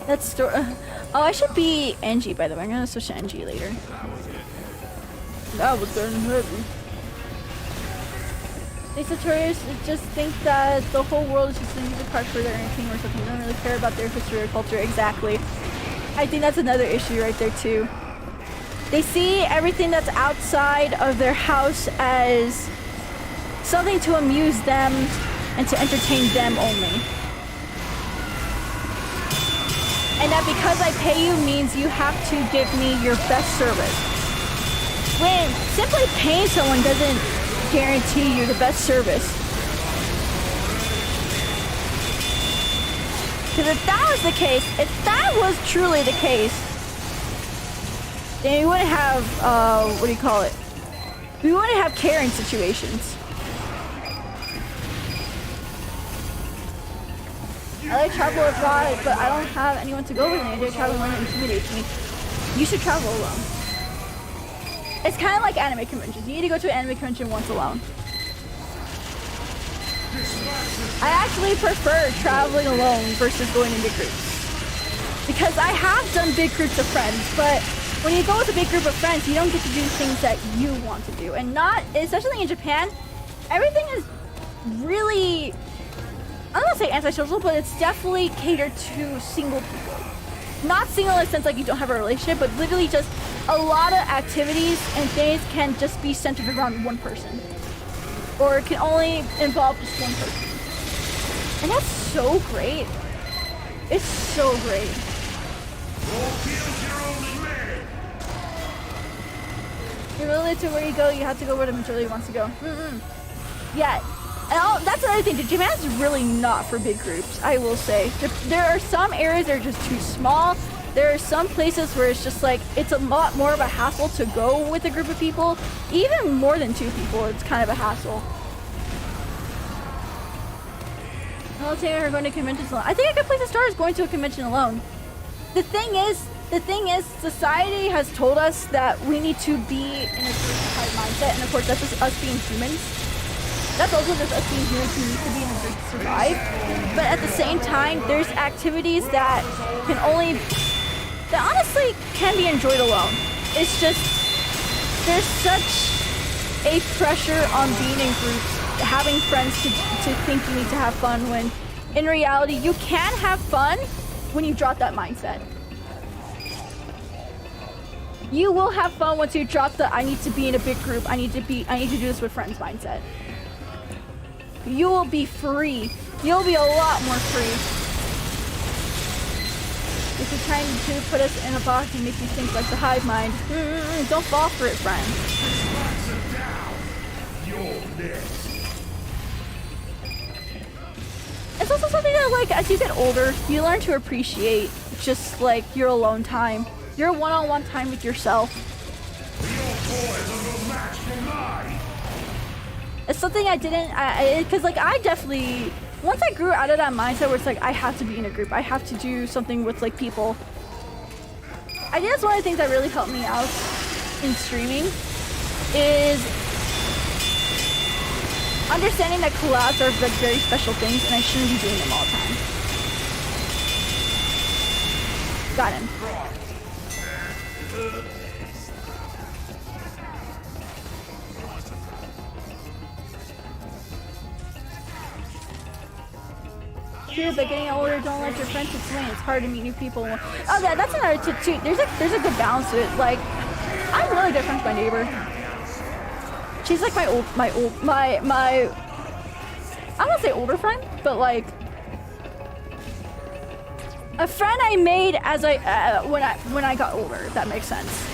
That story... oh, I should be NG, by the way. I'm gonna switch to NG later. That was getting heavy. These tourists just think that the whole world is just an amusement park for their entertainment or something. They don't really care about their history or culture. Exactly. I think that's another issue right there too. They see everything that's outside of their house as something to amuse them and to entertain them only. And that because I pay you means you have to give me your best service. When simply paying someone doesn't guarantee you the best service. Because if that was the case, if that was truly the case, then we wouldn't have, what do you call it? We wouldn't have caring situations. I like travel abroad, but I don't have anyone to go with me. I do travel alone, it intimidates me. You should travel alone. It's kind of like anime conventions. You need to go to an anime convention once alone. I actually prefer traveling alone versus going into groups. because I have done big groups of friends, but when you go with a big group of friends, you don't get to do things that you want to do. And not, especially in Japan, everything is really, I don't want to say antisocial, but it's definitely catered to single people. Not single in the sense like you don't have a relationship, but literally just a lot of activities and things can just be centered around one person. Or it can only involve just one person. And that's so great. It's so great. You're related to where you go, you have to go where the majority wants to go. Yeah, and that's another thing. Japan's really not for big groups, I will say. There are some areas that are just too small. There are some places where it's just like, it's a lot more of a hassle to go with a group of people. Even more than 2 people, it's kind of a hassle. I'll say we're going to conventions alone. I think a good place to start is going to a convention alone. The thing is, society has told us that we need to be in a group type mindset, and of course that's just us being humans. That's also just us being humans who need to be in a group to survive. But at the same time, there's activities that honestly can be enjoyed alone. It's just, there's such a pressure on being in groups, having friends to think you need to have fun, when in reality you can have fun when you drop that mindset. You will have fun once you drop the I need to be in a big group, I need to do this with friends mindset. You will be free. You'll be a lot more free. If you're trying to put us in a box and make you think like the hive mind, don't fall for it, friend. It's also something that, like, as you get older, you learn to appreciate just like your alone time, your one-on-one time with yourself. It's something I didn't, because like I definitely, once I grew out of that mindset where it's like I have to be in a group, I have to do something with like people. I think that's one of the things that really helped me out in streaming is understanding that collabs are like very special things and I shouldn't be doing them all the time. Got him. True, but getting older, don't let your friendships wane. It's hard to meet new people. Oh, yeah, that's another tip too. There's a good balance to it. Like, I'm really good friends with my neighbor. She's like my I don't want to say older friend, but like a friend I made as when I got older, if that makes sense.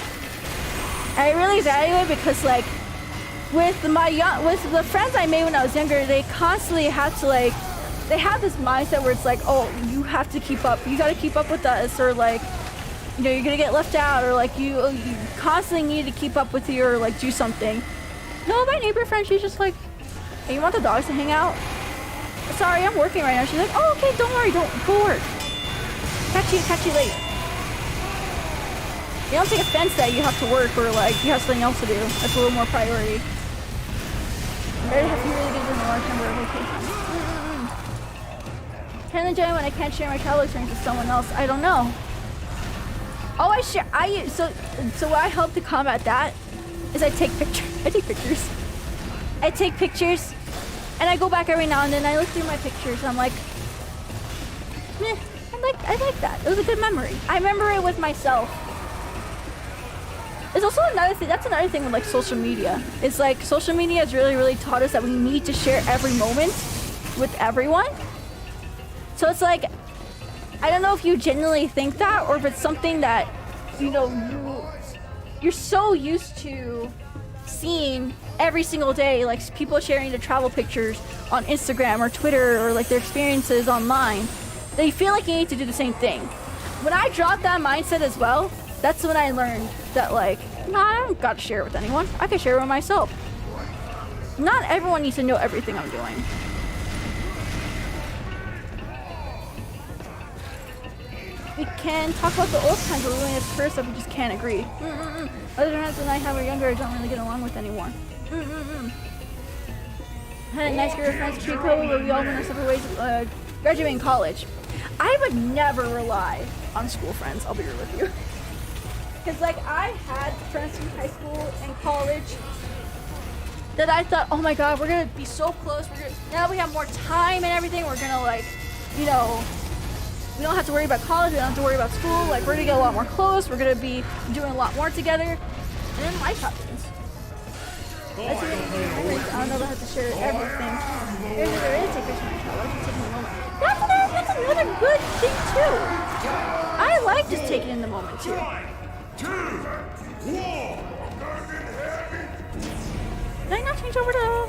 And I really value it because like with the friends I made when I was younger, they constantly had to like, they have this mindset where it's like, oh, you have to keep up, you gotta keep up with us, or like, you know, you're gonna get left out, or like you constantly need to keep up with you or like do something. No, my neighbor friend, she's just like, hey, you want the dogs to hang out? Sorry, I'm working right now. She's like, oh, okay, don't worry, go work. Catch you late. You don't take offense that you have to work or like you have something else to do. That's a little more priority. I'm ready to have you really good in a large number of vacations. Can I enjoy when I can't share my travel experience with someone else? I don't know. Oh, so what I help to combat that is I take pictures. I take pictures and I go back every now and then. I look through my pictures and I'm like, I like that. It was a good memory. I remember it with myself. It's also another thing. That's another thing with like social media. It's like social media has really, really taught us that we need to share every moment with everyone. So it's like, I don't know if you genuinely think that or if it's something that, you know, you're so used to seeing every single day, like people sharing their travel pictures on Instagram or Twitter or like their experiences online. They feel like you need to do the same thing. When I dropped that mindset as well, that's when I learned that like, nah, I don't gotta share it with anyone. I can share it with myself. Not everyone needs to know everything I'm doing. We can talk about the old times, but we only have first that we just can't agree. Other friends when I have are younger, I don't really get along with anymore. Had a nice group of friends, Chico, but we all went our separate ways graduating college, I would never rely on school friends. I'll be real with you. Because like I had friends from high school and college that I thought, oh my god, we're gonna be so close. Now we have more time and everything. We're gonna like, you know, we don't have to worry about college. We don't have to worry about school. Like we're gonna get a lot more close. We're gonna be doing a lot more together. And then life happens. I don't know if I have to share everything. There is a picture of my college. Taking a moment. That's another good thing too. I like just taking in the moment too. Did I not change over to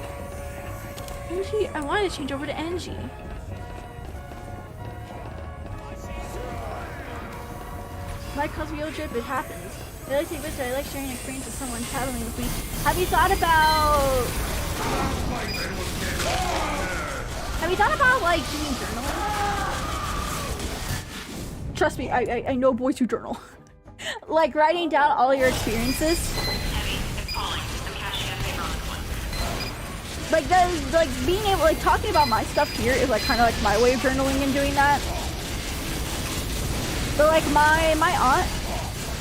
Angie? I wanted to change over to Angie. My Cosmeo trip, it happens. I like to take this, I like sharing an experience with someone traveling with me. Have you thought about like doing journaling? Trust me, I know boys who journal. Like writing down all your experiences. Like being able, like talking about my stuff here is like kind of like my way of journaling and doing that. But like my aunt,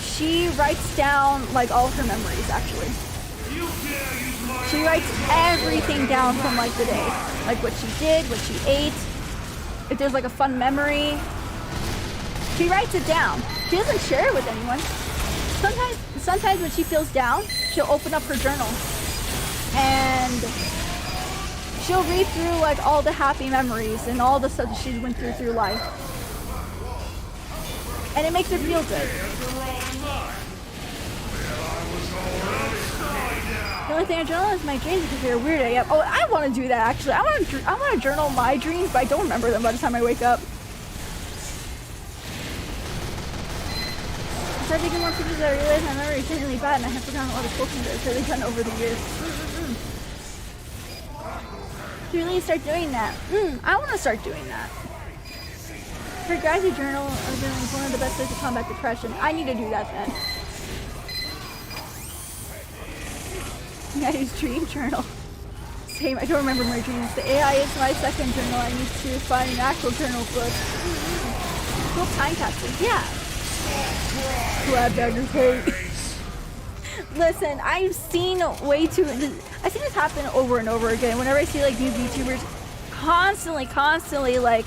she writes down like all of her memories actually. She writes everything down from like the day. Like what she did, what she ate, if there's like a fun memory. She writes it down. She doesn't share it with anyone. Sometimes when she feels down, she'll open up her journal and she'll read through like all the happy memories and all the stuff that she went through life. And it makes her feel good. The only thing I journal is my dreams because they're weird. Oh, I want to do that actually. I want to journal my dreams, but I don't remember them by the time I wake up. I started taking more pictures. I realized my memory is really bad, and I have forgotten a lot of cool things that I've really done over the years. To really start doing that. I want to start doing that. Her gratitude journal is one of the best ways to combat depression. I need to do that then. Nice dream journal. Same, I don't remember my dreams. The AI is my second journal. I need to find an actual journal book. Cool time capsules, yeah. Collab Dagger Kate. Listen, I've seen way too. I've seen this happen over and over again. Whenever I see like new VTubers constantly like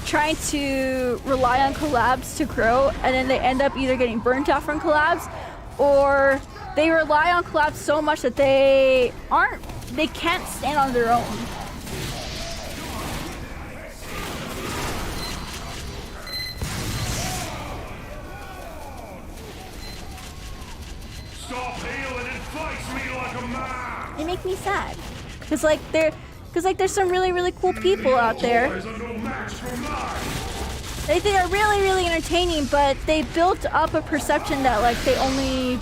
trying to rely on collabs to grow, and then they end up either getting burnt out from collabs, or they rely on collabs so much that they can't stand on their own. Stop healing and face me like a man! They make me sad, cause there's some really cool people out there. They think are really entertaining, but they built up a perception that like they're only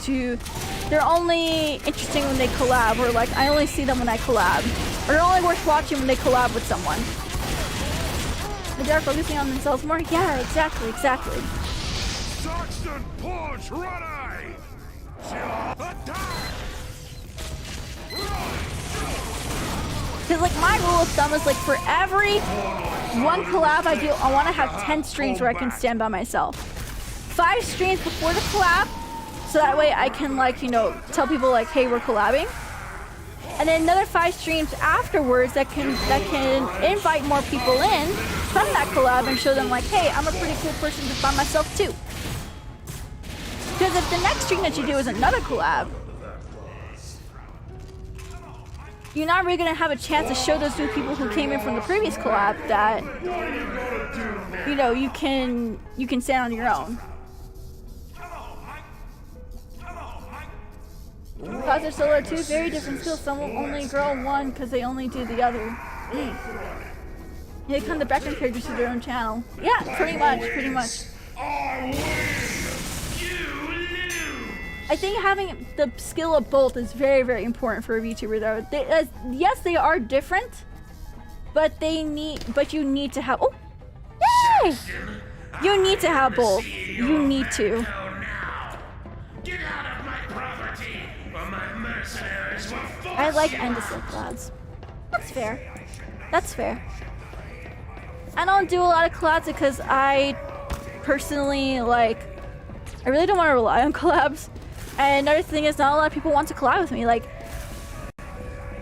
interesting when they collab, or like I only see them when I collab, or they're only worth watching when they collab with someone. They are focusing on themselves more. Yeah, exactly. Saxton punch ready! Attack! Because like my rule of thumb is like for every one collab I do, I want to have 10 streams where I can stand by myself. 5 streams before the collab, so that way I can like, you know, tell people like, hey, we're collabing. And then another 5 streams afterwards that can invite more people in from that collab and show them like, hey, I'm a pretty cool person just by myself too. Because if the next stream that you do is another collab, you're not really gonna have a chance to show those new people who came in from the previous collab that, you know, you can stand on your own. Because they're solo two very different skills. Some will only grow one because they only do the other. They become the background characters to their own channel. Yeah, pretty much. I think having the skill of both is very important for a VTuber though. Yes, they are different, but you need to have, yay! You need to have both. You need to. Get out of my property, or my mercenaries will force I like you endless out. collabs. That's fair. I don't do a lot of collabs because I personally like. I really don't want to rely on collabs. And another thing is, not a lot of people want to collab with me. Like,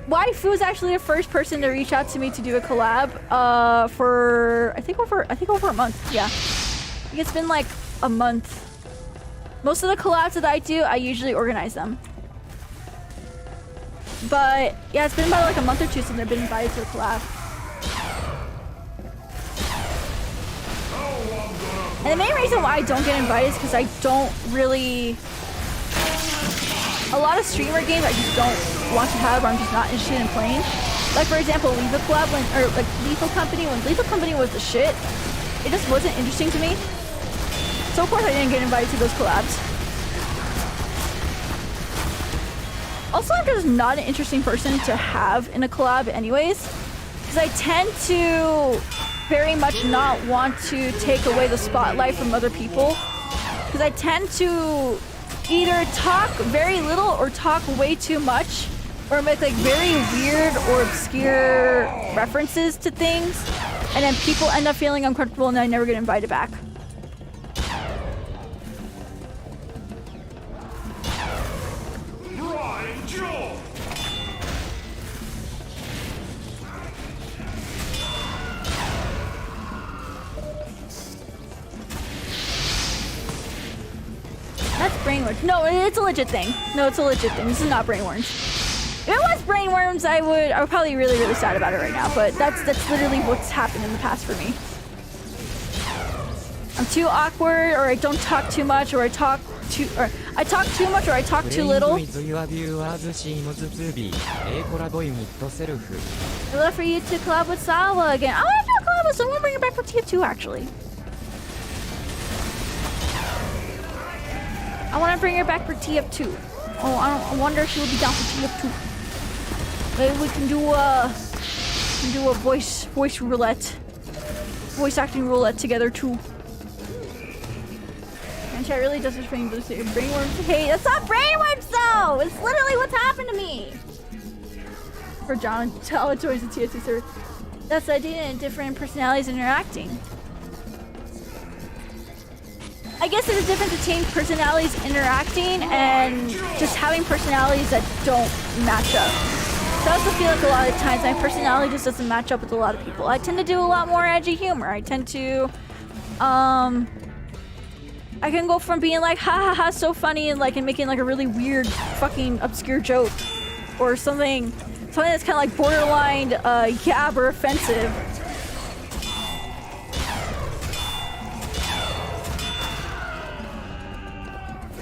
Waifu is actually the first person to reach out to me to do a collab. For I think over a month. Yeah, I think it's been like a month. Most of the collabs that I do, I usually organize them. But yeah, it's been about like a month or two since I've been invited to a collab. And the main reason why I don't get invited is because I don't really... A lot of streamer games I just don't want to have, or I'm just not interested in playing. Like for example, Lethal Collab, or like Lethal Company, when Lethal Company was the shit, it just wasn't interesting to me. So of course I didn't get invited to those collabs. Also, I'm just not an interesting person to have in a collab anyways, because I tend to very much not want to take away the spotlight from other people, because I tend to either talk very little or talk way too much, or make like very weird or obscure references to things, and then people end up feeling uncomfortable and I never get invited back. That's brainworms. No, it's a legit thing. No, it's a legit thing. This is not brainworms. If it was brainworms, I would probably be really, really sad about it right now. But that's literally what's happened in the past for me. I'm too awkward, or I don't talk too much, or I talk too much, or I talk too little. I'd love for you to collab with 𝗟RSЬE again. I want to do a collab with someone. Bring it back for TF2 actually. I want to bring her back for TF2. Oh, I wonder if she will be down for TF2. Maybe we can do a voice acting roulette together too. And chat really does this thing. Brainworms. Hey, that's not brainworms though. It's literally what's happened to me. For John, tell it joins the TF2 server. That's the idea, and different personalities interacting. I guess there's a difference between personalities interacting and just having personalities that don't match up. So I also feel like a lot of times my personality just doesn't match up with a lot of people. I tend to do a lot more edgy humor. I tend to, I can go from being like, ha ha ha, so funny, and like, and making like a really weird, fucking obscure joke, or something that's kind of like borderline, yab or offensive.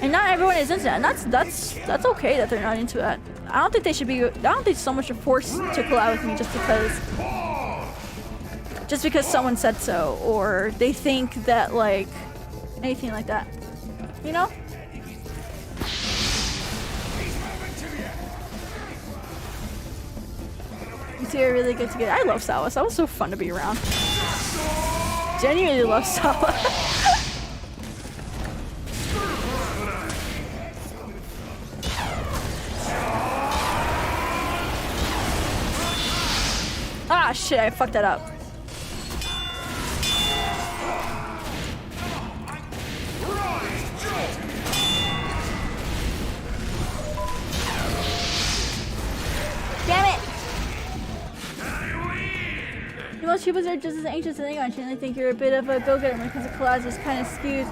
And not everyone is into that, and that's okay that they're not into that. I don't think they should be. I don't think so much a force to collab with me just because someone said so, or they think that like anything like that. You know? You two are really good together. I love 𝗟RSE. That was so fun to be around. Genuinely love 𝗟RSE. Ah, shit, I fucked that up. Damn it! Most YouTubers are just as anxious as anyone, and I think you're a bit of a go-getter when it comes to collabs. Just kind of skews.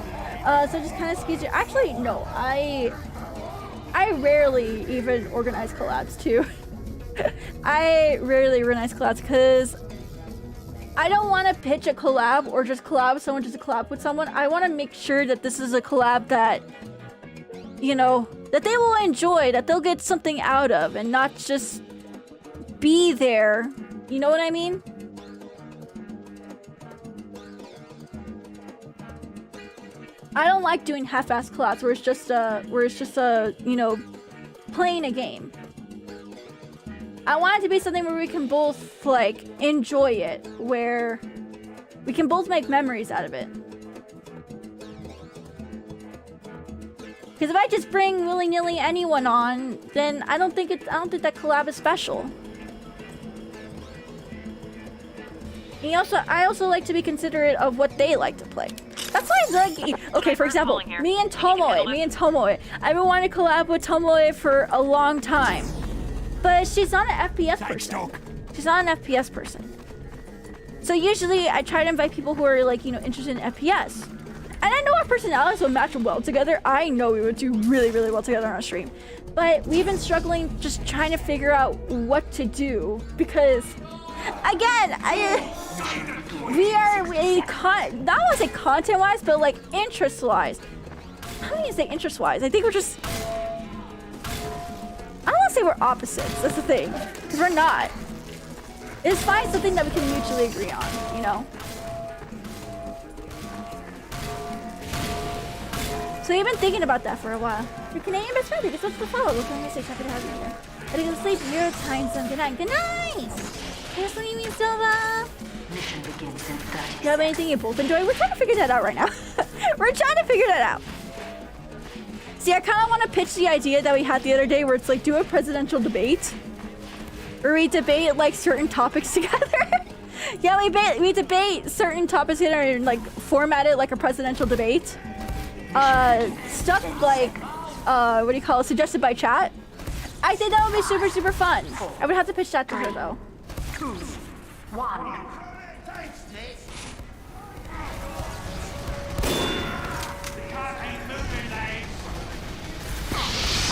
So just kind of skews you. Actually, no, I rarely even organize collabs too. I rarely organize collabs because I don't want to pitch a collab or just collab with someone just to collab with someone. I want to make sure that this is a collab that, you know, that they will enjoy, that they'll get something out of, and not just be there. You know what I mean? I don't like doing half-ass collabs where it's just you know, playing a game. I want it to be something where we can both, like, enjoy it, where we can both make memories out of it. Because if I just bring willy-nilly anyone on, then I don't think that collab is special. I also like to be considerate of what they like to play. That's why like, okay, for example, me and Tomoe. I've been wanting to collab with Tomoe for a long time. But she's not an FPS person. She's not an FPS person. So usually I try to invite people who are like, interested in FPS. And I know our personalities would match well together. I know we would do really, really well together on a stream. But we've been struggling just trying to figure out what to do because, again, we are not want to say content-wise, but like interest-wise. How do you say interest-wise? I think we're just. I don't want to say we're opposites. That's the thing, because we're not. It's find something that we can mutually agree on, So you've been thinking about that for a while. Your Canadian best friend, it's what's the follow. Look at me, say happy to have you here. I gotta go sleep. Your time zone. Good night. Good night. Here's what you mean, Silva. Mission begins in 30 Do you have anything you both enjoy? We're trying to figure that out right now. We're trying to figure that out. See, I kind of want to pitch the idea that we had the other day where it's like do a presidential debate. Where we debate like certain topics together. Yeah, we debate certain topics together and like format it like a presidential debate. Stuff like, what do you call it? Suggested by chat. I think that would be super, super fun. I would have to pitch that to her though. 2, 1.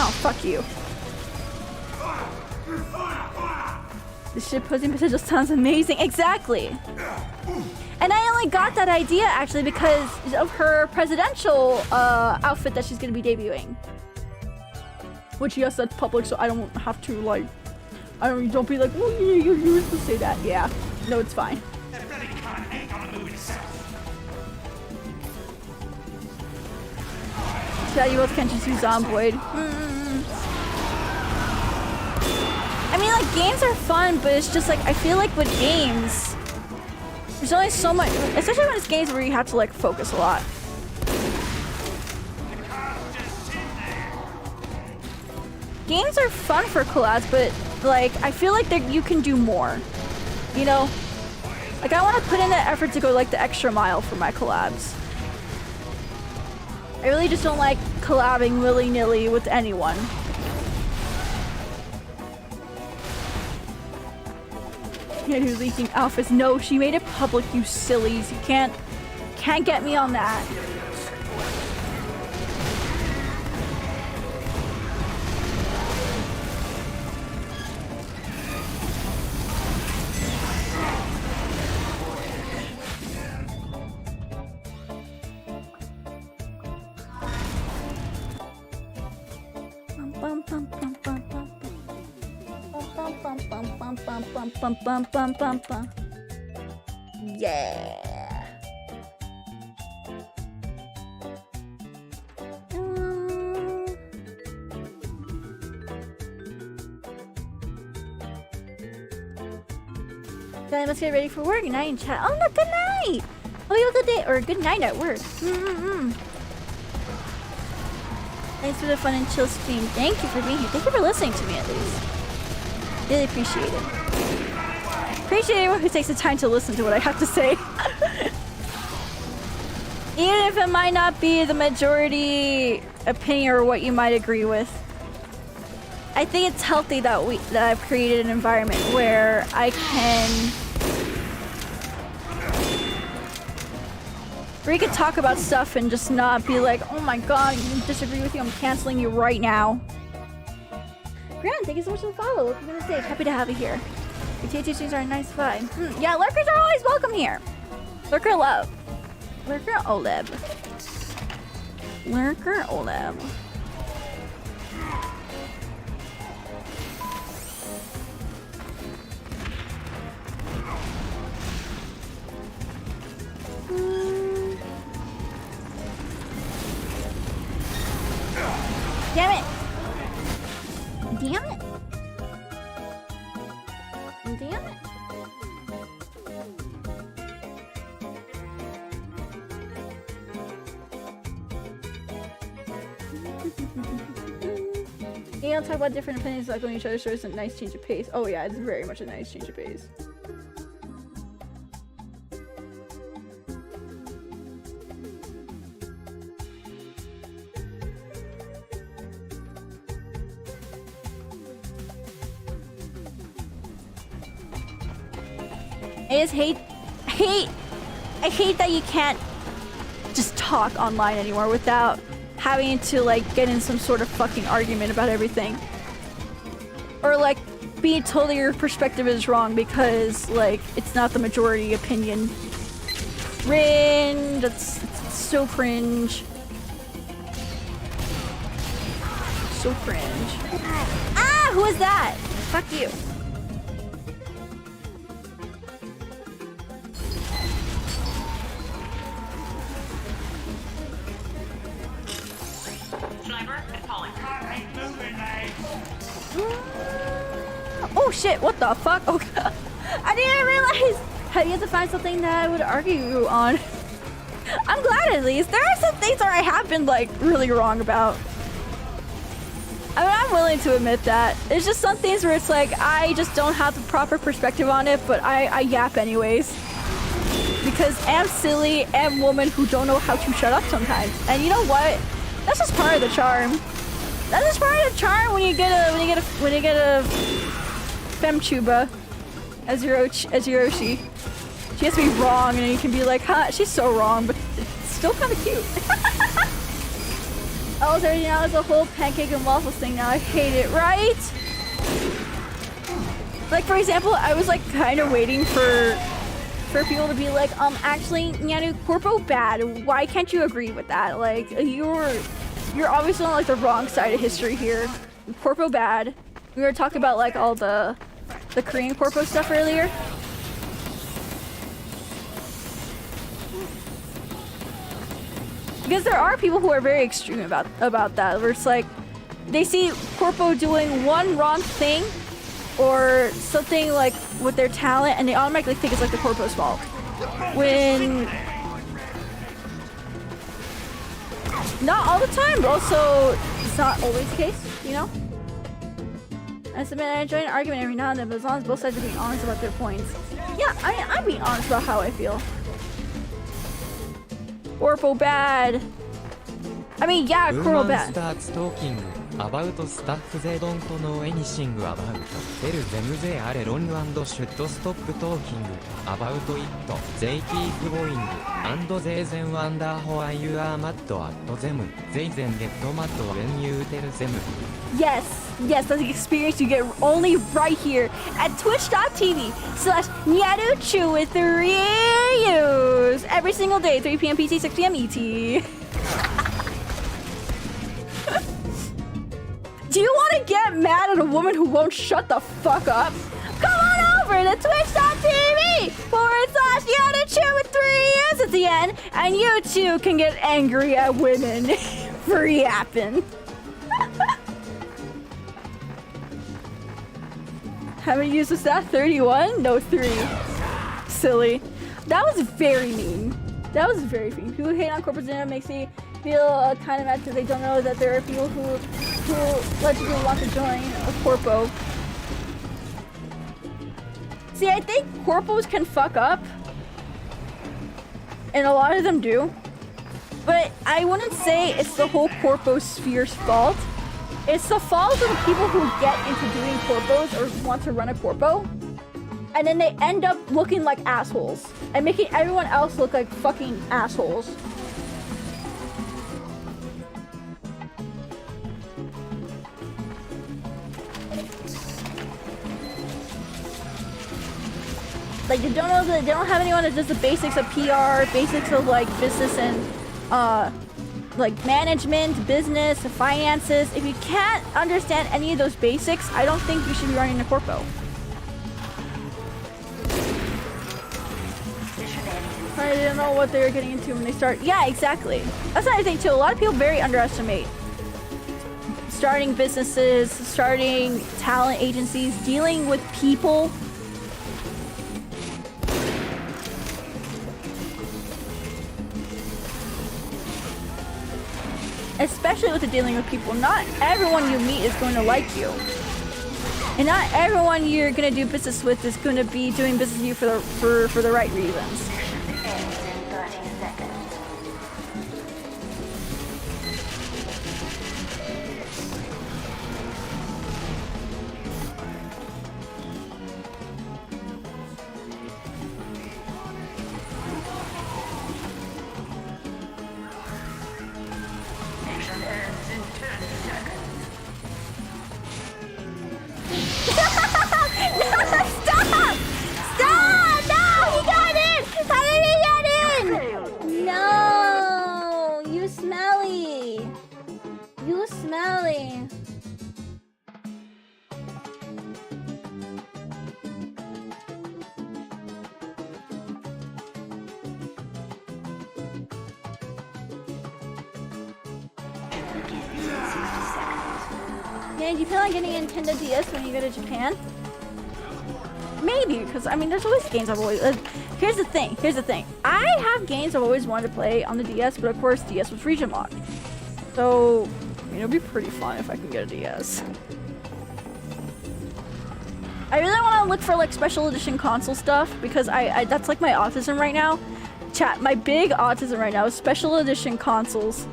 Oh, fuck you. This shitposting potential sounds amazing. Exactly. And I only got that idea actually because of her presidential outfit that she's gonna be debuting. Which yes, that's public, so I don't have to like. Don't be like, oh yeah, you used to say that. Yeah, no, it's fine. Yeah, you both can't just use Zomboid. I mean, like, games are fun, but it's just like, I feel like with games, there's only so much, especially when it's games where you have to like focus a lot. Games are fun for collabs, but like, I feel like you can do more, Like, I want to put in the effort to go like the extra mile for my collabs. I really just don't like collabing willy-nilly with anyone. Nyaru leaking alphas. No, she made it public, you sillies. You can't get me on that. Yeah. Guys, let's get ready for work. Good night in chat. Oh, no, good night. Oh, you have a good day or good night at work. Thanks for the fun and chill stream. Thank you for being here. Thank you for listening to me at least. Really appreciate it. Appreciate anyone who takes the time to listen to what I have to say. Even if it might not be the majority opinion or what you might agree with. I think it's healthy that I've created an environment where I can where you can talk about stuff and just not be like, oh my god, you disagree with you, I'm canceling you right now. Grant, thank you so much for the follow. What are you gonna say? Happy to have you here. Your TT streams are a nice vibe. Yeah, lurkers are always welcome here. Lurker love. Lurker Oleb. Lurker Oleb. Damn it! Damn it! Damn it! You don't talk about different opinions like on each other, so it's a nice change of pace. Oh yeah, it's very much a nice change of pace. I just hate that you can't just talk online anymore without having to like get in some sort of fucking argument about everything. Or like being told your perspective is wrong because like it's not the majority opinion. Cringe. It's so cringe. So cringe. Ah, who is that? Fuck you. Oh shit, what the fuck? Oh god. I didn't realize how you have to find something that I would argue on. I'm glad at least. There are some things that I have been like really wrong about. I mean, I'm willing to admit that. There's just some things where it's like I just don't have the proper perspective on it, but I yap anyways. Because I'm silly and woman who don't know how to shut up sometimes. And you know what? That's just part of the charm. That's just part of the charm when you get a femtuber as your Oshi. She has to be wrong, and then you can be like, huh, she's so wrong, but it's still kind of cute. Oh, there now is a whole pancake and waffles thing now. I hate it, right? Like, for example, I was like kind of waiting for people to be like, actually, Nyaru, corpo bad. Why can't you agree with that? Like, you're obviously on like the wrong side of history here. Corpo bad. We were talking about like all the Korean corpo stuff earlier. Because there are people who are very extreme about that, where it's like they see corpo doing one wrong thing or something like with their talent, and they automatically think it's like the corpo's fault. When not all the time, but also it's not always the case, you know? I submit I enjoy an argument every now and then, but as long as both sides are being honest about their points. Yeah, I'm being honest about how I feel. Corpo bad. I mean, yeah, Corpo bad. Starts talking about stuff they don't know anything about. Tell them they are wrong and should stop talking about it. They keep going, and they then wonder why you are mad at them. They then get mad when you tell them. Yes, that's the experience you get only right here at twitch.tv/nyaruchuuu with 3 U's every single day, 3 p.m. PT, 6 p.m. ET. Do you want to get mad at a woman who won't shut the fuck up? Come on over to twitch.tv/nyaruchuuu with 3 U's at the end, and you too can get angry at women for yapping. How many used was that? 31? No, 3. Silly. That was very mean. That was very mean. People who hate on corporate dinner makes me feel kind of mad because they don't know that there are people who logically want to join a corpo. See, I think corpos can fuck up. And a lot of them do. But I wouldn't say it's the whole corpo sphere's fault. It's the fault of the people who get into doing corpos or want to run a corpo, and then they end up looking like assholes and making everyone else look like fucking assholes. Like, they don't have anyone that does the basics of PR, basics of like business and like management, business, finances. If you can't understand any of those basics, I don't think you should be running a corpo. I didn't know what they were getting into when they start. Yeah, exactly. That's another thing too. A lot of people very underestimate starting businesses, starting talent agencies, dealing with people. Especially with the dealing with people, not everyone you meet is going to like you. And not everyone you're going to do business with is going to be doing business with you for the right reasons. Ends in 30 seconds. Yeah, do you plan on getting a Nintendo DS when you go to Japan? Maybe, because I mean, there's always games I've always. Here's the thing. I have games I've always wanted to play on the DS, but of course, DS was region locked. So, I mean, it'll be pretty fun if I can get a DS. I really want to look for like special edition console stuff because I that's like my autism right now. Chat, my big autism right now is special edition consoles.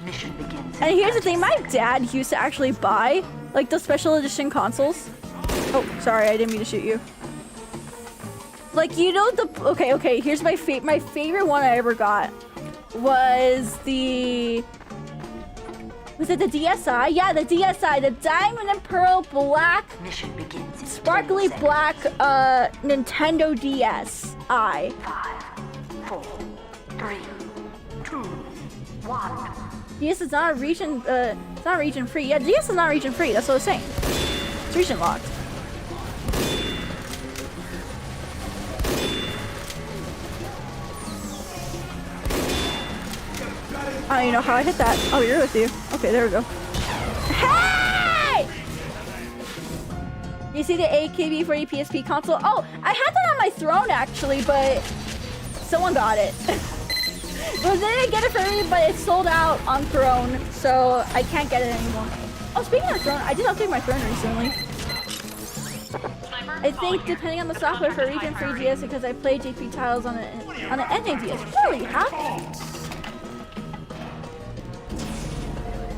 Mission begins. And here's the thing, my dad used to actually buy like the special edition consoles. Oh, sorry, I didn't mean to shoot you. Like, you know the okay, here's my favorite one I ever got was the it the DSi? Yeah, the DSi, the diamond and pearl black Mission begins in sparkly 10 black Nintendo DSi. 5, 4, 3, 2, 1. DS is not a region it's not region free. Yeah, DS is not region free, that's what I was saying. It's region locked. I don't even know how I hit that. Oh, you're with you. Okay, there we go. Hey! You see the AKB40 PSP console? Oh, I had that on my throne actually, but someone got it. Well, they didn't get it for me, but it's sold out on throne, so I can't get it anymore. Oh, speaking of throne, I did update my throne recently. I think depending on the software for region free DS because I play JP titles on an NADS. Really? How?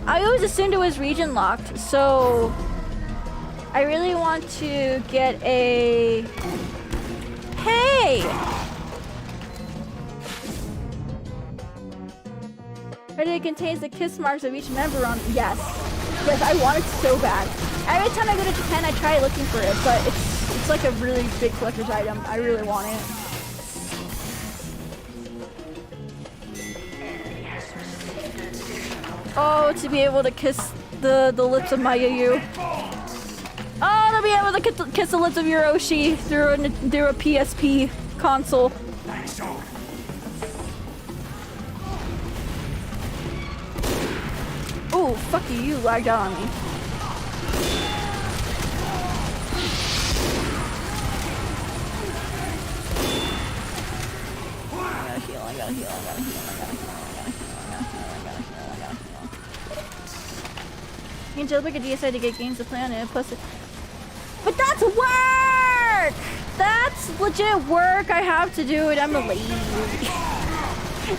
I always assumed it was region locked, so I really want to get a... Hey! But it contains the kiss marks of each member on... Yes. Yes, I want it so bad. Every time I go to Japan, I try looking for it, but it's like a really big collector's item. I really want it. Oh, to be able to kiss the lips of my chuuu. Oh, to be able to kiss the lips of 𝗟R𝘆ście through a PSP console. Oh, fuck you, you lagged out on me. I gotta heal. You can jailbreak a DSi to get games to play on it, plus it. But that's work! That's legit work. I have to do it. I'm lazy.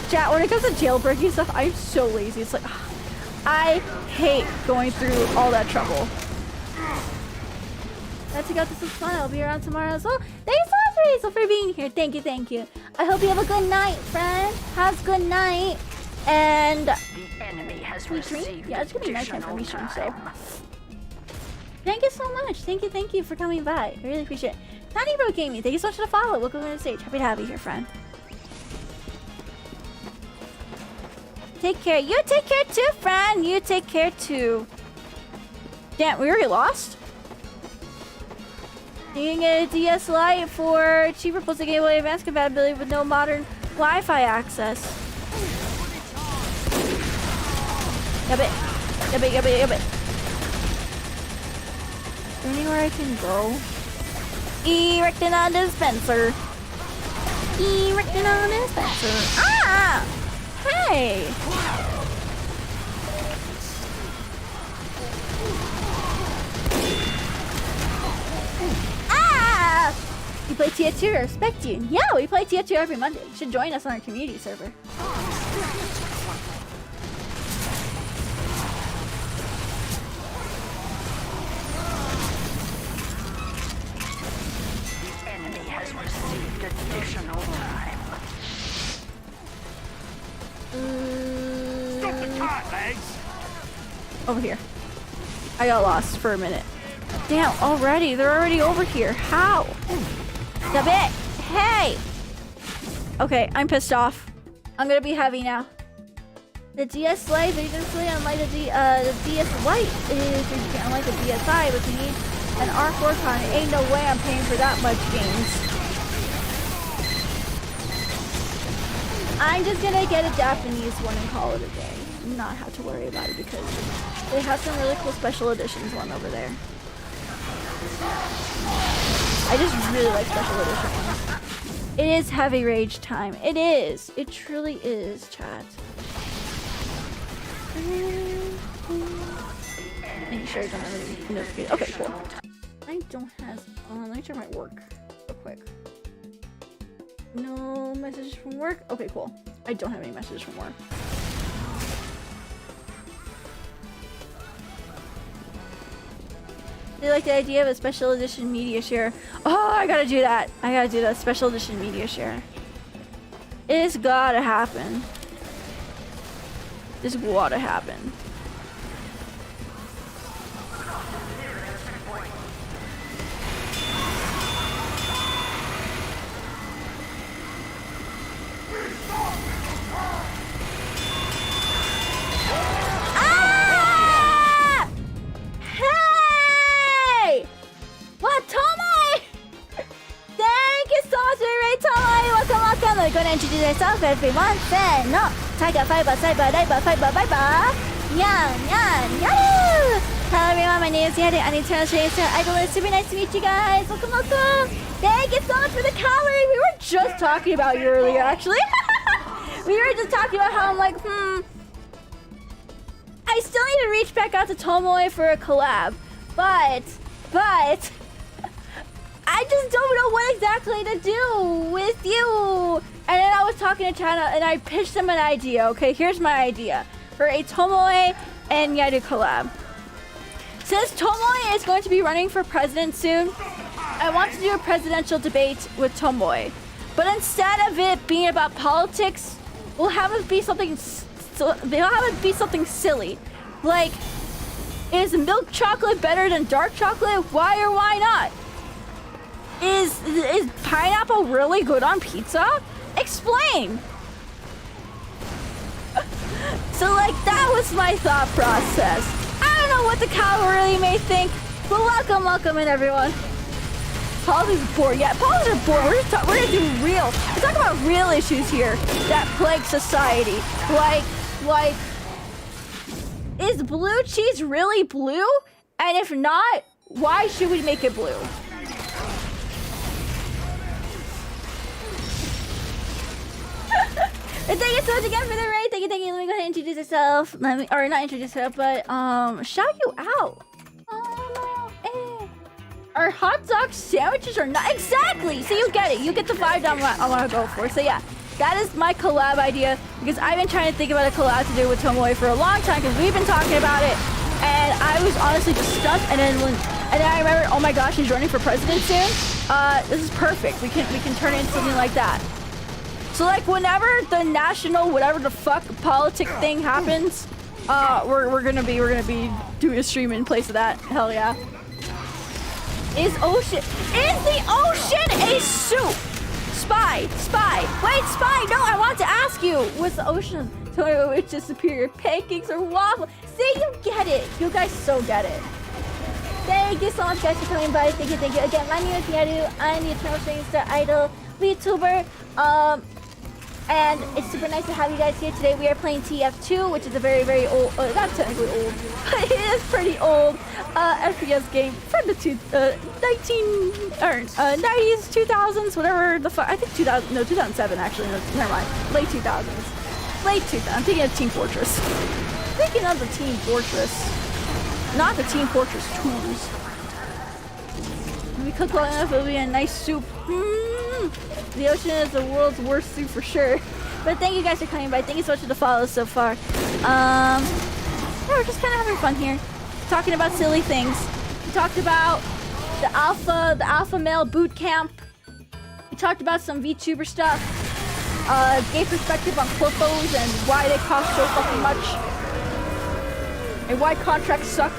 Chat, when it comes to jailbreaking stuff, I'm so lazy. It's like, I hate going through all that trouble. Let's go to some fun. I'll be around tomorrow as well. Thanks so much, Rachel, for being here. Thank you. I hope you have a good night, friend. Have a good night. And The enemy has received yeah, it's gonna be nighttime for me soon, so time. thank you so much. Thank you for coming by. I really appreciate it. Tiny Bro Gaming, thank you so much for the follow. Welcome to the stage. Happy to have you here, friend. Take care. You take care too, friend. You take care too. Damn, we already lost? You can get a DS Lite for cheaper plus a Game Boy Advance compatibility with no modern Wi-Fi access. Yabit. Is there anywhere I can go? Erecting a dispenser. Ah! Hey! Ah! You play Tier 2, I respect you. Yeah, we play Tier 2 every Monday. You should join us on our community server. Additional time. Stop the cart, legs! Over here. I got lost for a minute. Damn, already? They're already over here. How? Stop it! Hey! Okay, I'm pissed off. I'm gonna be heavy now. The DS Lite, they just really unlike the DS Lite is you can't unlike the DSi, but you need an R4 card. Ain't no way I'm paying for that much games. I'm just gonna get a Japanese one and call it a day. not have to worry about it because they have some really cool special editions one over there. I just really like special edition ones. It is heavy rage time. It is. It truly is, chat. Making sure I don't have any notifications. Okay, cool. I don't have. Let me check my work real quick. No messages from work. Okay, cool. I don't have any messages from work. Do you like the idea of a special edition media share? Oh, I gotta do that. I gotta do that special edition media share. It's gotta happen. It's gotta happen. Go and introduce yourself, everyone. Say no. Tiger, Fiber, Cyber, Diver, Fiber, bye bye. Nyaru. Hello, everyone. My name is Nyaru. I'm an eternal stranger. It's super nice to meet you guys. Welcome, welcome. Thank you so much for the calorie. We were just talking about you earlier, actually. We were just talking about how I'm like, I still need to reach back out to Tomoe for a collab, but. I just don't know what exactly to do with you. And then I was talking to China and I pitched them an idea. Okay, here's my idea for a Tomoe and Nyaru collab. Since Tomoe is going to be running for president soon, I want to do a presidential debate with Tomoe. But instead of it being about politics, we'll have it be something. They'll have it be something silly, like, is milk chocolate better than dark chocolate? Why or why not? Is pineapple really good on pizza? Explain! So like that was my thought process. I don't know what the cow really may think, but welcome in everyone. Politics is boring. Yeah, politics are boring. We're gonna do real. We're talking about real issues here that plague society. Like, is blue cheese really blue? And if not, why should we make it blue? Thank you so much again for the raid. Thank you. Let me go ahead and introduce yourself. Or not introduce yourself, but shout you out. Oh, Our hot dog sandwiches are not exactly. So you get it. You get the vibe that I want to go for. So yeah, that is my collab idea because I've been trying to think about a collab to do with Tomoe for a long time because we've been talking about it, and I was honestly just stuck. And then I remember, oh my gosh, he's running for president soon. This is perfect. We can turn it into something like that. So like whenever the national whatever the fuck politic thing happens, we're gonna be doing a stream in place of that. Hell yeah. Is the ocean a soup? Spy. Wait, spy. No, I want to ask you. What's the ocean? So it's just superior pancakes or waffle. See, you get it. You guys so get it. Thank you so much, guys, for coming by. Thank you. Again, my name is Nyaru. I'm the eternal stranger idol VTuber. And it's super nice to have you guys here today. We are playing TF2, which is a very, very old, not technically old, but it is pretty old FPS game from the 90s, 2000s, whatever the fuck. I think 2007 actually. No, never mind. Late 2000s. I'm thinking of Team Fortress. Not the Team Fortress 2s. When we cook well enough, it'll be a nice soup. The ocean is the world's worst soup for sure. But thank you guys for coming by. Thank you so much for the follows so far. Yeah, we're just kind of having fun here. Talking about silly things. We talked about the alpha male boot camp. We talked about some VTuber stuff. Gave perspective on corpos and why they cost so fucking much. And why contracts suck.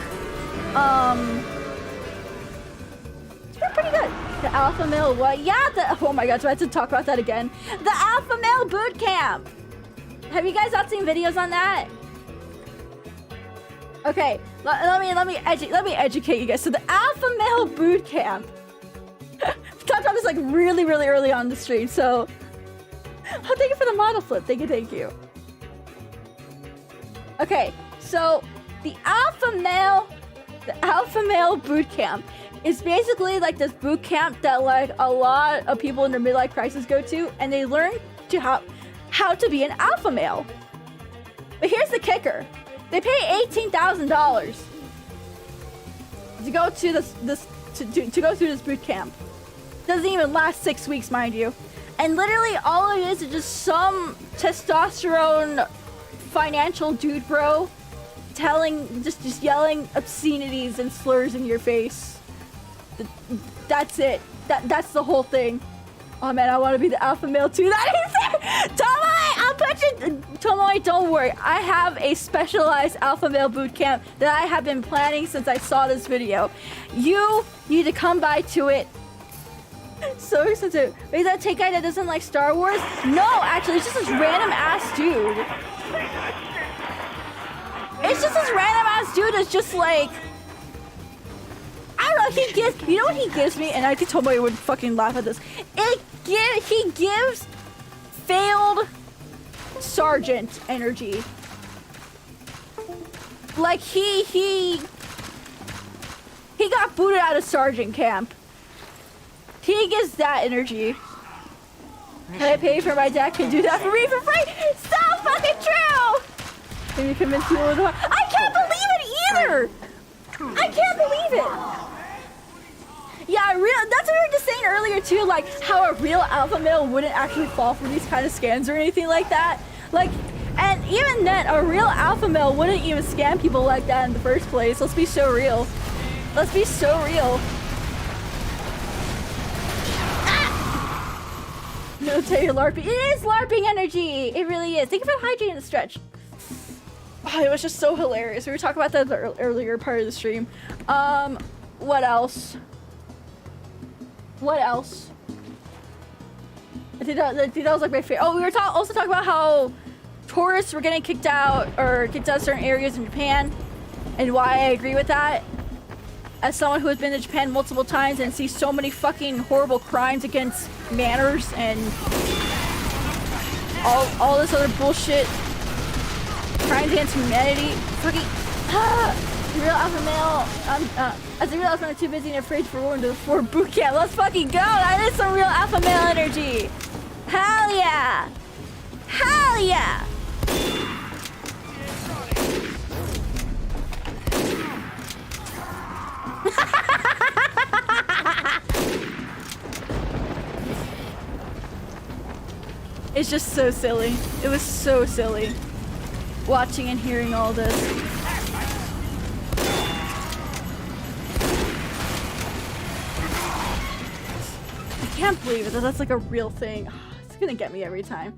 It's been pretty good. The alpha male what? Yeah, oh my god, so I had to talk about that again. The alpha male boot camp. Have you guys not seen videos on that? Okay, let me educate you guys. So the alpha male boot camp. We talked about this like really early on the stream. So, oh, thank you for the model flip. Thank you. Okay, so the alpha male boot camp is basically like this boot camp that like a lot of people in their midlife crisis go to, and they learn to how to be an alpha male. But here's the kicker: they pay $18,000 to go to to go through this boot camp. Doesn't even last 6 weeks, mind you. And literally all it is just some testosterone financial dude bro just yelling obscenities and slurs in your face. That's it. That's the whole thing. Oh man, I want to be the alpha male too. That is it. Tomoe, I'll put you. Tomoe, don't worry. I have a specialized alpha male boot camp that I have been planning since I saw this video. You need to come by to it. So expensive. Wait, that take guy that doesn't like Star Wars? No, actually, it's just this random ass dude. It's just this random ass dude that's just like, I don't know, he gives, you know what he gives me? And I think Tomoe would fucking laugh at this. He gives failed sergeant energy. Like he got booted out of sergeant camp. He gives that energy. Can I pay for my dad can do that for me for free? So fucking true! Can you convince people with the I can't believe it either! I can't believe it! Yeah, that's what we were just saying earlier too, like how a real alpha male wouldn't actually fall for these kind of scams or anything like that. Like, and even then, a real alpha male wouldn't even scam people like that in the first place. Let's be so real. Let's be so real. Military LARPing. It is LARPing energy. It really is. Think about hydrating the stretch. Oh, it was just so hilarious. We were talking about that in the earlier part of the stream. What else? What else? I think that was like my favorite. Oh, we were also talking about how tourists were getting kicked out of certain areas in Japan, and why I agree with that. As someone who has been to Japan multiple times and sees so many fucking horrible crimes against manners and all this other bullshit, crimes against humanity, fucking real alpha male. As a real alpha male, I'm too busy and afraid for going to the Ford boot camp. Let's fucking go! That is some real alpha male energy. Hell yeah! Hell yeah! It's just so silly. It was so silly watching and hearing all this. I can't believe it. That's like a real thing. It's gonna get me every time.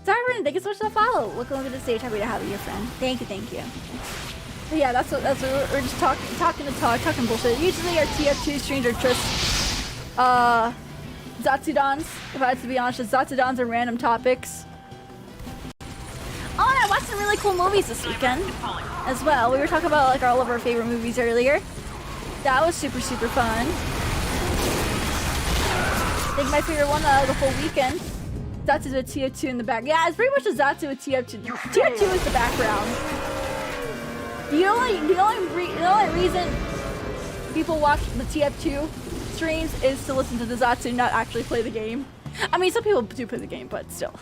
𝗟:R𝘆liche, thank you so much for the follow. Welcome to the stage. Happy to have you, your friend. Thank you. But yeah, that's what we're just talking bullshit. Usually our TF2 streams are just Zatsudans. If I had to be honest, just Zatsudans and random topics. Oh, and I watched some really cool movies this weekend as well. We were talking about like all of our favorite movies earlier. That was super fun. I think my favorite one the whole weekend. Zatsu with TF2 in the back. Yeah, it's pretty much a Zatsu with TF2. TF2 is the background. The only reason people watch the TF2 streams is to listen to the Zatsu, not actually play the game. I mean, some people do play the game, but still.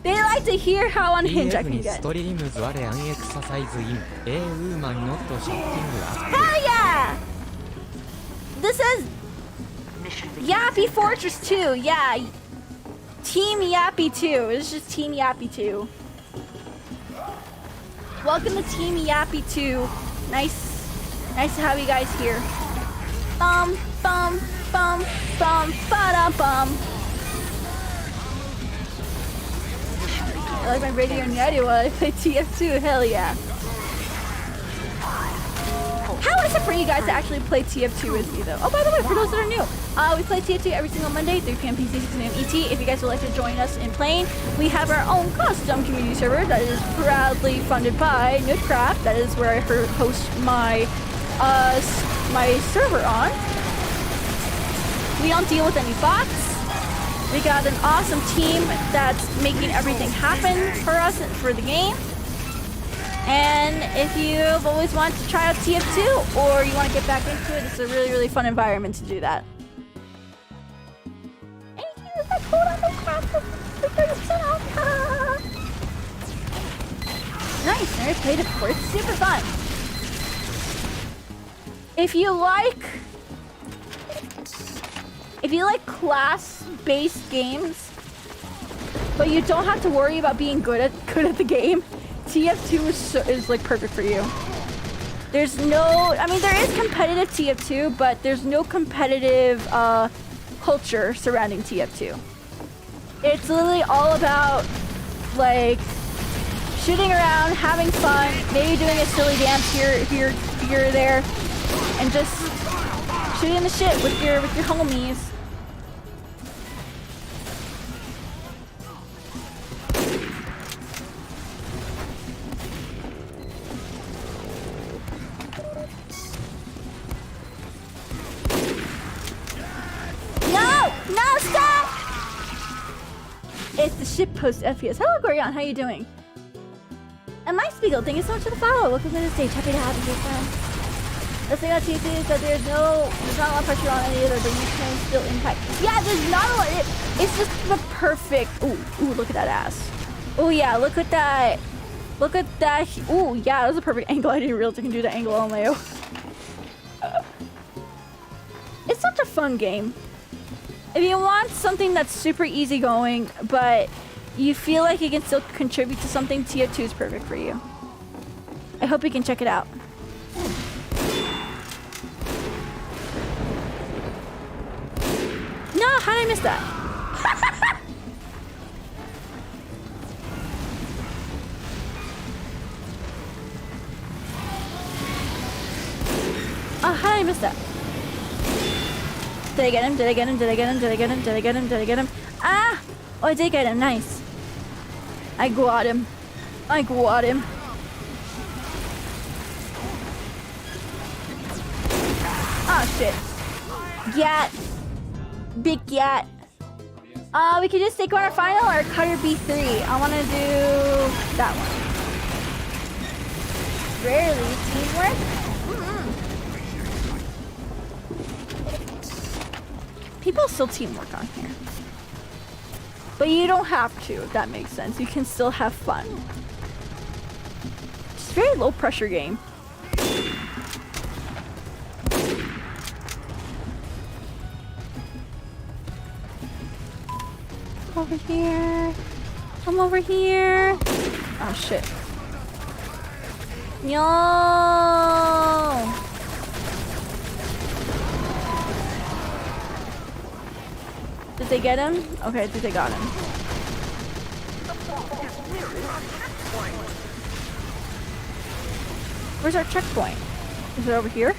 They like to hear how unhinged I can get. Hell yeah! This is Yappy Fortress 2, yeah. Team Yappy 2. It's just Team Yappy 2. Welcome to Team Yappy 2. Nice to have you guys here. Bum, bum, bum, bum, ba-da bum. I like my radio Nyaru while I play TF2. Hell yeah. How is it for you guys to actually play TF2 with me though? Oh, by the way, for those that are new, we play TF2 every single Monday, 3 p.m. PC, 6 p.m. ET. If you guys would like to join us in playing, we have our own custom community server that is proudly funded by Noodcraft. That is where I host my server on. We don't deal with any bots. We got an awesome team that's making everything happen for us for the game. And if you've always wanted to try out TF2 or you want to get back into it, it's a really, really fun environment to do that. Thank you, that's cool. Nice, never played it before. It's super fun. If you like class-based games, but you don't have to worry about being good at the game, TF2 is like perfect for you. There's no, I mean there is competitive TF2, but there's no competitive culture surrounding TF2. It's literally all about like shooting around, having fun, maybe doing a silly dance here or there, and just shooting the shit with your homies. No, stop! It's the shitpost FPS. Hello, Gorion. How you doing? And my Spiegel, thank you so much for the follow. Welcome to the stage. Happy to have you here, friend. The thing about TC is that there's not a lot of pressure on it either, but you can still impact. Yeah, there's not a lot. It's just the perfect. Ooh, look at that ass. Oh yeah, look at that. Look at that. Ooh, yeah, that was a perfect angle. I didn't realize I can do that angle on my own. It's such a fun game. If you want something that's super easygoing, but you feel like you can still contribute to something, TF2 is perfect for you. I hope you can check it out. No, how did I miss that? Oh, how did I miss that? Did I get him? Did I get him? Did I get him? Did I get him? Did I get him? Did I get him? Ah! Oh, I did get him. Nice. I got him. I got him. Oh, shit. Gat. Big gat. We could just take quarterfinal or cutter B3. I want to do that one. Rarely teamwork. People still teamwork on here. But you don't have to, if that makes sense. You can still have fun. It's a very low pressure game. Over here. Come over here. Oh shit. No. Did they get him? Okay, I think they got him. Where's our checkpoint? Is it over here?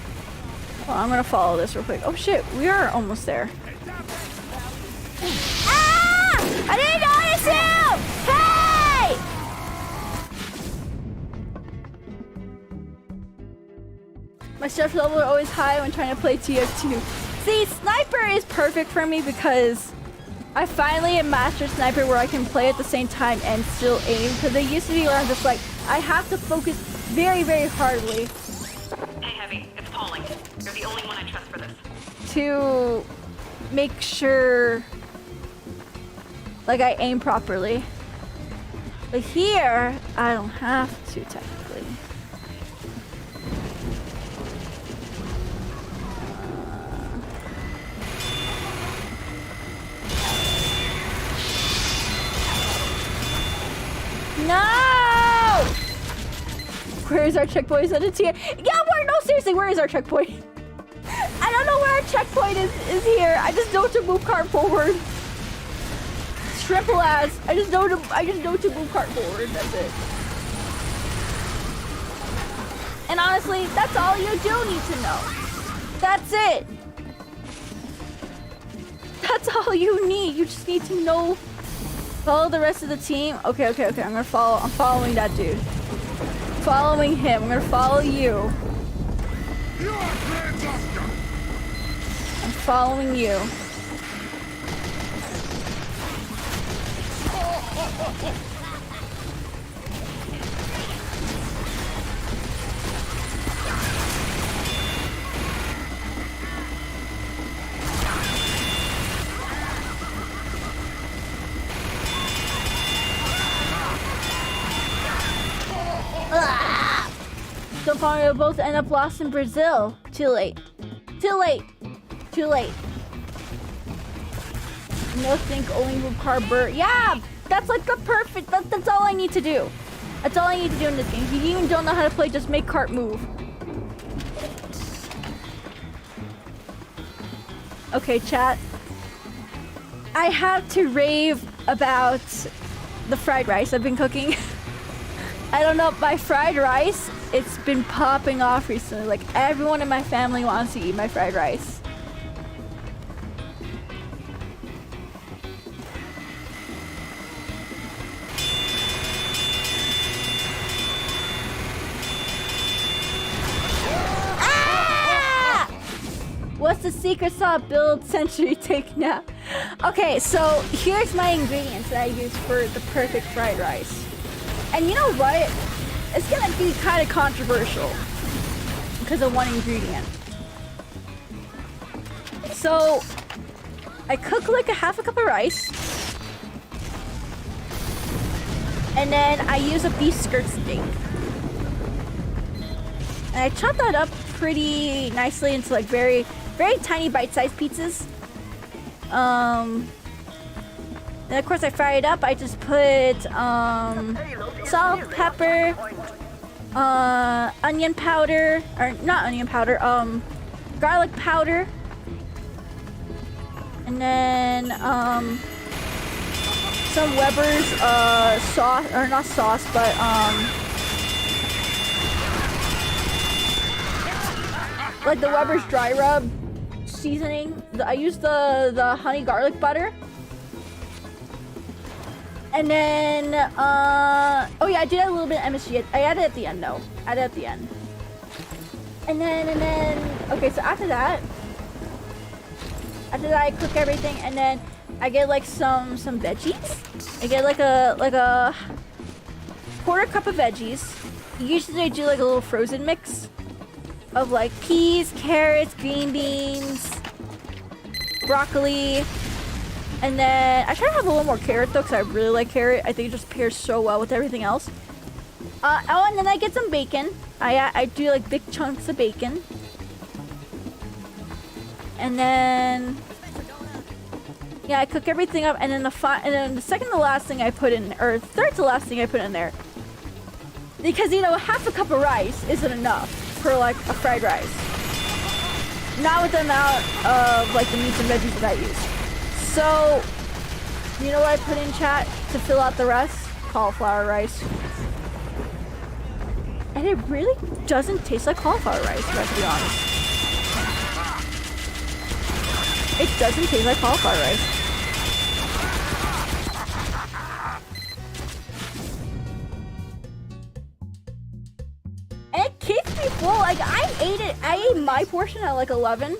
Well, I'm gonna follow this real quick. Oh shit, we are almost there. Ah! I didn't notice you! Hey! My stress level are always high when trying to play TF2. See, Sniper is perfect for me because I finally am Master Sniper where I can play at the same time and still aim. Because they used to be where I'm just like, I have to focus very, very hardly. Hey, Heavy, it's Pauling. You're the only one I trust for this. To make sure, like, I aim properly. But here, I don't have to technically. No! Where is our checkpoint? Is that a T? Yeah, no, seriously, where is our checkpoint? I don't know where our checkpoint is here. I just know to move cart forward. Triple ass. I just know to move cart forward. That's it. And honestly, that's all you do need to know. That's it. That's all you need. You just need to know. Follow the rest of the team. Okay. I'm gonna follow. I'm following that dude. Following him. I'm gonna follow you. I'm following you. so probably we'll both end up lost in Brazil. Too late. Too late. Too late. No think only move car bird. Yeah, that's like the perfect. That's all I need to do. That's all I need to do in this game. If you even don't know how to play, just make cart move. Okay, chat. I have to rave about the fried rice I've been cooking. I don't know, my fried rice, it's been popping off recently. Like, everyone in my family wants to eat my fried rice. Ah! What's the secret sauce build century take now? Okay, so here's my ingredients that I use for the perfect fried rice. And you know what? It's gonna be kind of controversial because of one ingredient. So I cook like half a cup of rice, and then I use a beef skirt steak, and I chop that up pretty nicely into like very tiny bite-sized pizzas. Then of course I fry it up. I just put salt, pepper, onion powder, or not onion powder, garlic powder, and then some Weber's sauce, or not sauce, but like the Weber's dry rub seasoning. I use the honey garlic butter. And then, oh yeah, I did add a little bit of MSG. I added it at the end, though. Added it at the end. And then, okay, so after that I cook everything, and then I get like some veggies. I get like a quarter cup of veggies. Usually I do like a little frozen mix of like peas, carrots, green beans, broccoli. And then I try to have a little more carrot though, because I really like carrot. I think it just pairs so well with everything else. Oh, and then I get some bacon. I do like big chunks of bacon. And then, yeah, I cook everything up. And then the second to last thing I put in, or third to last thing I put in there, because you know half a cup of rice isn't enough for like a fried rice. Not with the amount of like the meats and veggies that I use. So, you know what I put in chat to fill out the rest? Cauliflower rice. And it really doesn't taste like cauliflower rice, let's be honest. It doesn't taste like cauliflower rice. And it keeps me full. Like, I ate my portion at like 11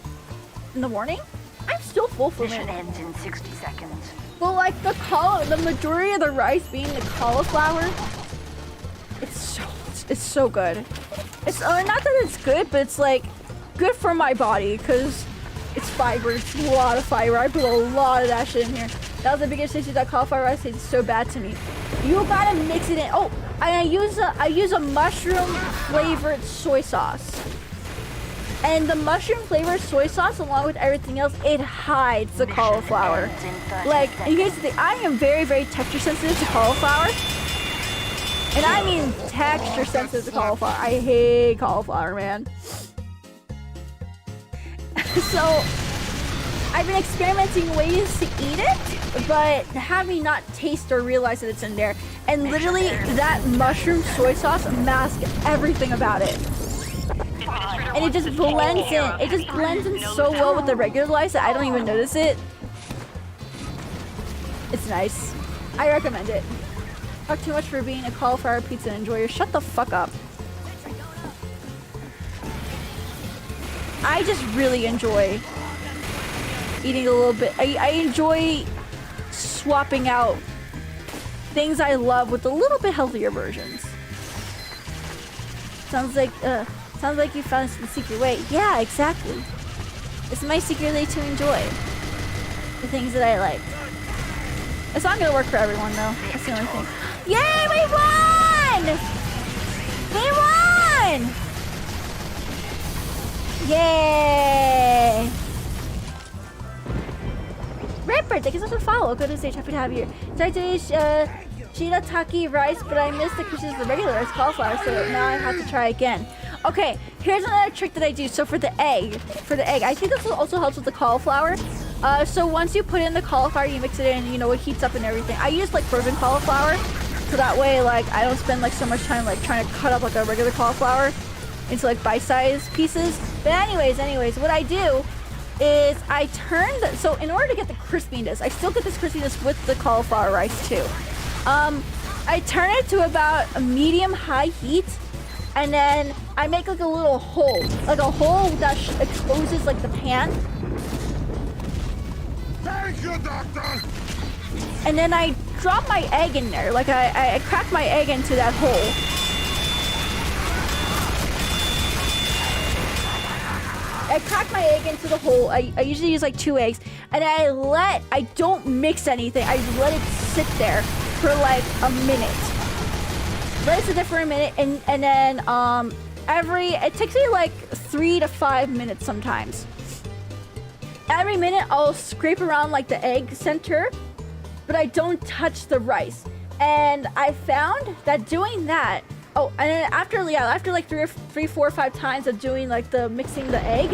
in the morning. I'm still full from Mission it. ends in 60 seconds. But like the majority of the rice being the cauliflower, it's so good. It's not that it's good, but it's like good for my body because it's fiber. It's a lot of fiber. I put a lot of that shit in here. That was the biggest issue. That cauliflower rice tastes so bad to me. You gotta mix it in. Oh, I use a mushroom flavored soy sauce. And the mushroom flavored soy sauce, along with everything else, it hides the cauliflower. Like, and here's the thing, I am very texture sensitive to cauliflower. And I mean texture sensitive to cauliflower. I hate cauliflower, man. So, I've been experimenting ways to eat it, but having not taste or realize that it's in there. And literally, that mushroom soy sauce masks everything about it. And it just blends in. It just blends in so well with the regular rice that I don't even notice it. It's nice. I recommend it. Talk too much for being a cauliflower pizza enjoyer. Shut the fuck up. I just really enjoy eating a little bit. I enjoy swapping out things I love with a little bit healthier versions. Sounds like you found the secret way. Yeah, exactly. It's my secret way to enjoy the things that I like. It's not gonna work for everyone though. That's the only thing. Yay, we won! We won! Yay! Ripper, thank you so much for the follow. Good to stage, happy to have you here. Sorry today's shiitake rice, but I missed the Christmas the regular rice cauliflower, so now I have to try again. Okay, here's another trick that I do. So for the egg, I think this also helps with the cauliflower. So once you put in the cauliflower, you mix it in, you know, it heats up and everything. I use like frozen cauliflower, so that way like I don't spend like so much time like trying to cut up like a regular cauliflower into like bite-sized pieces. But anyways, what I do is I turn so in order to get the crispiness, I still get this crispiness with the cauliflower rice too. I turn it to about a medium-high heat, and then I make like a little hole, that exposes like the pan. Thank you, Doctor! And then I drop my egg in there, like I crack my egg into that hole. I crack my egg into the hole. I usually use like 2 eggs, and I don't mix anything. I let it sit there for like a minute. Let it sit there for a minute, and then it takes me like 3 to 5 minutes sometimes. Every minute I'll scrape around like the egg center, but I don't touch the rice. And I found that doing that, oh, and then after like 3, 4, 5 times of doing like the mixing the egg,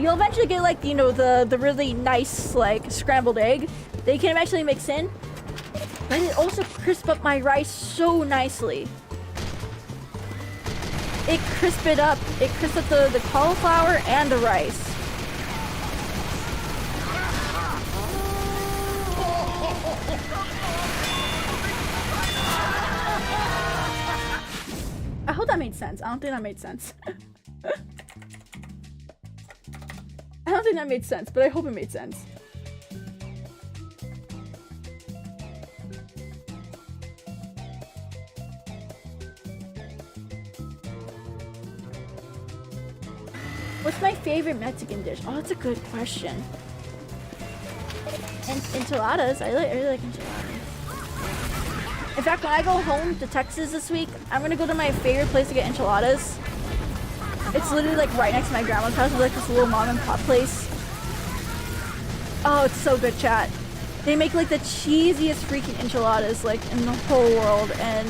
you'll eventually get like, you know, the really nice like scrambled egg that you can eventually mix in. But it also crisps up my rice so nicely. It crisps up the cauliflower and the rice. I hope that made sense. I don't think that made sense. I don't think that made sense, but I hope it made sense. What's my favorite Mexican dish? Oh, that's a good question. Enchiladas. I really like enchiladas. In fact, when I go home to Texas this week, I'm gonna go to my favorite place to get enchiladas. It's literally like right next to my grandma's house. It's like this little mom and pop place. Oh, it's so good, chat. They make like the cheesiest freaking enchiladas like in the whole world, and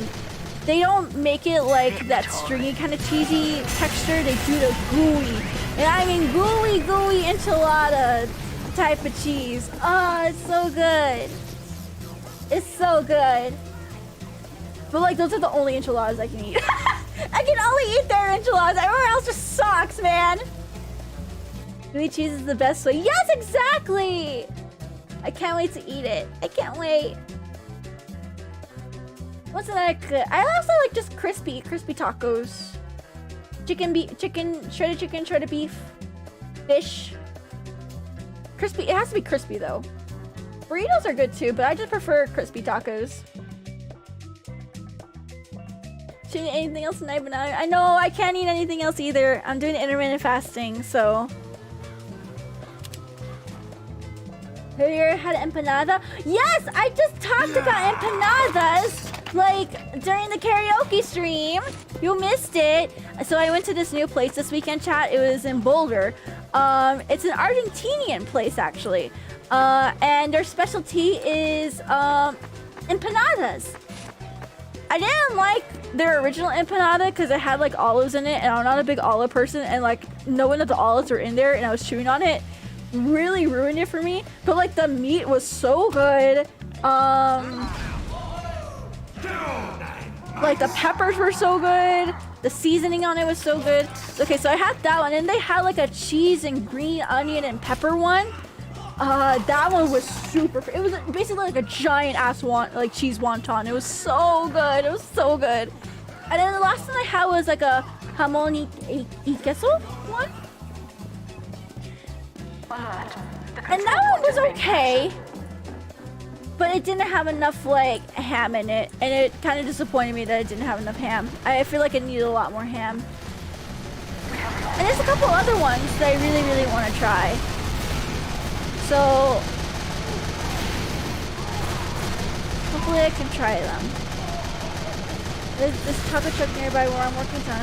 they don't make it like that stringy kind of cheesy texture. They do the gooey, and I mean gooey enchilada type of cheese. Oh, it's so good. It's so good. But like those are the only enchiladas I can eat. I can only eat their enchiladas. Everywhere else just sucks, man. Gooey cheese is the best way. Yes, exactly. I can't wait to eat it. I can't wait. What's another good? I also like just crispy tacos. Shredded beef, fish. Crispy. It has to be crispy though. Burritos are good too, but I just prefer crispy tacos. Shouldn't eat anything else tonight, but I know I can't eat anything else either. I'm doing intermittent fasting, so. Have you ever had empanada? Yes, I just talked about empanadas, like during the karaoke stream. You missed it. So I went to this new place this weekend, chat. It was in Boulder. It's an Argentinian place actually, and their specialty is empanadas. I didn't like their original empanada because it had like olives in it, and I'm not a big olive person, and like knowing that the olives were in there and I was chewing on it really ruined it for me. But like the meat was so good. Like the peppers were so good. The seasoning on it was so good. Okay, so I had that one, and they had like a cheese and green onion and pepper one. That one was super. It was basically like a giant ass cheese wonton. It was so good. It was so good. And then the last one I had was like a jamón y queso one. And that one was okay, but it didn't have enough like ham in it, and it kind of disappointed me that it didn't have enough ham. I feel like it needed a lot more ham. And there's a couple other ones that I really want to try. So hopefully I can try them. There's this taco truck nearby where I'm working on.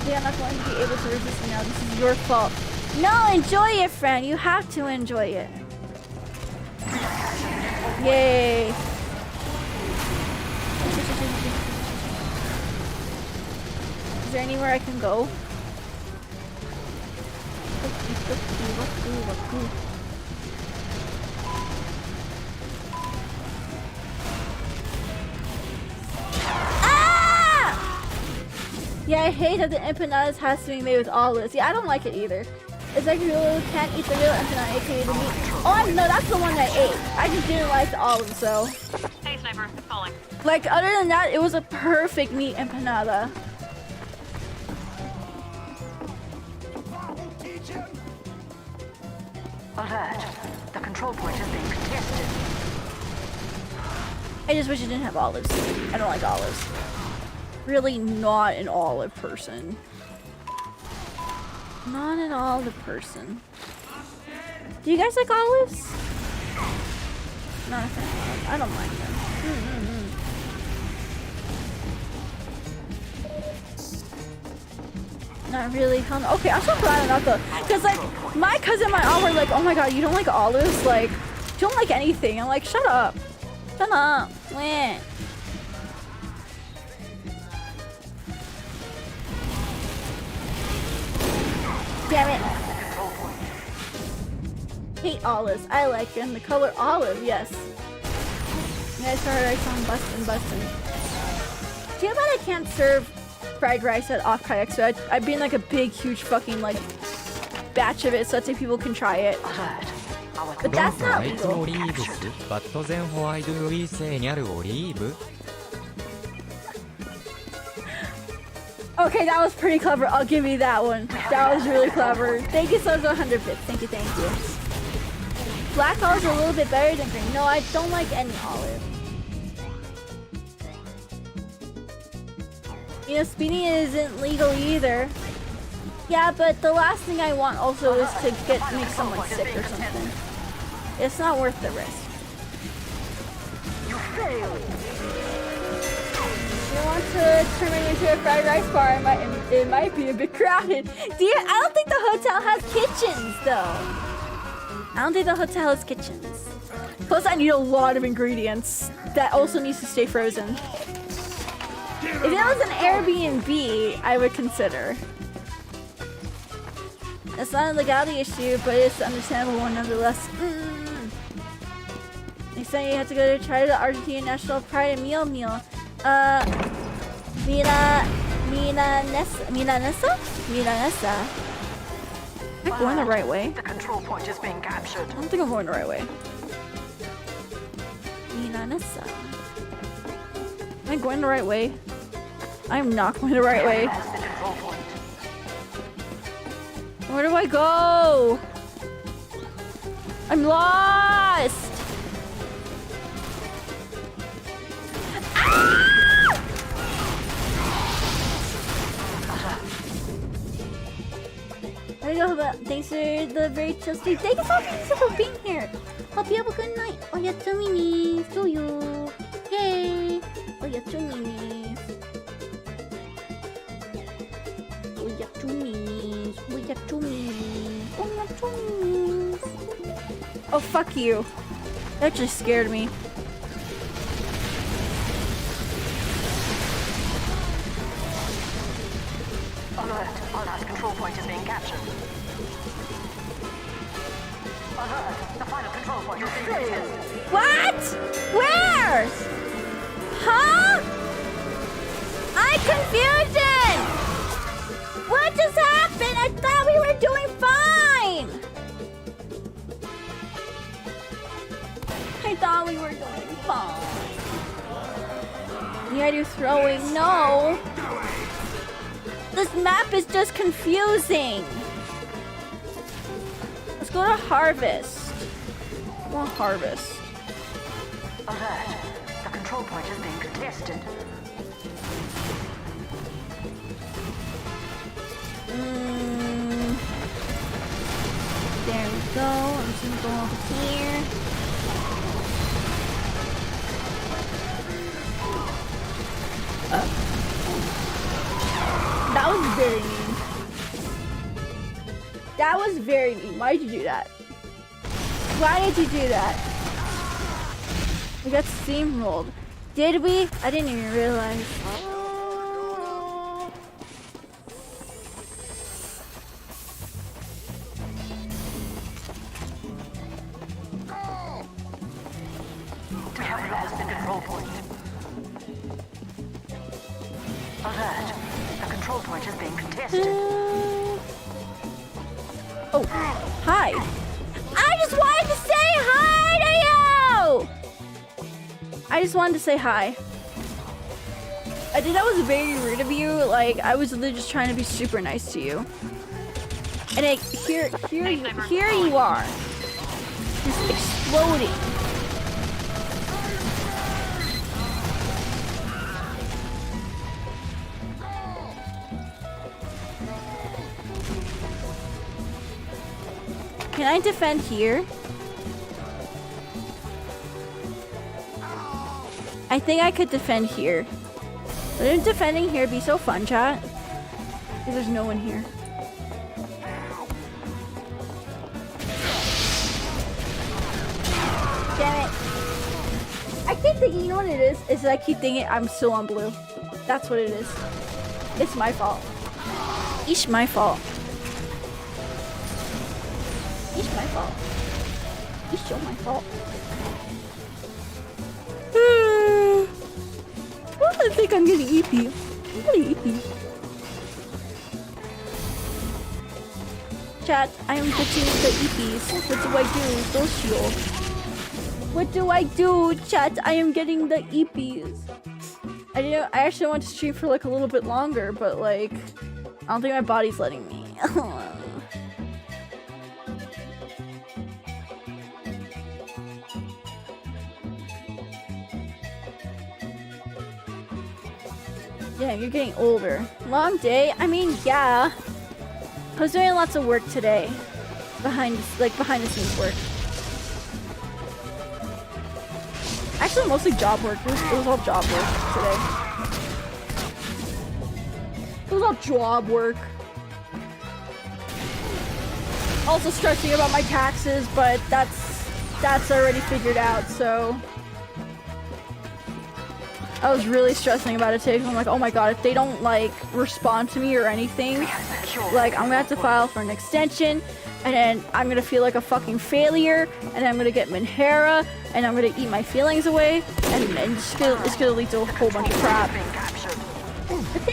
They are not going to be able to resist me now. This is your fault. No, enjoy it, friend. You have to enjoy it. Yay. Is there anywhere I can go? Ah! Yeah, I hate that the empanadas has to be made with olives. Yeah, I don't like it either. It's like you can't eat the real empanada, aka the meat. Oh, no, that's the one I ate. I just didn't like the olives, though. Hey, sniper, it's falling. Like, other than that, it was a perfect meat empanada. Alert. The control point is being contested. I just wish it didn't have olives. I don't like olives. Really not an olive person. Not an olive person. Do you guys like olives? Not a fan of olives. I don't mind them. Not really. Okay, I'm so glad I'm not though. Because like, my cousin and my aunt were like, oh my god, you don't like olives? Like, you don't like anything. I'm like, shut up. Shut up. Meh. Damn it. Hate olives. I like them. The color olive, yes. Yeah, I started right on bustin'. Too bad I can't serve fried rice at off kayak, so I'd be in like a big, huge fucking like batch of it so that people can try it. But that's not legal. But then why do we say nyaruchuuu? Okay, that was pretty clever. I'll give you that one. That was really clever. Thank you so much, 100 bits. Thank you. Black olives are a little bit better than green. No, I don't like any olive. You know, speeding isn't legal either. Yeah, but the last thing I want also is to make someone sick or something. It's not worth the risk. You failed. You want to turn it into a fried rice bar, it might be a bit crowded. Dear, I don't think the hotel has kitchens, though. I don't think the hotel has kitchens. Plus, I need a lot of ingredients. That also needs to stay frozen. If it was an Airbnb, I would consider. It's not a legality issue, but it's an understandable one nonetheless. Next time you have to go to try the Argentine National Pride and Meal. Milanesa? Am I going the right way? The control point is being captured. I don't think I'm going the right way. Milanesa. Am I going the right way? I'm not going the right way. That's the control point. Where do I go? I'm lost! Ah! There you go, but thanks for the very chill stream. Thank you so much for being here. Hope you have a good night. Oyasumi ni. So you. Yay. Oyasumi ni. Oh, fuck you. That just scared me. Alert, control point is being captured. Alert, the final control point is being captured. What? Where? Huh? I'm confusion! What just happened? I thought we were doing fine! I thought we were doing fine. Nyaru throwing, no! This map is just confusing! Let's go to Harvest. I want Harvest. Alert, the control point is being contested. There we go. I'm just gonna go over here. That was very mean. Why did you do that? Why did you do that? We got steamrolled. Did we? I didn't even realize. We have lost the control point. Alert. The control point is being contested. Oh, hi. I just wanted to say hi to you! I just wanted to say hi. I think that was very rude of you. Like, I was literally just trying to be super nice to you. And here you are. Just exploding. Can I defend here? I think I could defend here. Wouldn't defending here be so fun, chat? Because there's no one here. Damn it. I keep thinking, you know what it is? Is that I keep thinking I'm still on blue. That's what it is. It's my fault. It's my fault. It's my fault. It's still my fault. I think I'm getting EP. I'm getting EP. Chat, I am getting the EPs. What do I do? Social. What do I do? Chat, I am getting the EPs. I actually want to stream for like a little bit longer, but like, I don't think my body's letting me. Yeah, you're getting older. Long day? I mean, yeah. I was doing lots of work today. Behind the scenes work. Actually, mostly job work. It was all job work today. It was all job work. Also stressing about my taxes, but that's already figured out, so... I was really stressing about it today because I'm like, oh my god, if they don't like respond to me or anything, like I'm gonna have to file for an extension, and then I'm gonna feel like a fucking failure, and then I'm gonna get Minhera, and I'm gonna eat my feelings away, and it's gonna lead to a whole bunch of crap. But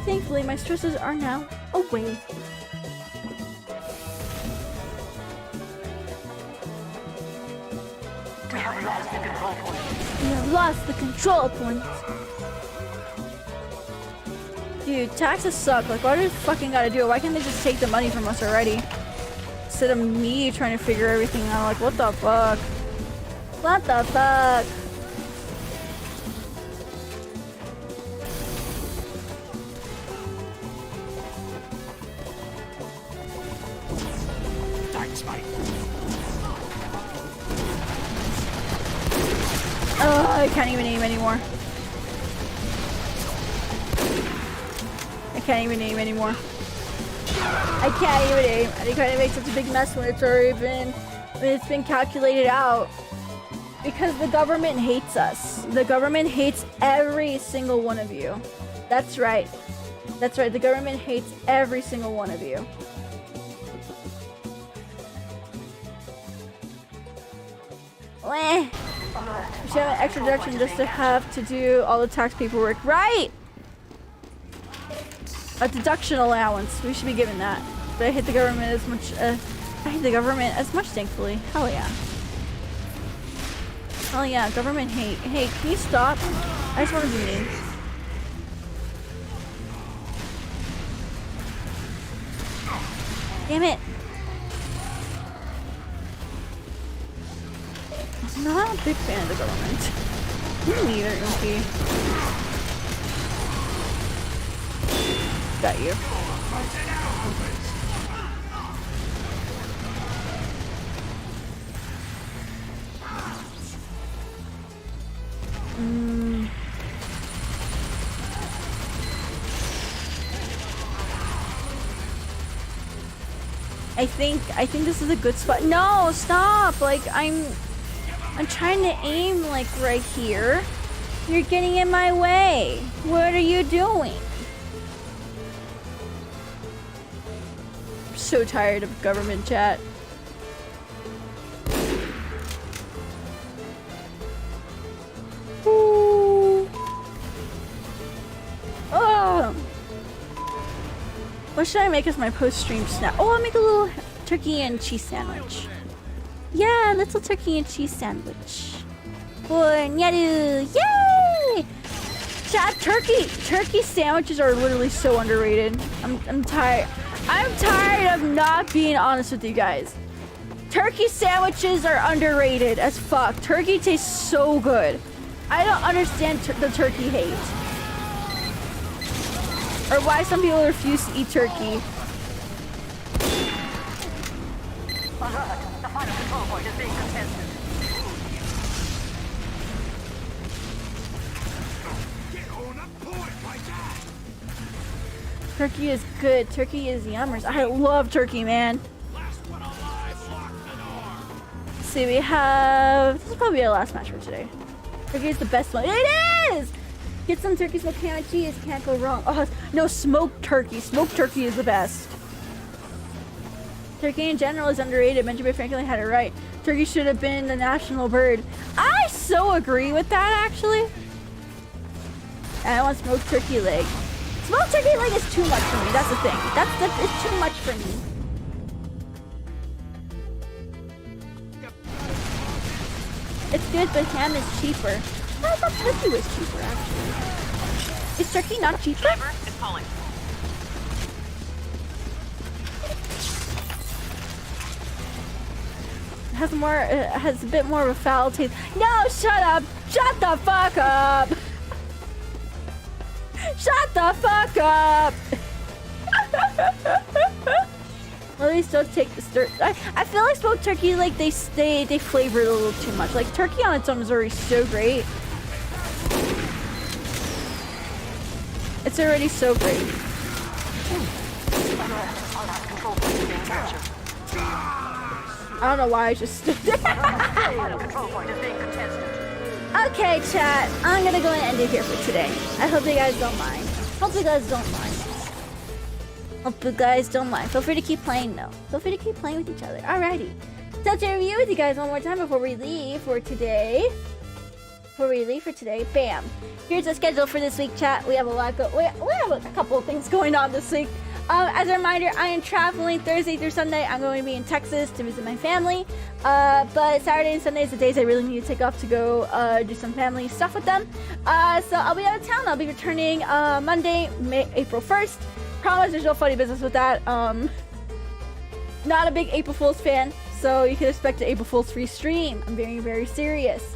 thankfully, my stresses are now away. We have lost the control point. We have lost the control point. Dude, taxes suck. Like, why do they fucking gotta do it? Why can't they just take the money from us already? Instead of me trying to figure everything out. Like, what the fuck? What the fuck? Thanks, mate. I can't even aim anymore. I can't even aim anymore. I can't even aim. And it kind of makes such a big mess when it's already been, when it's been calculated out. Because the government hates us. The government hates every single one of you. That's right. That's right. The government hates every single one of you. Weh. We should have an extra deduction just to have to do all the tax paperwork. Right! A deduction allowance. We should be given that. But I hate the government as much. I hate the government as much, thankfully. Hell yeah. Hell yeah, government hate. Hey, can you stop? I just want to be mean. Damn it. I'm not a big fan of the government. Me neither, Inky. Got you. I think this is a good spot. No, stop! Like I'm trying to aim like right here. You're getting in my way. What are you doing? I'm so tired of government chat. Ooh. Oh. What should I make as my post-stream snack? Oh, I'll make a little turkey and cheese sandwich. Yeah, little turkey and cheese sandwich. For Nyaru! Yay! Chat, turkey sandwiches are literally so underrated. I'm tired. I'm tired of not being honest with you guys. Turkey sandwiches are underrated as fuck. Turkey tastes so good. I don't understand the turkey hate. Or why some people refuse to eat turkey. Alert! The final control point is being contested. Get on a point, my dad! Turkey is good. Turkey is yummers. I love turkey, man. Last one alive, lock the door! Let's see, we have... This is probably our last match for today. Turkey is the best one. It is! Get some turkey smoked ham and cheese. Can't go wrong. Oh, no, smoked turkey. Smoked turkey is the best. Turkey in general is underrated. Benjamin Franklin had it right. Turkey should have been the national bird. I so agree with that, actually. I want smoked turkey leg. Smoked turkey leg is too much for me. That's the thing. It's too much for me. It's good, but ham is cheaper. I thought turkey was cheaper, actually. Is turkey not cheaper? Driver is calling. It has a bit more of a foul taste. No, shut up! Shut the fuck up! Shut the fuck up! Well, they still take the stir. I feel like smoked turkey, like they flavor it a little too much. Like turkey on its own is already so great. It's already so great. Control point is being captured. I don't know why I just stood there. Final control point is being contested. Okay, chat. I'm gonna go and end it here for today. I hope you guys don't mind. Hope you guys don't mind. Hope you guys don't mind. Feel free to keep playing though. Feel free to keep playing with each other. Alrighty. So to review with you guys one more time before we leave for today. Bam. Here's the schedule for this week, chat. We have a lot we have a couple of things going on this week. As a reminder, I am traveling Thursday through Sunday. I'm going to be in Texas to visit my family. But Saturday and Sunday is the days I really need to take off to go do some family stuff with them. So I'll be out of town. I'll be returning Monday, April 1st. Promise there's no funny business with that. Not a big April Fool's fan, so you can expect an April Fool's free stream. I'm very, very serious.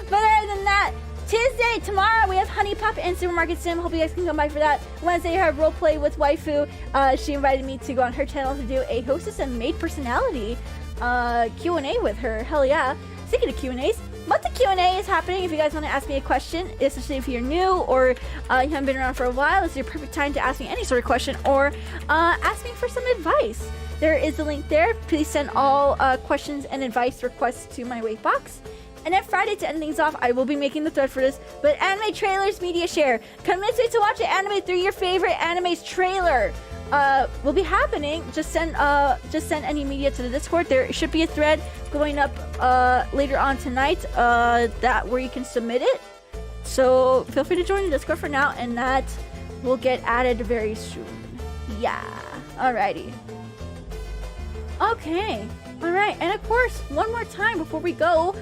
But other than that, Tuesday, tomorrow, we have Honey Pop and Supermarket Sim. Hope you guys can come by for that. Wednesday, I have Roleplay with Waifu. She invited me to go on her channel to do a hostess and maid personality Q&A with her. Hell yeah. Speaking of Q&As, monthly Q&A is happening. If you guys want to ask me a question, especially if you're new or you haven't been around for a while, this is your perfect time to ask me any sort of question or ask me for some advice. There is a link there. Please send all questions and advice requests to my wait box. And then Friday, to end things off, I will be making the thread for this, but anime trailers media share. Convince me to watch an anime through your favorite anime's trailer. Will be happening. Just send any media to the Discord. There should be a thread going up later on tonight where you can submit it. So feel free to join the Discord for now, and that will get added very soon. Yeah. Alrighty. Okay. Alright, and of course, one more time before we go,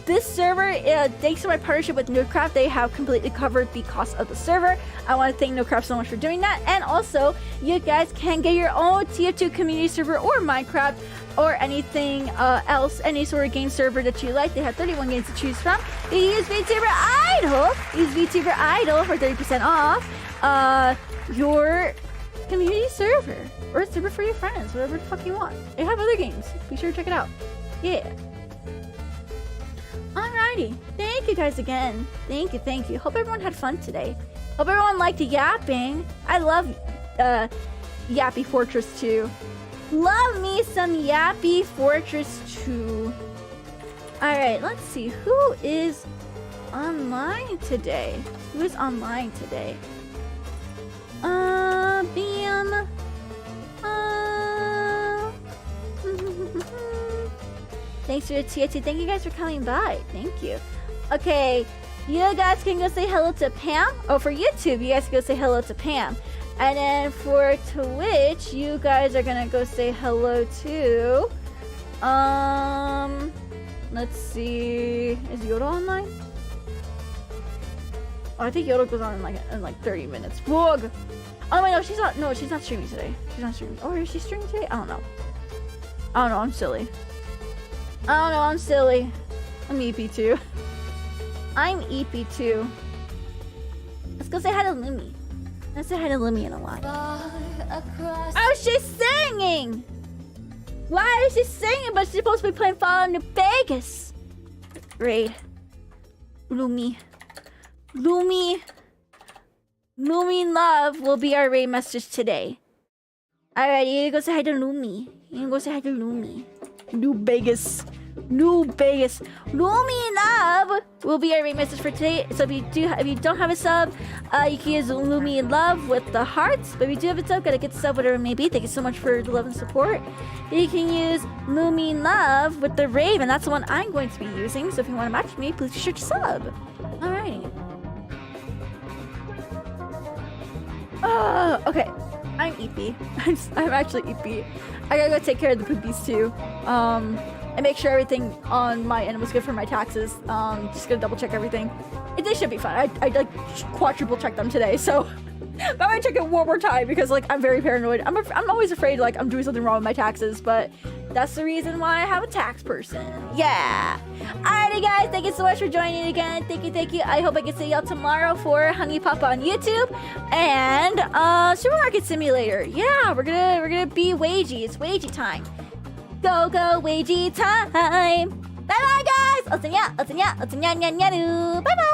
this server, thanks to my partnership with Nerdcraft, they have completely covered the cost of the server. I want to thank Nerdcraft so much for doing that. And also, you guys can get your own Tier 2 community server or Minecraft or anything else, any sort of game server that you like. They have 31 games to choose from. You use VTuber Idol. Use VTuber Idol for 30% off your community server. Or a server for your friends, whatever the fuck you want. They have other games. Be sure to check it out. Yeah. Alrighty. Thank you guys again. Thank you. Hope everyone had fun today. Hope everyone liked the yapping. I love Yappy Fortress 2. Love me some Yappy Fortress 2. Alright, let's see. Who is online today? Who is online today? Bam. Thanks for the TNT. Thank you guys for coming by. Thank you. Okay, you guys can go say hello to Pam. Oh, for YouTube, you guys can go say hello to Pam. And then for Twitch, you guys are gonna go say hello to... Let's see... Is Yoda online? Oh, I think Yoda goes on in like 30 minutes. Whoog! Oh wait, no, she's not. No, she's not streaming today. She's not streaming. Oh, is she streaming today? I don't know. I'm silly. I'm silly. I'm EP2. I'm EP2. Let's go say hi to Lumi. Let's say hi to Lumi in a while. Oh, she's singing! Why is she singing? But she's supposed to be playing Fallout New Vegas. Great. Lumi love will be our raid message today. Alright, you go say hi to Lumi. New Vegas. Lumi love will be our raid message for today. So if you don't have a sub, you can use Lumi love with the hearts. But if you do have a sub, gotta get the sub, whatever it may be. Thank you so much for the love and support. You can use Lumi love with the rave, and that's the one I'm going to be using. So if you want to match me, please be sure to sub. Alright. Okay. I'm EP. I'm actually EP. I gotta go take care of the poopies too. And make sure everything on my end was good for my taxes. Just gonna double check everything. They should be fine. I like quadruple checked them today, so I'm gonna check it one more time because like I'm very paranoid. I'm always afraid like I'm doing something wrong with my taxes, but that's the reason why I have a tax person. Yeah. Alrighty guys, thank you so much for joining again. Thank you. I hope I can see y'all tomorrow for Honey Papa on YouTube and Supermarket Simulator. Yeah, we're gonna be wagey. It's wagey time. Go wagey time. Bye bye guys. Bye bye.